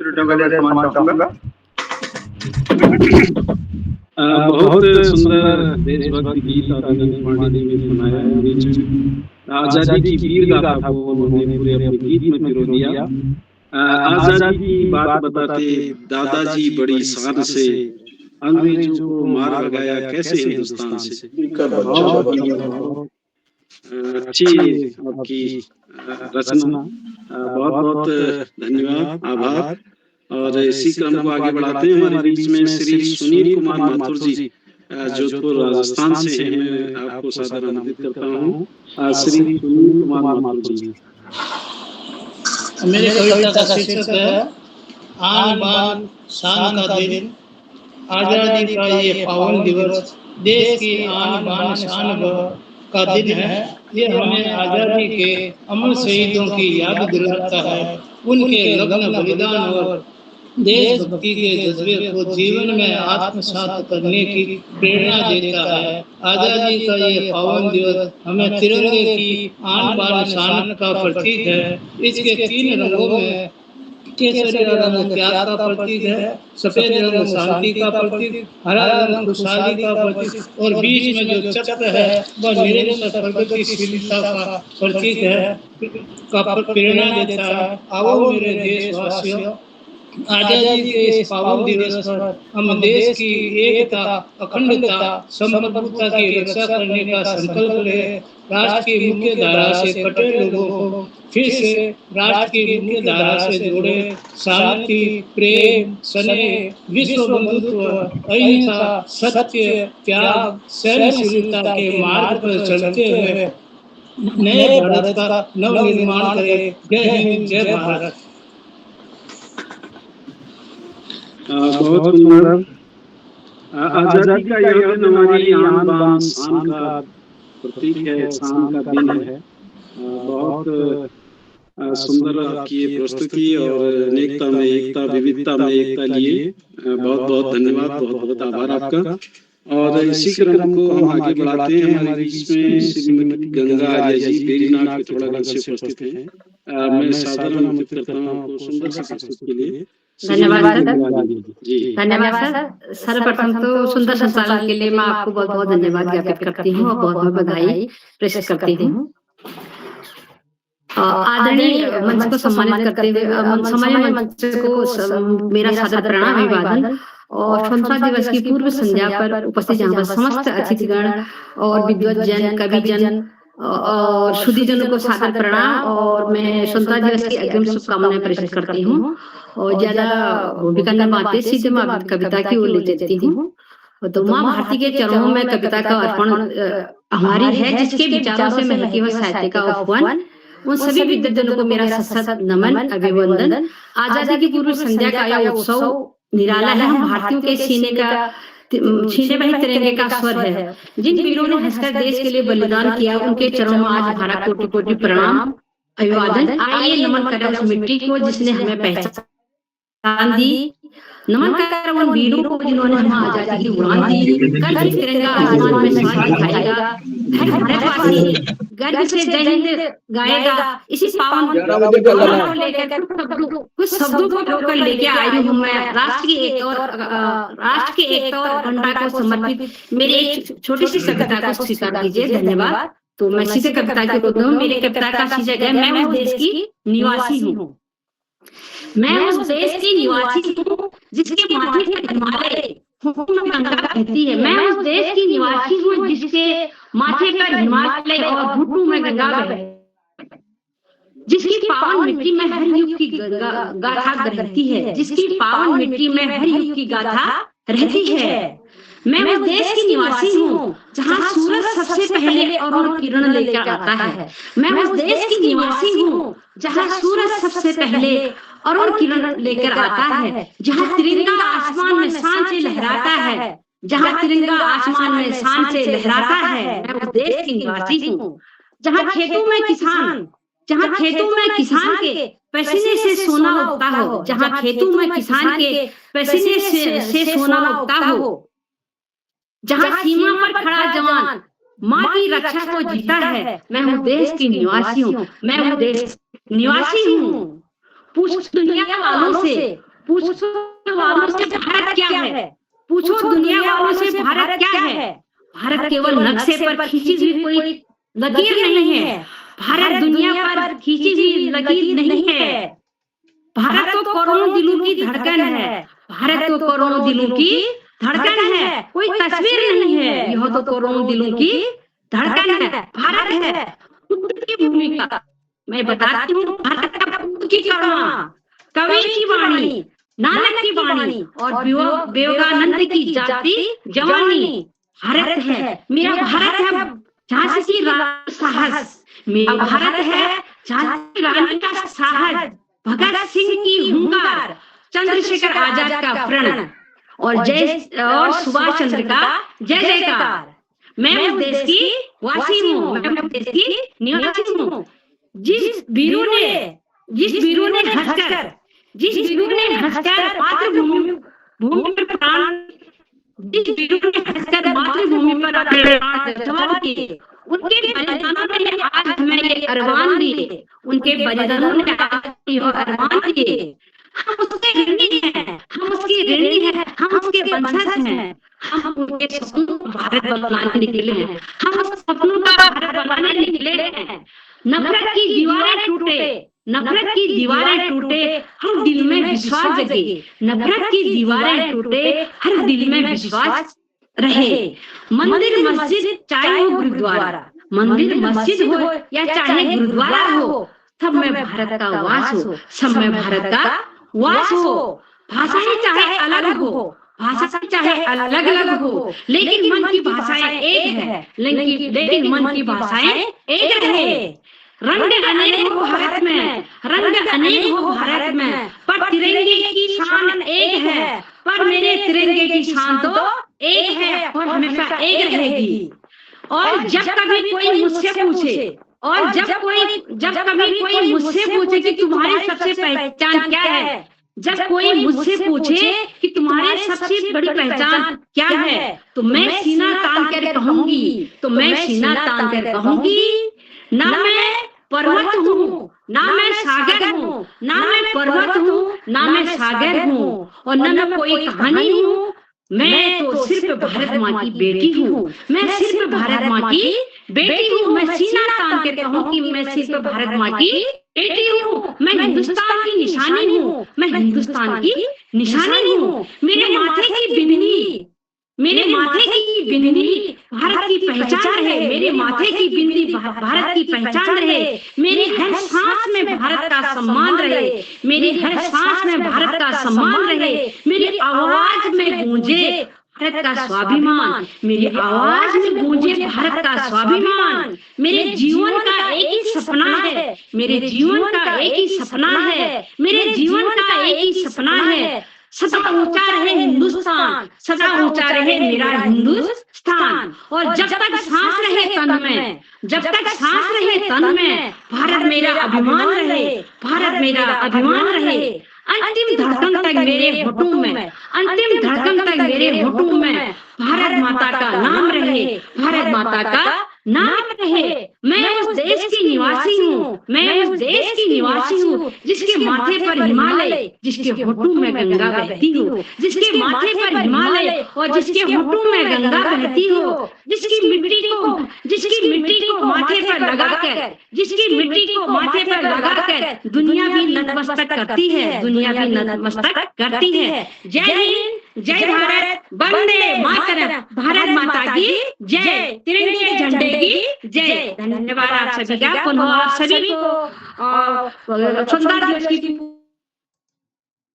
बहुत सुंदर देशभक्ति गीत आदरणीय पांडे जी ने सुनाया। आजादी की वीर गाथा को उन्होंने पूरे अपने गीत में पिरो दिया। आजादी की बात बताते दादाजी बड़ी शान से अंग्रेजों को मार भगाया कैसे हिंदुस्तान से। अच्छी आपकी रचना, बहुत बहुत धन्यवाद, आभार। और इसी क्रम को आगे बढ़ाते हैं। हमारे बीच में श्री सुनील कुमार माथुर जी जोधपुर राजस्थान से हैं। मैं आपको सादर आमंत्रित करता हूँ। श्री सुनील कुमार माथुर जी। मेरी कविता का शीर्षक है आन बान शान का दिन। आजादी का ये पावन दिवस देश की आन बान शान का दिन है। ये हमें आजादी के अमर शहीदों की याद दिलाता है, उनके लग्न बलिदान और देशभक्ति के जज्बे को जीवन में आत्मसात करने की प्रेरणा देता है। आजादी का ये पावन दिवस हमें तिरंगे की आन बान शान का प्रतीक है। इसके 3 रंगों में केसरिया रंग त्याग का प्रतीक है, सफेद रंग शांति का प्रतीक, हरा रंग खुशहाली का प्रतीक और बीच में जो चक्र है वह निरंतर प्रगतिशीलता का प्रतीक है, का प्रेरणा देता है। आओ मेरे देशवासियों, आजादी के इस पावन दिवस पर हम देश की एकता, अखंडता, संप्रभुता की रक्षा करने का संकल्प लें। राष्ट्र की मुख्य धारा से कटे लोगों को फिर से राष्ट्र की मुख्य धारा से जोड़े। शांति, प्रेम, स्नेह, विश्व बंधुत्व, अहिंसा, सत्य, त्याग, सहनशीलता के मार्ग पर चलते हुए नए भारत का नव निर्माण करें। जय हिंद, जय भारत। बहुत सुंदर। आजादी का यह दिन हमारी आन बान शान का प्रतीक है, शान का दिन है। बहुत सुंदर आपकी ये प्रस्तुति और अनेकता में एकता, विविधता में एकता लिए बहुत बहुत धन्यवाद, बहुत बहुत आभार आपका। और इसी क्रम को हम आगे बढ़ाते हैं। हमारे बीच में श्रीमती गंगा आर्य जी बेरीनाथ के थोड़ा से उपस्थित हैं। मैं सादर आमंत्रित करता हूँ आपको सुंदर सी प्रस्तुति के लिए। धन्यवाद सर। सर्वप्रथम तो सुंदर संचालन के लिए मैं आपको बहुत बहुत धन्यवाद ज्ञापित करती हूँ और बहुत बहुत बधाई प्रेषित करती हूँ। आदरणीय मंच को सम्मानित करते हुए सम्मानित मंच को मेरा सादर प्रणाम अभिवादन। और स्वतंत्रता दिवस की पूर्व संध्या पर उपस्थित यहाँ पर समस्त अतिथिगण और विद्वज्जन, कविजन और शुद्धिजनों को सादर प्रणाम। और मैं स्वतंत्रता दिवस की अग्रिम शुभकामनाएं प्रेषित करती हूँ। और ज्यादा भूमिका न बातें सीधे मैं कविता की ओर ले जाती हूँ। तो माँ भारती के चरणों में कविता का अर्पण हमारी है, जिसके विचारों से महकी हुई साहित्य का उपवन। उन सभी विद्वज्जनों को मेरा सशक्त नमन, अभिवंदन। आजादी की पूर्व संध्या का यह उत्सव निराला है। हम भारतीयों के छीने में तिरंगे का स्वर है। जिन वीरों ने हंसकर देश के लिए बलिदान किया, उनके चरणों में आज हमारा कोटि कोटि प्रणाम अभिवादन। आइए नमन करें उस मिट्टी को जिसने हमें पहचान दी। नमन कर उन वीरों को जिन्होंने हमें आजादी की उड़ान दी। कल तिरंगा आसमान में साज दिखाएगा, हर भारतवासी गर्व से जय हिंद गाएगा। इसी पावन को लेकर कुछ शब्दों को जोड़कर लेके आई हूँ मैं। राष्ट्र की एकता और अखंडता को समर्पित मेरी एक छोटी सी कविता को स्वीकार कीजिए। धन्यवाद। तो मैं सीधे कविता की बोलती हूँ। मेरी कविता का शीर्षक है मैं उस देश की निवासी हूँ। मैं उस देश की निवासी हूँ जिसके माथे पर हिमालय में गंगा बहती है। मैं उस देश की निवासी हूँ जिसके माथे पर हिमालय और घुटनों में गंगा बहती है। जिसकी पावन मिट्टी में हर युग की गाथा रहती है। जिसकी पावन मिट्टी में हर युग की गाथा रहती है। मैं उस देश की निवासी हूँ जहाँ सूरज सबसे पहले और किरण लेकर आता है। मैं उस देश की निवासी हूँ जहाँ सूरज सबसे पहले और किरण लेकर आता है, जहाँ तिरंगा आसमान में शान से लहराता है, जहाँ तिरंगा आसमान में शान से लहराता है। मैं उस देश की निवासी हूँ जहाँ खेतों में किसान के पसीने से सोना उगता हो, जहाँ खेतों में किसान के पसीने से सोना उगता हो, जहाँ सीमा पर खड़ा जवान माँ की रक्षा को जीता है। मैं उस देश की निवासी हूँ, मैं उस देश निवासी हूँ। पूछ दुनिया वालों से भारत क्या है, पूछो दुनिया वालों से भारत क्या है। भारत केवल नक्शे पर खींची हुई कोई लकीर नहीं है, भारत दुनिया पर खींची हुई लकीर नहीं है। भारत तो करोड़ों दिलों की धड़कन है, भारत तो करोड़ों दिलों की धड़कन है, कोई तस्वीर नहीं है, यह तो करोड़ों दिलों की धड़कन है। भारत है पुत्र की भूमिका, मैं बताती हूँ भारत का पुत्र की करुणा, कवि की वाणी, नानक की वाणी और विवेकानंद की जाति जवानी। भारत है मेरा भारत है झांसी की रानी साहस, मेरा भारत है झांसी की रानी का साहस, भगत सिंह की हुंकार, चंद्रशेखर आजाद का प्रण और सुभाष चंद्र का जय जयकार। मैं उस देश की वासी हूँ, मैं उस देश की निवासी हूँ। जिस वीरों ने हंसकर मातृभूमि पर प्राण, जिस वीरों ने हंसकर मातृभूमि पर प्राण किए, उनके बलिदानों ने आज हमें ये अरमान दिए, उनके बलिदानों ने आज ये अरमान दिए। हम उसके ऋणी हैं, हम उसकी ऋणी हैं, हम उसके वंशज हैं, हम उनके सपनों को भारत बनाने निकले हैं, हम उस सपनों का भारत बनाने निकले हैं। नफरत की दीवारें टूटे, नफरत की दीवारें टूटे, हर दिल में विश्वास जगे, नफरत की दीवारें टूटे, हर दिल में विश्वास रहे। मंदिर मस्जिद चाहे हो गुरुद्वारा, मंदिर मस्जिद हो या चाहे गुरुद्वारा हो, सब में भारत का वास हो, सब में भारत का वास हो। भाषाएं चाहे अलग हो, भाषा चाहे अलग अलग हो, लेकिन मन की भाषाएं एक है, लेकिन मन की भाषाएं एक रहे। रंग अनेक हो भारत में, रंग अनेक हो भारत में, पर तिरंगे की शान एक है, पर मेरे तिरंगे की शान तो एक है और हमेशा एक रहेगी। और जब कभी कोई मुझसे पूछे, और जब कभी कोई मुझसे पूछे कि तुम्हारी सबसे पहचान क्या है, जब कोई मुझसे पूछे कि तुम्हारी सबसे बड़ी पहचान क्या है, तो मैं सीना तान कर कहूंगी, तो मैं सीना तान कर कहूंगी, ना मैं पर्वत हूँ, ना मैं सागर हूँ, ना मैं पर्वत हूँ, ना मैं सागर हूँ, और न मैं कोई कहानी हूँ, मैं तो सिर्फ भारत माँ की बेटी हूँ, मैं सिर्फ भारत माँ की बेटी हूँ। मैं सीना तान कर कहूँगी, मैं सिर्फ भारत माँ की बेटी हूँ, मैं हिंदुस्तान की निशानी हूँ, मैं हिंदुस्तान की निशानी हूँ। मेरे माथे की बिंदी, मेरे माथे की बिंदी भारत की पहचान रहे, मेरे माथे की बिंदी भारत की पहचान रहे, मेरी हर सांस में भारत का सम्मान रहे, मेरी हर सांस में भारत का सम्मान रहे, मेरी आवाज में गूंजे भारत का स्वाभिमान, मेरी आवाज में गूंजे भारत का स्वाभिमान। मेरे जीवन का एक ही सपना है, मेरे जीवन का एक ही सपना है, मेरे जीवन का एक ही सपना है, सदा ऊंचा रहे हिंदुस्तान, सदा ऊंचा रहे मेरा हिंदुस्तान। और जब तक सांस रहे तन में, जब तक सांस रहे तन में, भारत मेरा अभिमान रहे, भारत मेरा अभिमान रहे। अंतिम धड़कन तक मेरे होठों में, अंतिम धड़कन तक मेरे होठों में भारत माता का नाम रहे, भारत माता का नाम रहे। मैं उस देश की निवासी हूँ, मैं उस देश की निवासी हूँ जिसके माथे पर हिमालय, जिसके होठों में गंगा बहती हो, जिसके माथे पर हिमालय और जिसके होठों में गंगा बहती हो, जिसकी मिट्टी को माथे पर लगाकर, जिसकी मिट्टी को माथे पर लगाकर दुनिया भी नतमस्तक करती है, दुनिया भी नतमस्तक करती है। जय हिंद, जय भारत, वंदे मातरम, भारत माता की जय, तिरंगे झंडे की जय। धन्यवाद आप सभी का, पुनः आप सभी को स्वतंत्रता दिवस की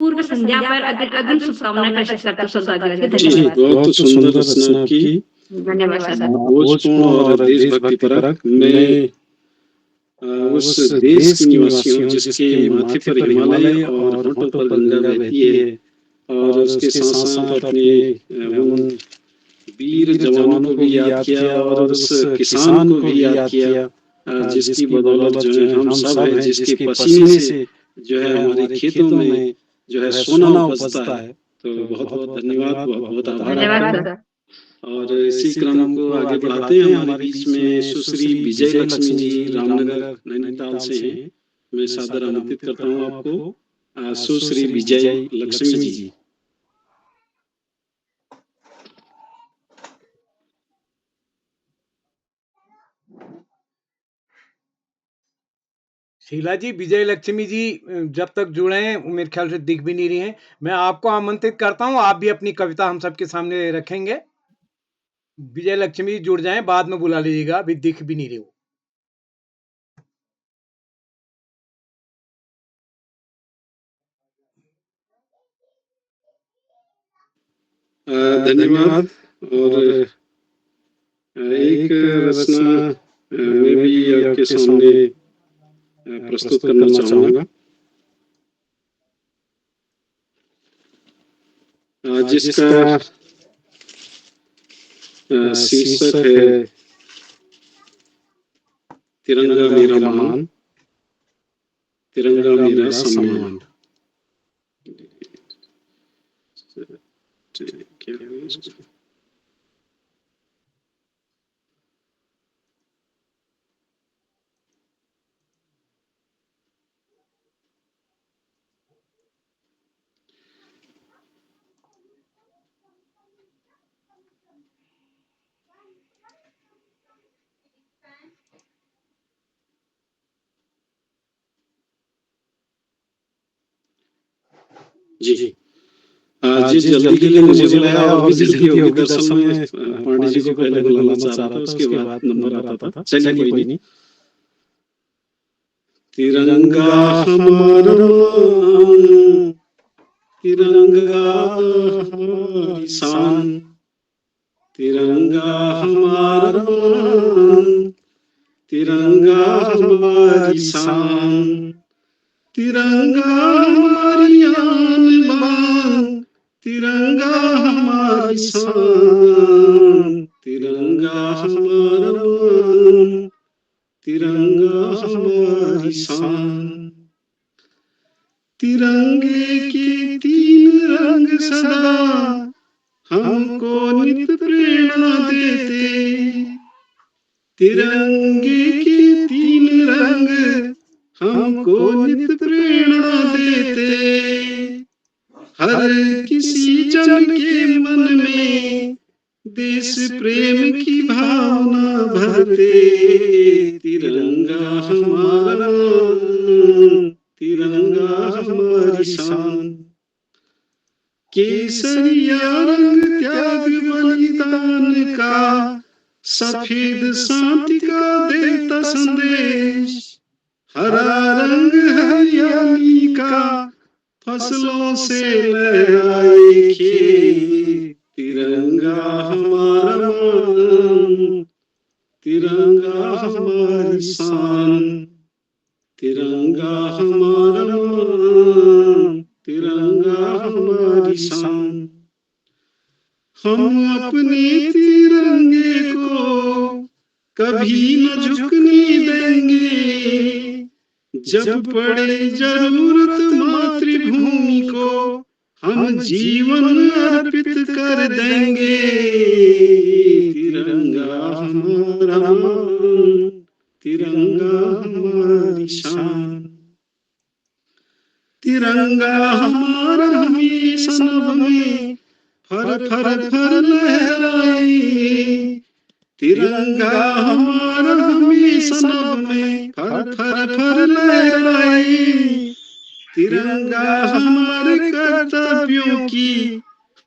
पूर्व संध्या पर अग्रिम शुभकामनाएं प्रेषित करते हैं स्वतंत्रता दिवस की। जी, धन्यवाद। बहुत सुंदर रचना की। धन्यवाद सर। बोझपूर्ण और देशभक्ति परक। मैं उस देश की निवासी हूँ जिसके माथे पर हिमालय और होठों पर गंगा बहती है, और उसके साथ साथ अपने उन वीर जवानों को भी याद किया और उस किसान को भी याद किया, जिसकी बदौलत जो है हम सब हैं, जिसके पसीने से जो है हमारे खेतों में जो है सोना उपजता है। तो बहुत बहुत धन्यवाद, बहुत बहुत आभार आपका। और इसी क्रम को आगे बढ़ाते हैं। हमारे बीच में सुश्री विजय लक्ष्मी जी रामनगर नैनीताल से हैं। मैं सादर आमंत्रित करता हूँ आपको, सुश्री विजय लक्ष्मी जी। शीला जी, विजय लक्ष्मी जी जब तक जुड़े हैं मेरे ख्याल से दिख भी नहीं रही हैं। मैं आपको आमंत्रित करता हूं, आप भी अपनी कविता हम सबके सामने रखेंगे। विजय लक्ष्मी जी जुड़ जाएं, बाद में बुला लीजिएगा, अभी दिख भी नहीं रही हो। धन्यवाद। और एक रचना मैं भी आपके सामने प्रस्तुत करना चाहूंगा, जिसका शीर्षक है तिरंगा मेरा मान, तिरंगा मेरा सम्मान। जी, जिस जल्दी के लिए मुझे बुलाया और भी जल्दी होगी। दरअसल में पांडे जी को पहले बुलाना चाह रहा था, उसके बाद नंबर आता था। चलिए कोई नहीं। तिरंगा हमारा मान, तिरंगा हमारी शान, तिरंगा हमारा मान, तिरंगा हमारी शान, तिरंगा हमारी आन बान, तिरंगा हमारी शान, तिरंगा हमारा मान, तिरंगा हमारी शान। तिरंगे के तीन रंग सदा हमको नित प्रेरणा देते, तिरंगे के तीन रंग हमको नित प्रेरणा देते। हर किसी जन के मन में देश प्रेम की भावना भरते, तिरंगा हमारा मान, तिरंगा हमारी शान। केसरिया रंग त्याग बलिदान का, सफेद शांति का देता संदेश, हरा रंग हरियाली का फसलों से लहराए खेत, तिरंगा हमारा मान, तिरंगा हमारी शान, तिरंगा हमारा मान, तिरंगा हमारी शान। हम अपने तिरंगे को कभी न झुकने देंगे, जब पड़े जरूरत मातृभूमि को हम जीवन अर्पित कर देंगे, तिरंगा हमारा मान, तिरंगा हमारी शान। तिरंगा हमारा हमेशा नभ में फर फर फर लहराए, तिरंगा हमारा हमेशा नभ में फर फर फर लहराए, तिरंगा हमारे कर्तव्यों की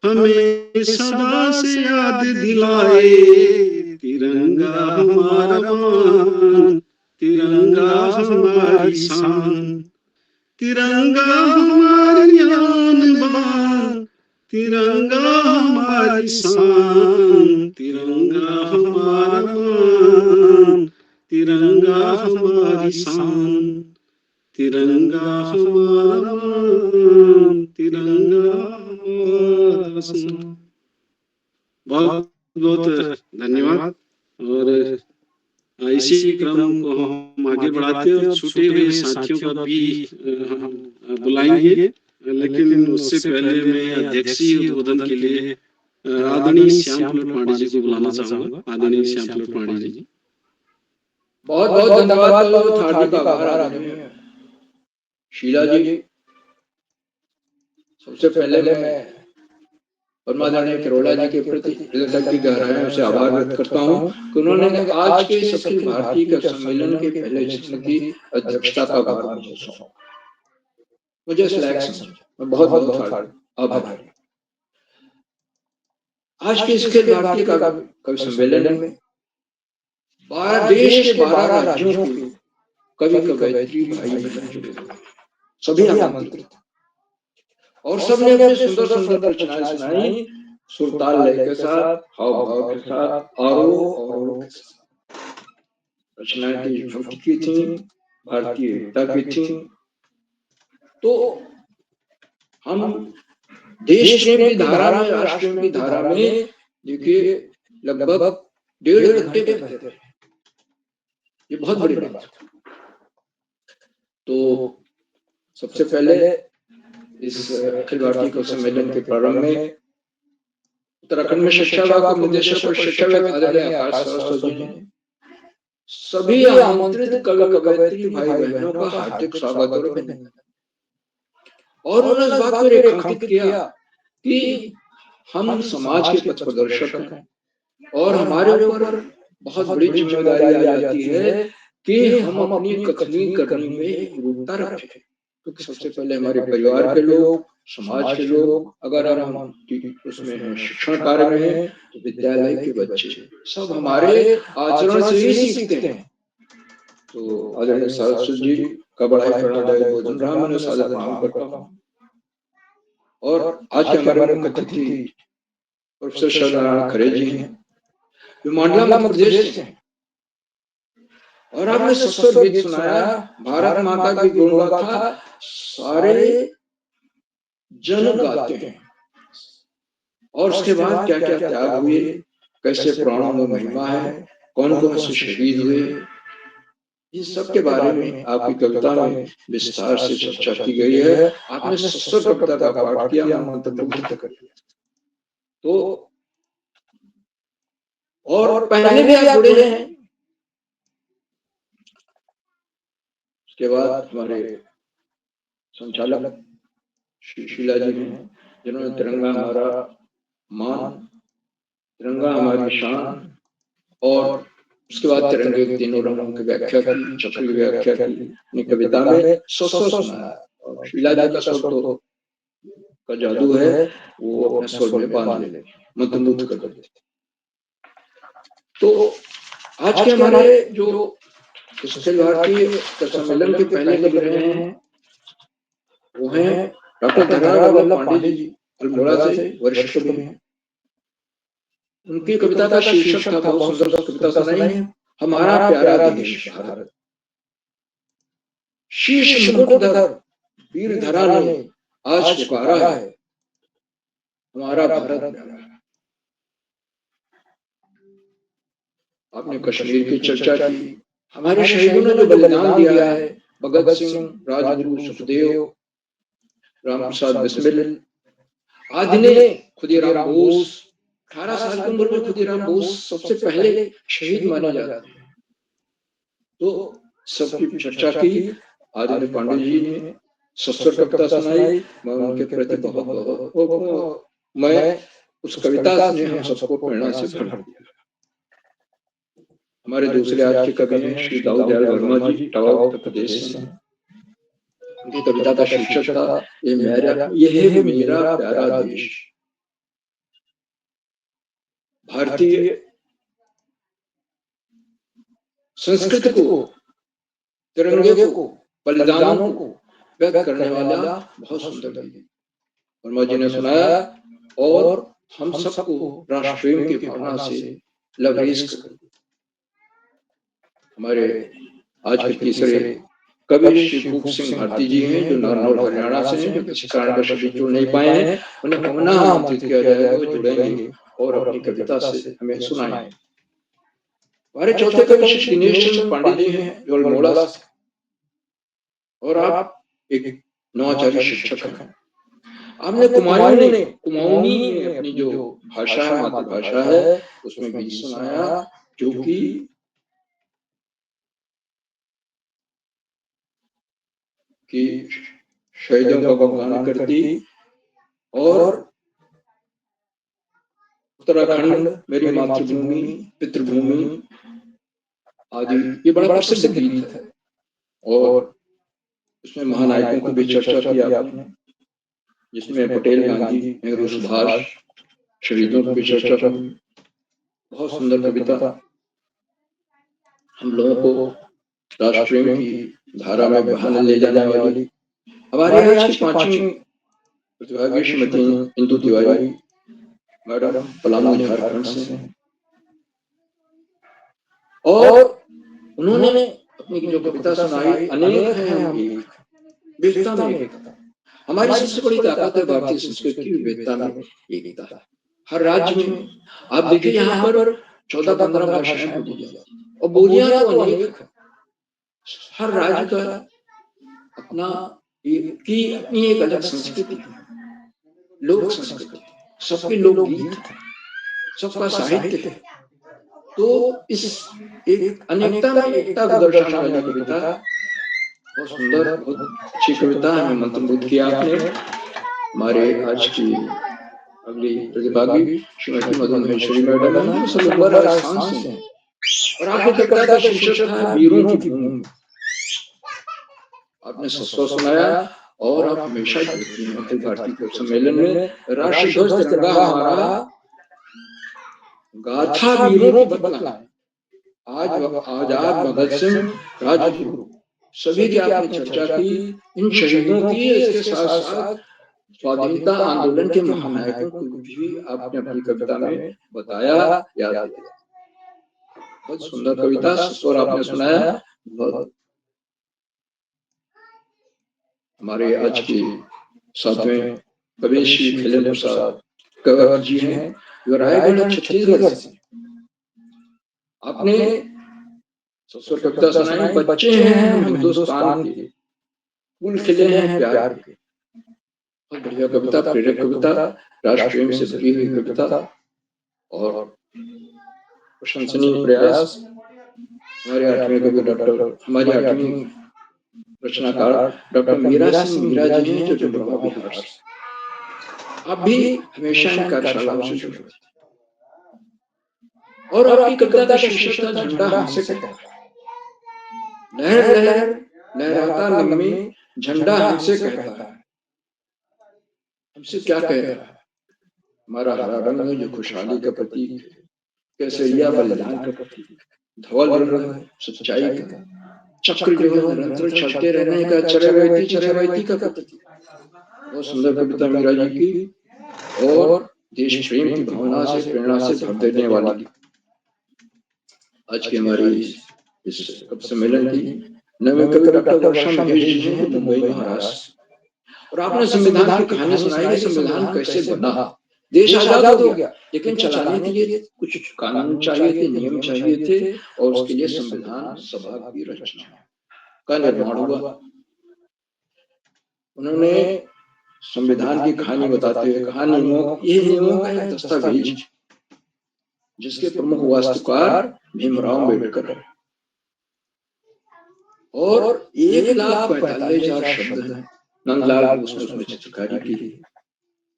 हमें सदा से याद दिलाए, तिरंगा हमारा मान, तिरंगा हमारी शान, तिरंगा हमारी आन बान, तिरंगा हमारी शान, तिरंगा हमारा मान, तिरंगा हमारी शान, तिरंगा हमारा मान, तिरंगा हमारा शान। बहुत बहुत धन्यवाद। और इसी क्रम को हम आगे बढ़ाते हैं और छूटे हुए साथियों को भी हम बुलाएंगे, लेकिन उससे पहले मैं अध्यक्षीय उद्बोधन के लिए आदरणीय श्याम पुलट पांडे जी को बुलाना चाहूंगा। आदरणीय श्याम पुलट पांडे जी। बहुत बहुत धन्यवाद, बहुत हार्दिक आभार आदरणीय शीला जी। सबसे पहले मैं परमादरणीय करोला जी के प्रति हृदय की गहराइयों से आभार व्यक्त करता हूँ कि उन्होंने आज के अखिल भारतीय के सम्मेलन के पहले सत्र की अध्यक्षता का भार मुझे सौंपा। मुझे इस लायक समझा, मैं बहुत बहुत आभारी। आज के इस अखिल भारतीय कवि सम्मेलन में 12 देश के 12 राज्यों के कवि कवयित्री भाई बहन जुड़े हुए, सभी आमंत्रित और सबने अपने सुंदर सुंदर रचनाएं सुनाई, सुरताल लय के साथ, हाव भाव के साथ, आरोह के साथ। रचनाएं की भक्ति की थी, भारतीय एकता की थी। तो हम देश प्रेम की धारा में, राष्ट्र प्रेम की धारा में देखिए लगभग 1.5 घंटे बहते रहे। ये बहुत बड़ी बात है। तो सबसे पहले इस अखिल भारतीय कवि सम्मेलन के प्रारंभ में उत्तराखंड में शिक्षा विभाग के निदेशक और शिक्षा विभाग आदरणीय आकाश सरस्वती जी ने सभी आमंत्रित कवि कवयित्री भाई बहनों का हार्दिक स्वागत और अभिनंदन। और उन्होंने इस बात को रेखांकित किया कि हम समाज के पथ प्रदर्शक हैं और हमारे ऊपर बहुत बड़ी जिम्मेदारी आ जाती है कि हम अपनी कथनी करनी में एकरूपता रखें। क्योंकि सबसे पहले हमारे परिवार के लोग, समाज के लोग, अगर हम उसमें शिक्षण कार्य में हैं तो विद्यालय के बच्चे सब हमारे आचरण से ही सीखते हैं। तो आदरणीय सरस्वती जी का बड़ा ही प्रेरणादायक भोजन रहा, मैं सादर प्रणाम करता हूँ। और आज के हमारे मुख्य अतिथि प्रोफेसर शरद खरे जी हैं, जो मंडला मध्य प्रदेश से हैं। और आपने संस्कृत गीत सुनाया, भारत माता की गुणगाथा सारे जन गाते हैं। और उसके बाद क्या क्या त्याग हुए, कैसे प्राणों में महिमा है, कौन कौन से शहीद हुए, इन सब के बारे में आपकी कविता में विस्तार से चर्चा की गई है। आपने संस्कृत कविता का पाठ किया, मंत्रमुग्ध कर दिया। तो और पहले भी आप जुड़े हैं। उसके बाद हमारे संचालक शीला जी हैं, जिन्होंने तिरंगा हमारा मान, तिरंगा हमारी शान, और उसके बाद तिरंगे के तीनों रंगों की व्याख्या की, चक्र की व्याख्या की अपनी कविता में स्वर सुनाया। और शीला जी का स्वर तो का जादू है, वो अपने स्वर में बांध लेते, मंत्रमुग्ध कर देते। तो आज के हमारे जो अखिल भारतीय सम्मेलन के पहले कवि रहे हैं वो हैं डॉक्टर धरा वल्लभ पांडे जी, अल्मोड़ा से वरिष्ठ कवि हैं। उनकी कविता का शीर्षक था, बहुत सुंदर कविता सुनाई है, हमारा प्यारा देश भारत। शीश मुकुट धर वीर धरा ने आज पुकारा है, हमारा भारत प्यारा। आपने कश्मीर की चर्चा की, हमारे शहीदों ने जो बलिदान दिया है, भगत सिंह, राजगुरु, सुखदेव, रामप्रसाद बिस्मिल आदि ने, खुदीराम बोस, 18 साल की उम्र में खुदीराम बोस सबसे पहले शहीद माने जाते हैं। तो सबकी चर्चा की, आदरणीय पांडे जी ने संस्कृत कविता सुनाई। मैं उनके प्रति बहुत मैं उस कविता ने हम सबको प्रेरणा से भर दिया। हमारे दूसरे आज के कवि हैं श्री दाऊद दयाल वर्मा जी, टावा उत्तर प्रदेश से हैं। उनकी कविता का शीर्षक था, ये है मेरा प्यारा देश। भारतीय संस्कृति को, तिरंगे को, बलिदानों को व्यक्त करने वाला बहुत सुंदर गीत वर्मा जी ने सुनाया और हम सबको राष्ट्रप्रेम की भावना से लबरेज कर दिया। हमारे आज के तीसरे कवि श्री भूप सिंह भारती जी हैं, जो नारनौल हरियाणा से हैं, जो किसी कारणवश अभी जुड़ नहीं पाए हैं। उन्हें पुनः आमंत्रित किया जाएगा, वो जुड़ेंगे और अपनी कविता से हमें सुनाएंगे। हमारे चौथे कवि श्री दिनेश चंद्र पांडे जी हैं, जो अल्मोड़ा से, और आप एक नवाचारी शिक्षक हैं। आपने कुमाऊनी में अपनी जो भाषा है, मातृभाषा है, उसमें गीत सुनाया, जो कि शहीदों का गुणगान करती और उत्तराखंड मेरी मातृभूमि, पितृभूमि आदि, ये बड़ा प्रसिद्ध गीत है। और उसमें महानायकों की भी चर्चा की आपने, जिसमें पटेल, गांधी, नेहरू, सुभाष, शहीदों की भी चर्चा की। बहुत सुंदर कविता, हम लोगों को राष्ट्रप्रेम की धारा में बहाने ले जाने वाली। हमारे आज की पांचवी प्रतिभागी श्रीमती इंदु तिवारी मैडम पलामू झारखंड से हैं, और उन्होंने अपनी जो कविता सुनाई, अनेक है हम एक, विविधता में एकता। हमारी सबसे बड़ी ताकत है भारतीय संस्कृति की विविधता में एकता। हर राज्य में आप देखिए, यहाँ पर 14-15 भाषाएं बोली जाती हैं, और बोलियां तो अनेक है। हर राज्य का अपना अपनी एक अलग संस्कृति है, लोक संस्कृति, सबके लोकगीत, सबका साहित्य है। तो इस एक अनेकता में एकता को दर्शाने वाली कविता बहुत सुंदर, बहुत अच्छी कविता है, हमें मंत्रमुग्ध किया आपने। हमारे आज की अगली प्रतिभागी श्रीमती मधु महेश्वरी मैडम है, जो सलूबर राजस्थान से हैं, और आपकी कविता का शीर्षक था वीरों की भूमि। आपने सस्ता सुनाया, और आप हमेशा जुड़ती हैं अखिल भारतीय कवि सम्मेलन में। राष्ट्रध्वज तिरंगा हमारा, गाथा वीरों की बतलाएं, आज आजाद भगत सिंह, राजगुरु, सभी की आपने चर्चा की, इन शहीदों की। इसके साथ साथ स्वाधीनता आंदोलन के महानायकों को भी आपने अपनी कविता में बताया, याद दिया। बहुत सुंदर कविता, और आपने सुनाया। बहुत हमारे आज के सातवें कवि श्री खिलन प्रसाद कंवर जी हैं, जो रायगढ़ छत्तीसगढ़ से। आपने सस्वर कविता सुनाई, बच्चे हैं हम हिंदुस्तान के, फूल खिले हैं प्यार के। बहुत बढ़िया कविता, प्रेरक कविता, राष्ट्रप्रेम से भरी हुई कविता और प्रशंसनीय प्रयास। हमारे आठवीं कवि हमारी आठवीं रचनाकार डॉक्टर मीरा सिंह मीरा जी हैं, जो ब्रह्मा बिहार से। आप भी हमेशा इन कार्यशालाओं से जुड़े थे, और आपकी कविता का शीर्षक था झंडा हमसे कहता है। लहर लहर लहराता नगमे, झंडा हमसे कहता है। हमसे क्या कह रहा है? हमारा हरा रंग है, जो खुशहाली का प्रतीक है, केसरिया बलिदान का प्रतीक, धवल रंग है सच्चाई का, चक्र जो है निरंतर चलते रहने का, चरैवैती का प्रतीक। बहुत सुंदर कविता मीरा जी की, और देश प्रेम की भावना से, प्रेरणा से भर देने वाली। आज की हमारी इस कवि सम्मेलन की नवीन कवि डॉक्टर वर्षा महेश जी हैं, मुंबई महाराष्ट्र। और आपने संविधान की कहानी सुनाई कि संविधान कैसे बना। देश आजाद हो गया, लेकिन चलाने के लिए कुछ कानून चाहिए थे, नियम चाहिए थे, और उसके लिए संविधान सभा की रचना का निर्माण हुआ। उन्होंने संविधान की कहानी बताते हुए कहा, ये नियमों का एक दस्तावेज, जिसके प्रमुख वास्तुकार भीमराव अम्बेडकर, और 1,45,000 शब्द हैं। नंदलाल बोस ने उसमें चित्रकारी की,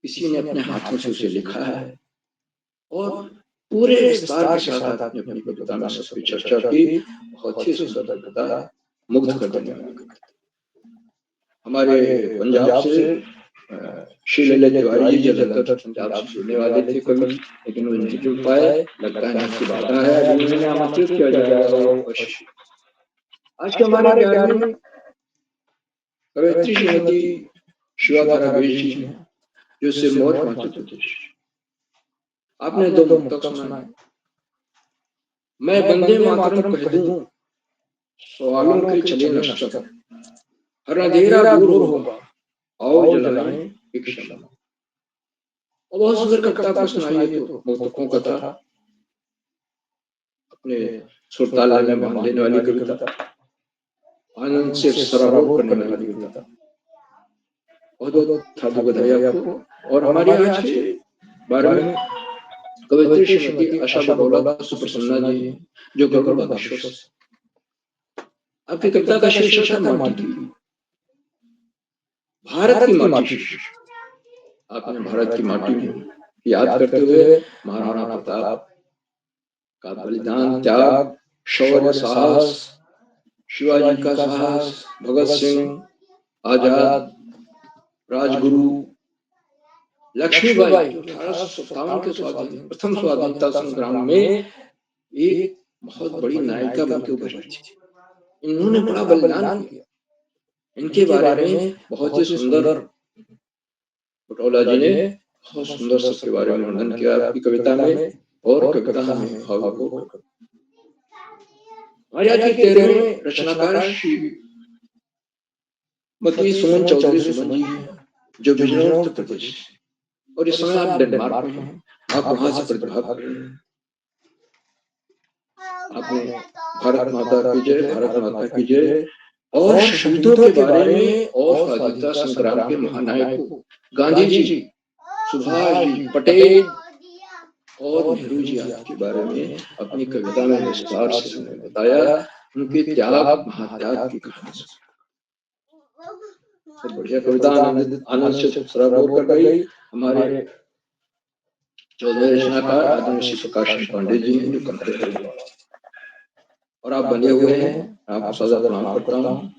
किसी ने अपने हाथों से उसे लिखा है, और पूरे विस्तार के साथ आपने अपनी कविता में सबकी चर्चा की। बहुत ही सुंदर कविता, मुग्ध कर देने वाली कविता। हमारे पंजाब से श्री ललित तिवारी जी जलंधर पंजाब से जुड़ने वाले थे कवि, लेकिन वो नहीं जुड़ पाए, लगता है आपकी बाधा है। अभी उन्हें आमंत्रित किया जाएगा। आज के हमारे 11वें कवयित्री श्रीमती शिवाधारा बेश जी हैं, जो सिरमौर हिमाचल प्रदेश। आपने दो मुक्तक सुनाए। मैं वंदे मातरम कह दूं, सवालों के चले नश्तर, हर अंधेरा दूर होगा, आओ जलाएं एक शम्मा। और बहुत सुंदर कविता आपको सुनाई है, तो मुक्तकों का था, अपने सुरताल में बांध लेने वाली कविता, आनंद से सराबोर करने वाली कविता। बहुत बहुत हार्दिक बधाई आपको। और हमारी आज के 12वें कवयित्री श्रीमती आशा बडौला सुप्रसन्ना जी, जो गरुड़ विश्वस। आपकी कविता का शीर्षक है माटी, भारत की माटी। आपने भारत की माटी में याद करते हुए महाराणा प्रताप का बलिदान, त्याग, शौर्य, साहस, शिवाजी का साहस, भगत सिंह, आजाद, राजगुरु, लक्ष्मीबाई, 1857 के प्रथम स्वाधीनता संग्राम में एक बहुत बड़ी नायिका बनकर उभरी थी। इन्होंने बड़ा बलिदान किया। इनके बारे में बहुत ही सुंदर बटौला जी ने बहुत सुंदर सबके बारे में वर्णन किया आपकी कविता में, और कविता हमें भावुक हो। हमारे आज के 13वें रचनाकार श्रीमती सुमन चौधरी सुमन जी हैं, जो बिजनौर उत्तर प्रदेश, और इस समय आप डेनमार्क में हैं। आप वहां से प्रतिभाग कर रहे हैं। आपने भारत माता की जय, भारत माता की जय और शहीदों के बारे में और स्वाधीनता संग्राम के महानायकों गांधी जी, सुभाष जी, पटेल और नेहरू जी के बारे में अपनी कविता में विस्तार से बताया। उनके त्याग, महात्याग की कहानी बहुत बढ़िया कविता आनंद से सराबोर कर गई। हमारे 14वें रचनाकार आदरणीय श्री प्रकाश पांडे जी हैं, जो कंकड़ और आप बने हुए हैं। आपको सदा प्रणाम करता हूँ।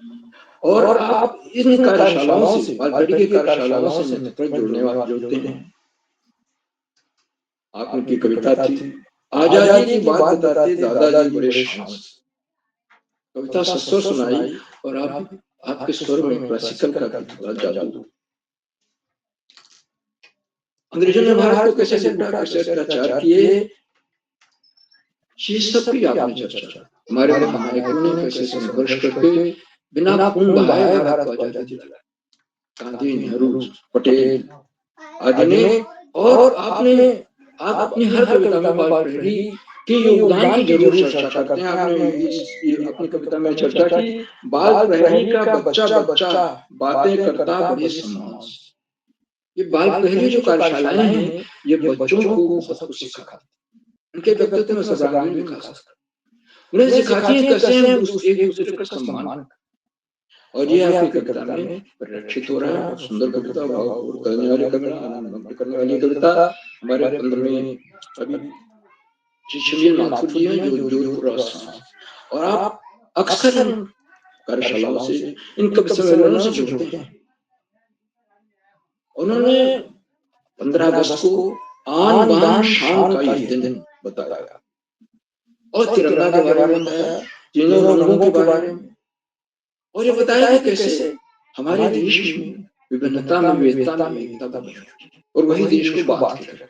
और आप इन कार्यशालाओं से, बालपड़ी की कार्यशालाओं से मित्र जुड़ते हैं। आपकी कविता थी आजादी की बात बताते दादाजी बड़े शान। कविता सस्वर सुनाई और आपके स्वर में क्लासिकल का थोड़ा जादू। अंग्रेजों ने भारत को कैसे लूटा, कैसे अत्याचार किए, ये सब की आपने चर्चा। हमारे महानायकों ने कैसे संघर्ष करके बिना खून बहाए भारत को आजादी दिलाया, गांधी, नेहरू, पटेल आदि ने। और आपने अपनी हर कविता में बाल प्रहरी के योगदान की जरूर चर्चा करते हैं। आपने अपनी कविता में चर्चा की, बाल प्रहरी का बच्चा बच्चा बातें करता बड़े सम्मान से। ये बाल प्रहरी जो कार्यशालाएं हैं, ये बच्चों को बहुत कुछ सिखाती हैं। उनके व्यक्तित्व में सर्वांगीण विकास, उन्हें सिखाती है कैसे हम एक दूसरे का सम्मान। और ये आपकी कविता में परिलक्षित हो रहा है। सुंदर कविता, भावपूर्ण करने वाली कविता, आनंद करने वाली कविता। हमारे 15वें कवि शिवलील माथुर जी हैं, जो जोधपुर राजस्थान, और आप अक्सर कार्यशालाओं से, इन कवि सम्मेलनों से जुड़ते हैं। उन्होंने 15 अगस्त को आन बान शान का ये दिन बताया और तिरंगा के बारे में बताया, तीनों रंगों के बारे में, और ये बताया कि कैसे हमारे देश में विभिन्नता में विविधता में एकता बनी है और वही देश को बांध के रखे।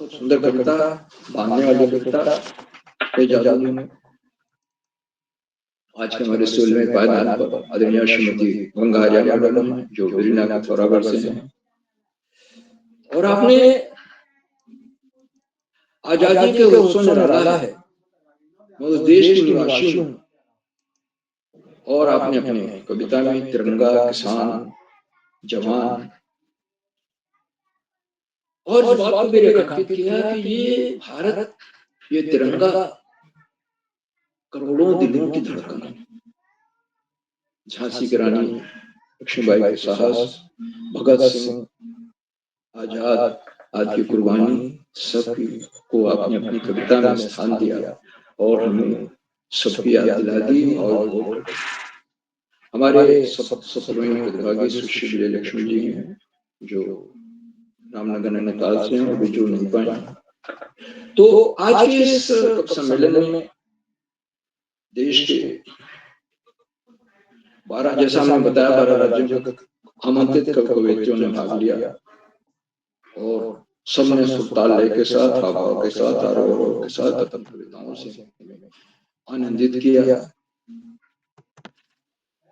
बहुत सुंदर कविता, बांधने वाली कविता। जादू में आज के हमारे स्कूल में पायदान पर आदरणीय श्रीमती गंगा हरियाणा मैडम है, जो बिरना के थोरागढ़ से हैं। और आपने आजादी के उत्सव निराला है, मैं उस देश की निवासी हूँ। और आपने अपने कविता में तिरंगा, किसान, जवान और इस बात को भी रेखांकित किया कि ये भारत, ये तिरंगा करोड़ों दिलों की धड़कन है। झांसी की रानी लक्ष्मीबाई के साहस, भगत सिंह, आजाद आदि की कुर्बानी, सबकी को आपने अपनी कविता में स्थान दिया और हमें सबकी याद दिला दी। और हमारे सत्रहवें प्रतिभागी सुश्री विजय लक्ष्मी जी हैं, जो रामनगर नैनीताल से हैं, अभी जुड़ नहीं पाए। तो आज के इस सम्मेलन में देश के 12 जैसा हमने बताया 12 राज्यों के आमंत्रित कवियों ने भाग लिया और सबने सुरताल के साथ, हाव के साथ, आरोह के साथ अपनी कविताओं से आनंदित किया।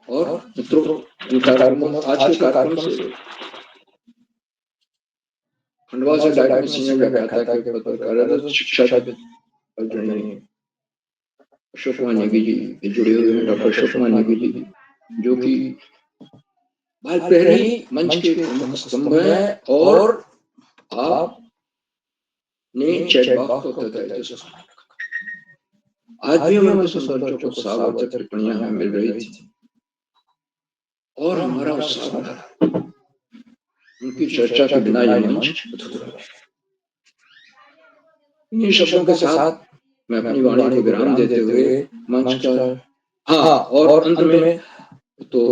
और मित्रों, इन कार्यक्रमों आज के कार्यक्रम से खंडवा से डायरेक्ट मैसेज में कहता है कि पत्रकारिता शिक्षा के अग्रणी अशोक वानिकी जी जुड़े हुए हैं, डॉक्टर अशोक वानिकी जी, जो कि बाल प्रहरी मंच के प्रमुख स्तंभ हैं और आप ने चैट बॉक्स को उत्तरदायित्व से सुना। आज भी हमें उनके सुंदर चौकसावर्चक टिप्पणियां हमें मिल रही थी और हमारा उत्साह बढ़ा। उनकी चर्चा के बिना ये मंच अधूरा है। इन शब्दों के साथ मैं अपनी वाणी को विराम देते हुए मंच का और अंत में तो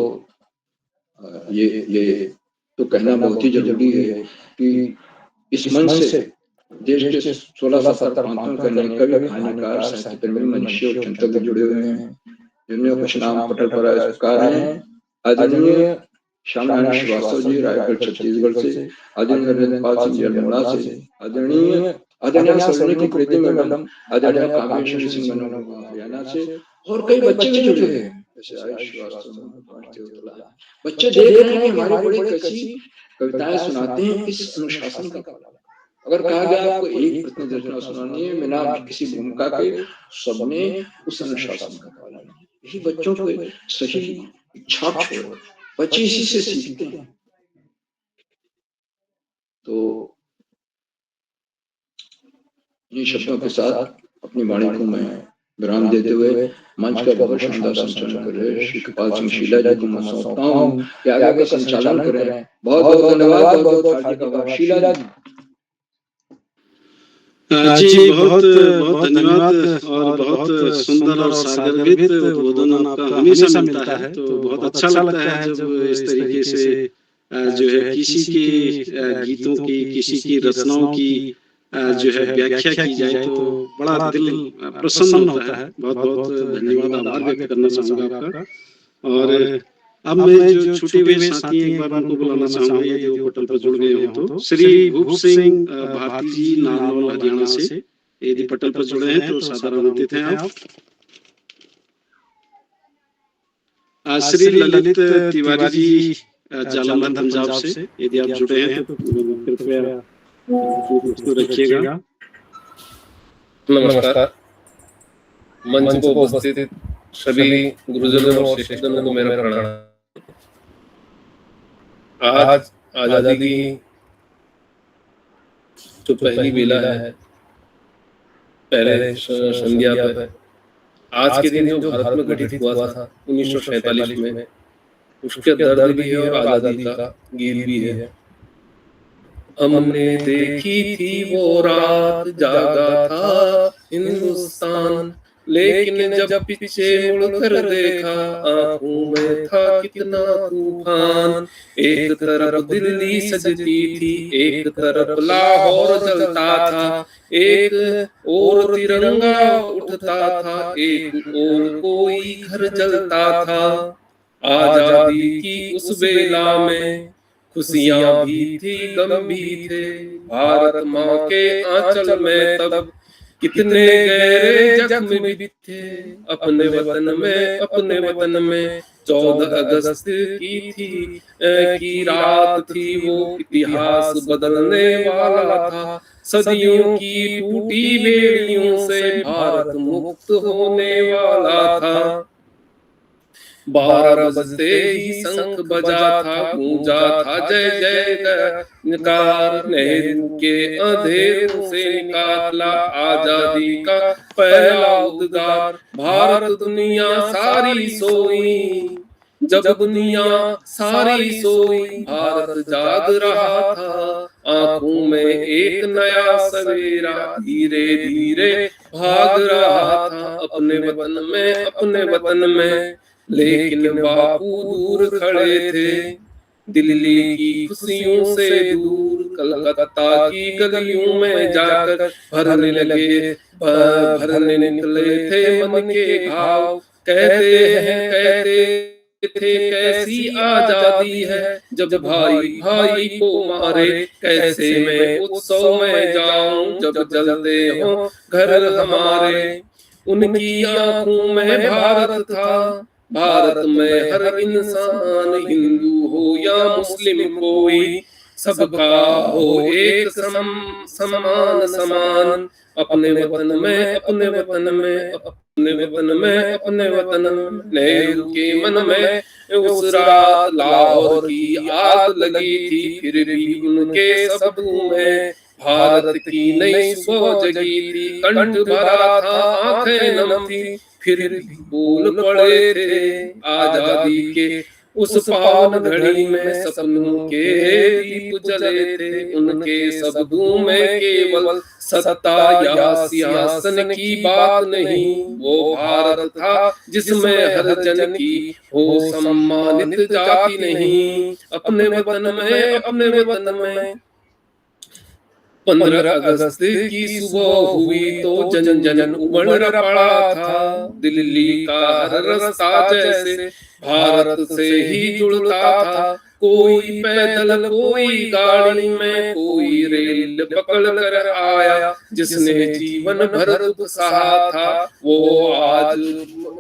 ये तो कहना बहुत ही जरूरी है कि इस मंच से देश के 16-17 प्रांतों के अनेक कवि, कहानीकार, साहित्य प्रेमी, मनुष्य और चिंतक जुड़े हुए हैं, जिनमें कुछ नाम पटल पर आविष्कार हैं। आदरणीय श्यामनारायण श्रीवास्तव जी रायगढ़ छत्तीसगढ़ से, आदरणीय नरेंद्रपाल सिंह जी अल्मोड़ा से, आदरणीय सोलनी की प्रीति मैडम, आदरणीय कामेश्वरी सिंह हरियाणा से और कई बच्चे भी जुड़े हैं, जैसे आयुष श्रीवास्तव। बच्चे देख रहे हैं कि हमारी बड़ी कच्ची कविताएं सुनाते हैं इस अनुशासन का पालन। अगर कहा गया आपको एक प्रतिनिधि रचना सुनानी है बिना किसी भूमिका के, सबने उस अनुशासन का पालन। यही बच्चों को सही छाप छोड़, बच्चे इसी से सीखते हैं। तो इन शब्दों के साथ अपनी वाणी को मैं विराम देते हुए मंच का बहुत शानदार संचालन कर रहे श्री कृपाल सिंह शीला जी को मैं सौंपता हूँ कि आगे का संचालन करें। बहुत बहुत धन्यवाद, बहुत बहुत हार्दिक आभार शीला जी। जी बहुत बहुत धन्यवाद और बहुत सुंदर और सागरवित उद्बोधन आपका हमेशा मिलता है, तो बहुत अच्छा लगता है जब इस तरीके से जो है किसी के गीतों की, किसी की रचनाओं की जो है व्याख्या की जाए तो बड़ा दिल प्रसन्न होता है। बहुत बहुत धन्यवाद, आभार व्यक्त करना चाहूँगा आपका। और अब मैं जो छूटे हुए साथी एक बार उनको बुलाना चाहूंगा, यदि वो पटल पर जुड़ गए हो तो। श्री भूप सिंह भारती जी नारनौल हरियाणा से, यदि पटल पर जुड़े हैं तो सादर आमंत्रित हैं आप। श्री ललित तिवारी जी जालंधर पंजाब से, यदि आप जुड़े हैं तो कृपया रखिएगा। नमस्कार। मंच को उपस्थित सभी गुरुजनों और शिष्यजनों को मेरा प्रणाम। आज आजादी की जो पहली बेला है, पहले संध्या है, आज के दिन जो भारत में गठित हुआ था 1947 में, उसके दर्द भी है और आजादी का गीत भी है। हमने देखी थी वो रात, जागा था हिंदुस्तान, लेकिन जब पीछे मुड़कर देखा आंखों में था कितना तूफान। एक तरफ दिल्ली सजती थी, एक तरफ लाहौर जलता था, एक और तिरंगा उठता था, एक और कोई घर जलता था। आजादी की उस बेला में खुशियां भी थी, गम भी थे। भारत माँ के आंचल में तब कितने गहरे जख्म भी थे। अपने वतन में 14 अगस्त की रात थी, वो इतिहास बदलने वाला था। सदियों की टूटी बेड़ियों से भारत मुक्त होने वाला था। 12 बजते ही शंख बजा था, गूंजा था जय जयकार। नेहरू के अंधेरों से निकाला आजादी का पहला उद्गार। भारत दुनिया सारी सोई, जब दुनिया सारी सोई, भारत जाग रहा था। आंखों में एक नया सवेरा धीरे धीरे भाग रहा था अपने वतन में। लेकिन बापू दूर खड़े थे, दिल्ली की खुशियों से दूर। कलकत्ता की गलियों में जाकर भरने निकले थे मन के भाव। कहते थे कैसी आजादी है, जब भाई भाई को मारे कैसे मैं उत्सव में जाऊं, जब जलते हो घर हमारे। उनकी आंखों में भारत था, भारत में हर इंसान, हिंदू हो या मुस्लिम कोई, सबका हो एक समान समान। अपने वतन में अपने वतन में अपने वतन में अपने वतन में। नेहरू के मन में उस रात लाहौर की आग लगी थी, फिर भी उनके शब्दों में भारत की नई सुबह जगी थी। कंठ भरा था, आंखें नम थी, फिर भी बोल पड़े थे आजादी के उस पावन घड़ी में। सपनों के दीप जले थे, उनके शब्दों में केवल सत्ता या सिंहासन की बात नहीं, वो भारत था जिसमें हर जन की हो सम्मानित जाति नहीं। अपने वतन में अपने वतन में 15 अगस्त की सुबह हुई तो जन जन उमड़ पड़ा था। दिल्ली का हर रास्ता जैसे भारत से ही जुड़ता था, कोई पैदल कोई गाड़ी में, कोई रेल पकड़ कर आया। जिसने जीवन भर दुख सहा था वो आज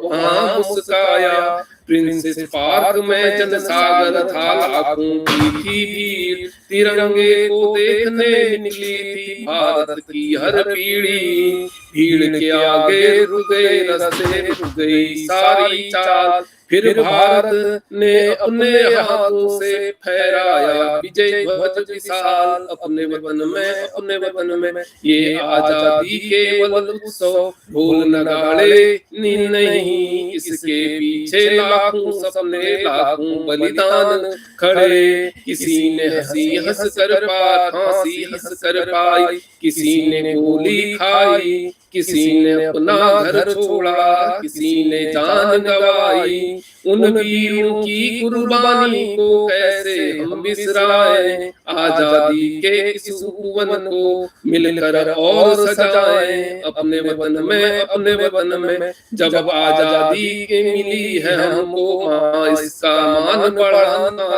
वहाँ मुस्काया। प्रिंसेस पार्क में जनसागर था, लाखों की थी भीड़, तिरंगे को देखने निकली थी भारत की हर पीढ़ी। भीड़ के आगे रुक गए रास्ते, रुक गई सारी चाल, फिर भारत ने अपने हाथों से फहराया विजय ध्वज विशाल। अपने वतन में अपने वतन में ये आजादी केवल उत्सव, ढोल नगाड़े नहीं, इसके पीछे लाखों सपने लाखों बलिदान खड़े। किसी ने हंसी हंस कर पाई, फांसी हंस कर पाई, किसी ने गोली खाई, किसी ने अपना घर छोड़ा, किसी ने जान गंवाई। उन वीरों की कुर्बानी को कैसे हम बिसराएं, आजादी के इस उपवन को मिलकर और सजाएं। अपने वतन में अपने वतन में जब आजादी के मिली है हमको, माँ इसका मान बढ़ाना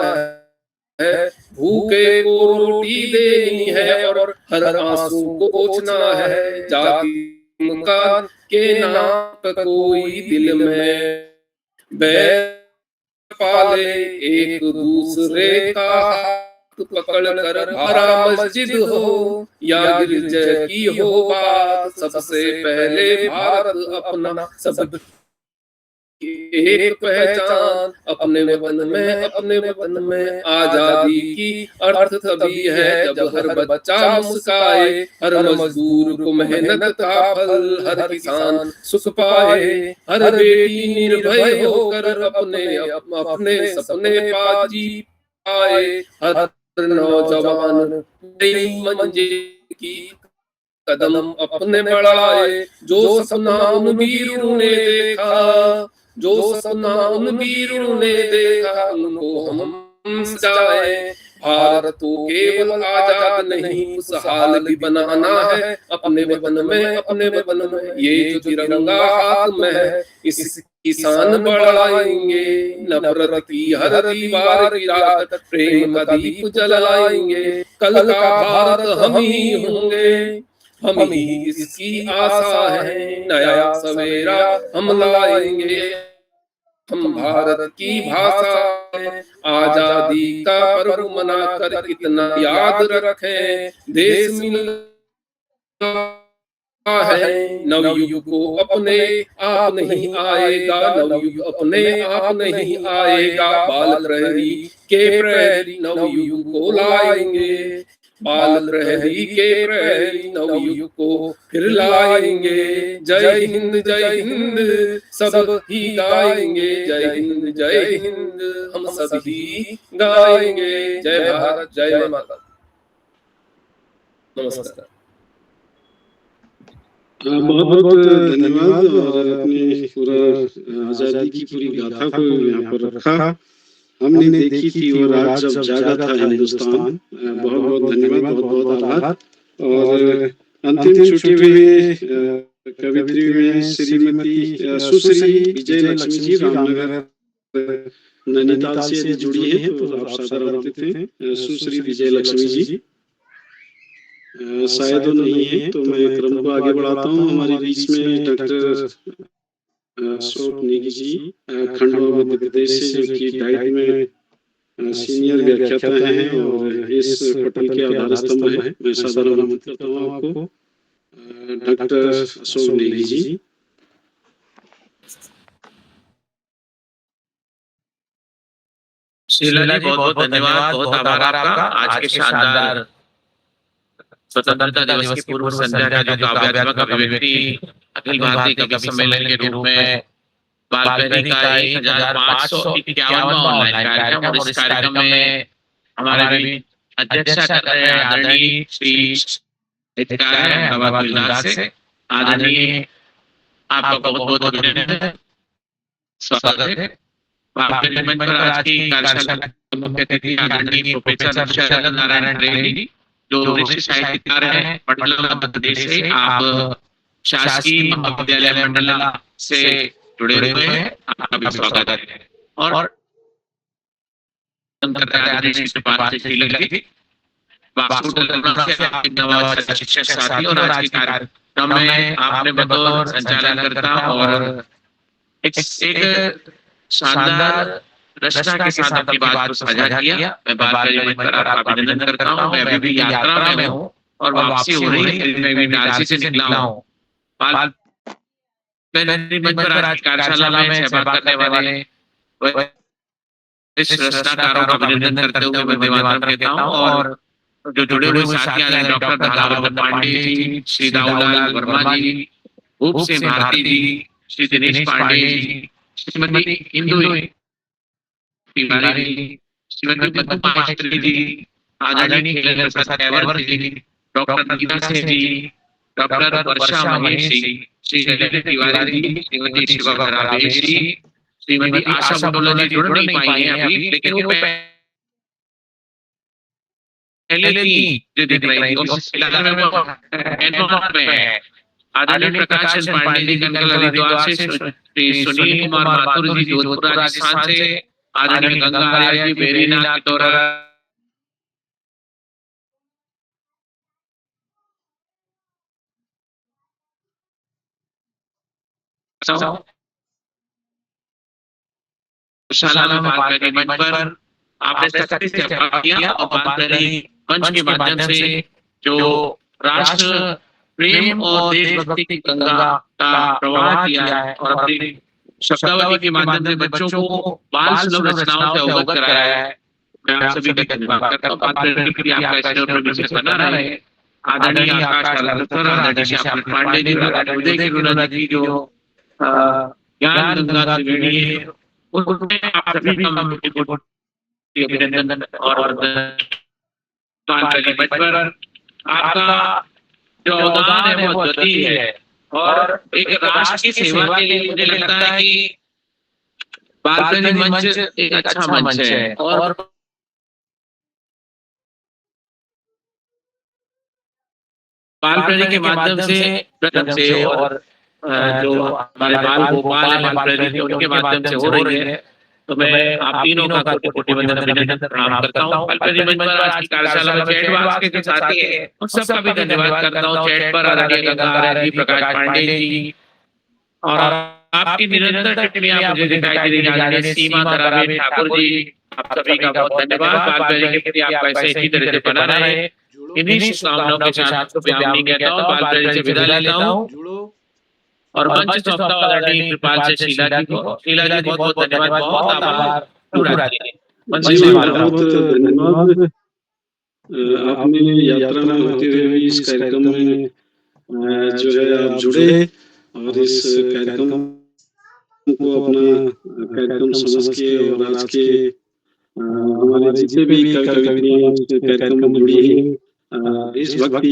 है, भूखे को रोटी देनी है और हर आंसू को पोंछना है। जाति मकान के नाम पर कोई दिल में बैर पाले, एक दूसरे का हाथ पकड़ कर भरा मस्जिद हो या गिरजा की हो बात, सबसे पहले भारत अपना सब एक पहचान। अपने वतन में अपने वतन में आजादी की अर्थ तभी है जब हर बच्चा मुस्काए, हर मजदूर को मेहनत का फल, हर किसान सुख पाए, हर बेटी निर्भय होकर अपने अपने सपने पाजी पाए, हर नौजवान नई मंजिल की कदम अपने बढ़ाए। जो सपना उन वीरों ने देखा, जो सपना उन वीरों ने देखा, उनको हम सजाए। भारत को केवल आजाद नहीं खुशहाल भी बनाना है। अपने वतन में अपने वतन में ये जो तिरंगा हाथ में है, इस किसान बढ़ाएंगे। नफरत की हर दीवार गिराकर प्रेम का दीप जलाएंगे। कल का भारत हम ही होंगे, हम ही इसकी आशा है। नया सवेरा हम लाएंगे, हम भारत की भाषा है। आजादी का पर्व मनाकर इतना याद रखें, देश मिलता है। नवयुग को अपने आप नहीं आएगा, नवयुग अपने आप नहीं आएगा। बाल प्रहरी के प्रहरी नवयुग को लाएंगे, बाल प्रहरी के प्रहरी नवयुग को फिर लाएंगे। जय हिंद सब ही गाएंगे, जय हिंद हम सभी गाएंगे। जय भारत जय माता। नमस्कार। बहुत बहुत धन्यवाद। और अपनी पूरा आजादी की पूरी गाथा को यहाँ पर रखा, हमने देखी थी और आज जब जागा था हिंदुस्तान। बहुत बहुत धन्यवाद, बहुत बहुत आभार। और अंतिम छुट्टी हुए कवित्री में श्रीमती सुश्री विजय लक्ष्मी जी रामनगर नैनीताल से यदि जुड़ी है तो आप सादर आमंत्रित हैं। सुश्री विजय लक्ष्मी जी शायद वो नहीं है तो मैं क्रम को आगे बढ़ाता हूँ। हमारे बीच में डॉक्टर अशोक नेगी जी खंडवा मध्य प्रदेश से, जो कि डाइट में सीनियर व्याख्याता हैं और इस पटल के आधार स्तंभ है। मैं सादर आमंत्रित करता हूँ आपको डॉक्टर अशोक नेगी जी। शीला जी बहुत बहुत धन्यवाद, बहुत आभार आपका। आज के शानदार स्वतंत्रता दिवस की पूर्व संध्या का जो काव्यात्मक अभिव्यक्ति अखिल भारतीय कवि सम्मेलन के रूप में बालपहरी का 1551वां ऑनलाइन कार्यक्रम, और इस कार्यक्रम में हमारे भी अध्यक्षता कर रहे हैं आदरणीय श्री हितकार हैं अहमदाबाद गुजरात से। आदरणीय आपका बहुत बहुत अभिनंदन, स्वागत है। बालपहरी मंच पर आज की कार्यशाला के मुख्य अतिथि आदरणीय प्रोफेसर शरद नारायण रेड्डी, जो वरिष्ठ साहित्यकार हैं मंडला मध्य प्रदेश से। आप शासकीय महाविद्यालय मंडला से जुड़े हुए हैं, आपका भी स्वागत है। और शिक्षक साथी, और आज के कार्यक्रम में आपने बतौर संचालन करता और एक शानदार रचना के साथ अपनी बात को साझा किया। मैं बालपहरी मंच पर आपका अभिनंदन करता हूँ। मैं अभी भी यात्रा में हूँ और वापसी हो रही है, मैं भी डालसी से निकला हूँ। बालपहरी मंच पर आज कार्यशाला में सहभाग करने वाले इस रचनाकारों का अभिनंदन करते हुए वंदे मातरम कहता हूँ। और जो जुड़े हुए साथी हैं डॉक्टर धारावत पांडे जी, श्री दाऊलाल वर्मा जी, भूप सिंह भारती जी, श्री दिनेश पांडे जी, श्रीमती इंदु तिवारी जी, श्रीमती मधु मास्टर जी, आदरणीय खेलन प्रसाद कैवर जी, डॉक्टर गीता सिंह जी, डॉक्टर वर्षा महेश जी, श्री ललित तिवारी जी, श्रीमती शिवा राजेश जी, श्रीमती आशा मुंडोला जी जुड़ नहीं पाई हैं अभी, लेकिन वो पहले थी जो दिख रही थी, उस इलाके में वो एनरोलमेंट में है। आदरणीय प्रकाश पांडे जी गंगल हरिद्वार से, श्री सुनील कुमार माथुर जी जोधपुर राजस्थान से, आदरणीय गंगा आर्य जी बेरीनाथ कितौरा शाला में बालपहरी मंच पर आपने सख्ती से सहभाग किया और बालपहरी मंच के माध्यम से जो राष्ट्र प्रेम और देशभक्ति की गंगा का प्रवाह किया है और अपनी शब्दावली के माध्यम से बच्चों को बाल सुलभ रचनाओं से अवगत कराया है। मैं आप सभी का धन्यवाद करता हूँ। बालपहरी के लिए आपका स्नेह और विशेष बना रहे। आदरणीय आकाश सर, आदरणीय श्याम पांडे जी, उदय किरुना जी की जो ज्ञान गंगा त्रिवेणी है, उनमें आप सभी का अभिनंदन। और बालपहरी मंच पर आपका जो अवदान है वो अद्वितीय है और एक राष्ट्र की सेवा के लिए मुझे लगता है कि बालपहरी मंच एक अच्छा मंच है। और बालपहरी के माध्यम से और जो हमारे बाल गोपाल है बालपहरी उनके माध्यम से हो रही है, तो मैं आप तीनों का कोटि वंदन अभिनंदन प्रणाम करता हूँ। बालपहरी मंच पर आज की कार्यशाला में चैट बॉक्स के जो साथी हैं उन सबका भी धन्यवाद करता हूँ। चैट पर आदरणीय गंगा आर्य जी, प्रकाश पांडे जी, और आपकी निरंतर टिप्पणियां मुझे दिखाई दे रही है। आदरणीय सीमा तरावे ठाकुर जी, आप सभी का बहुत धन्यवाद। बालपहरी के प्रति आप ऐसे इसी तरह से बना रहे। इन्हीं शुभकामनाओं के साथ व्यायाम कहता हूँ, बालपहरी से विदा लेता हूँ और मंच सौंपता हूं आदरणीय कृपाल से शीला जी को। शीला जी बहुत बहुत धन्यवाद, बहुत आभार। बहुत धन्यवाद। आपने यात्रा में होते हुए इस कार्यक्रम में जो है आप जुड़े और इस कार्यक्रम को अपना कार्यक्रम समझ के और आज के हमारे जितने भी कवि कवित्रियां कार्यक्रम में जुड़ी है, इस वक्त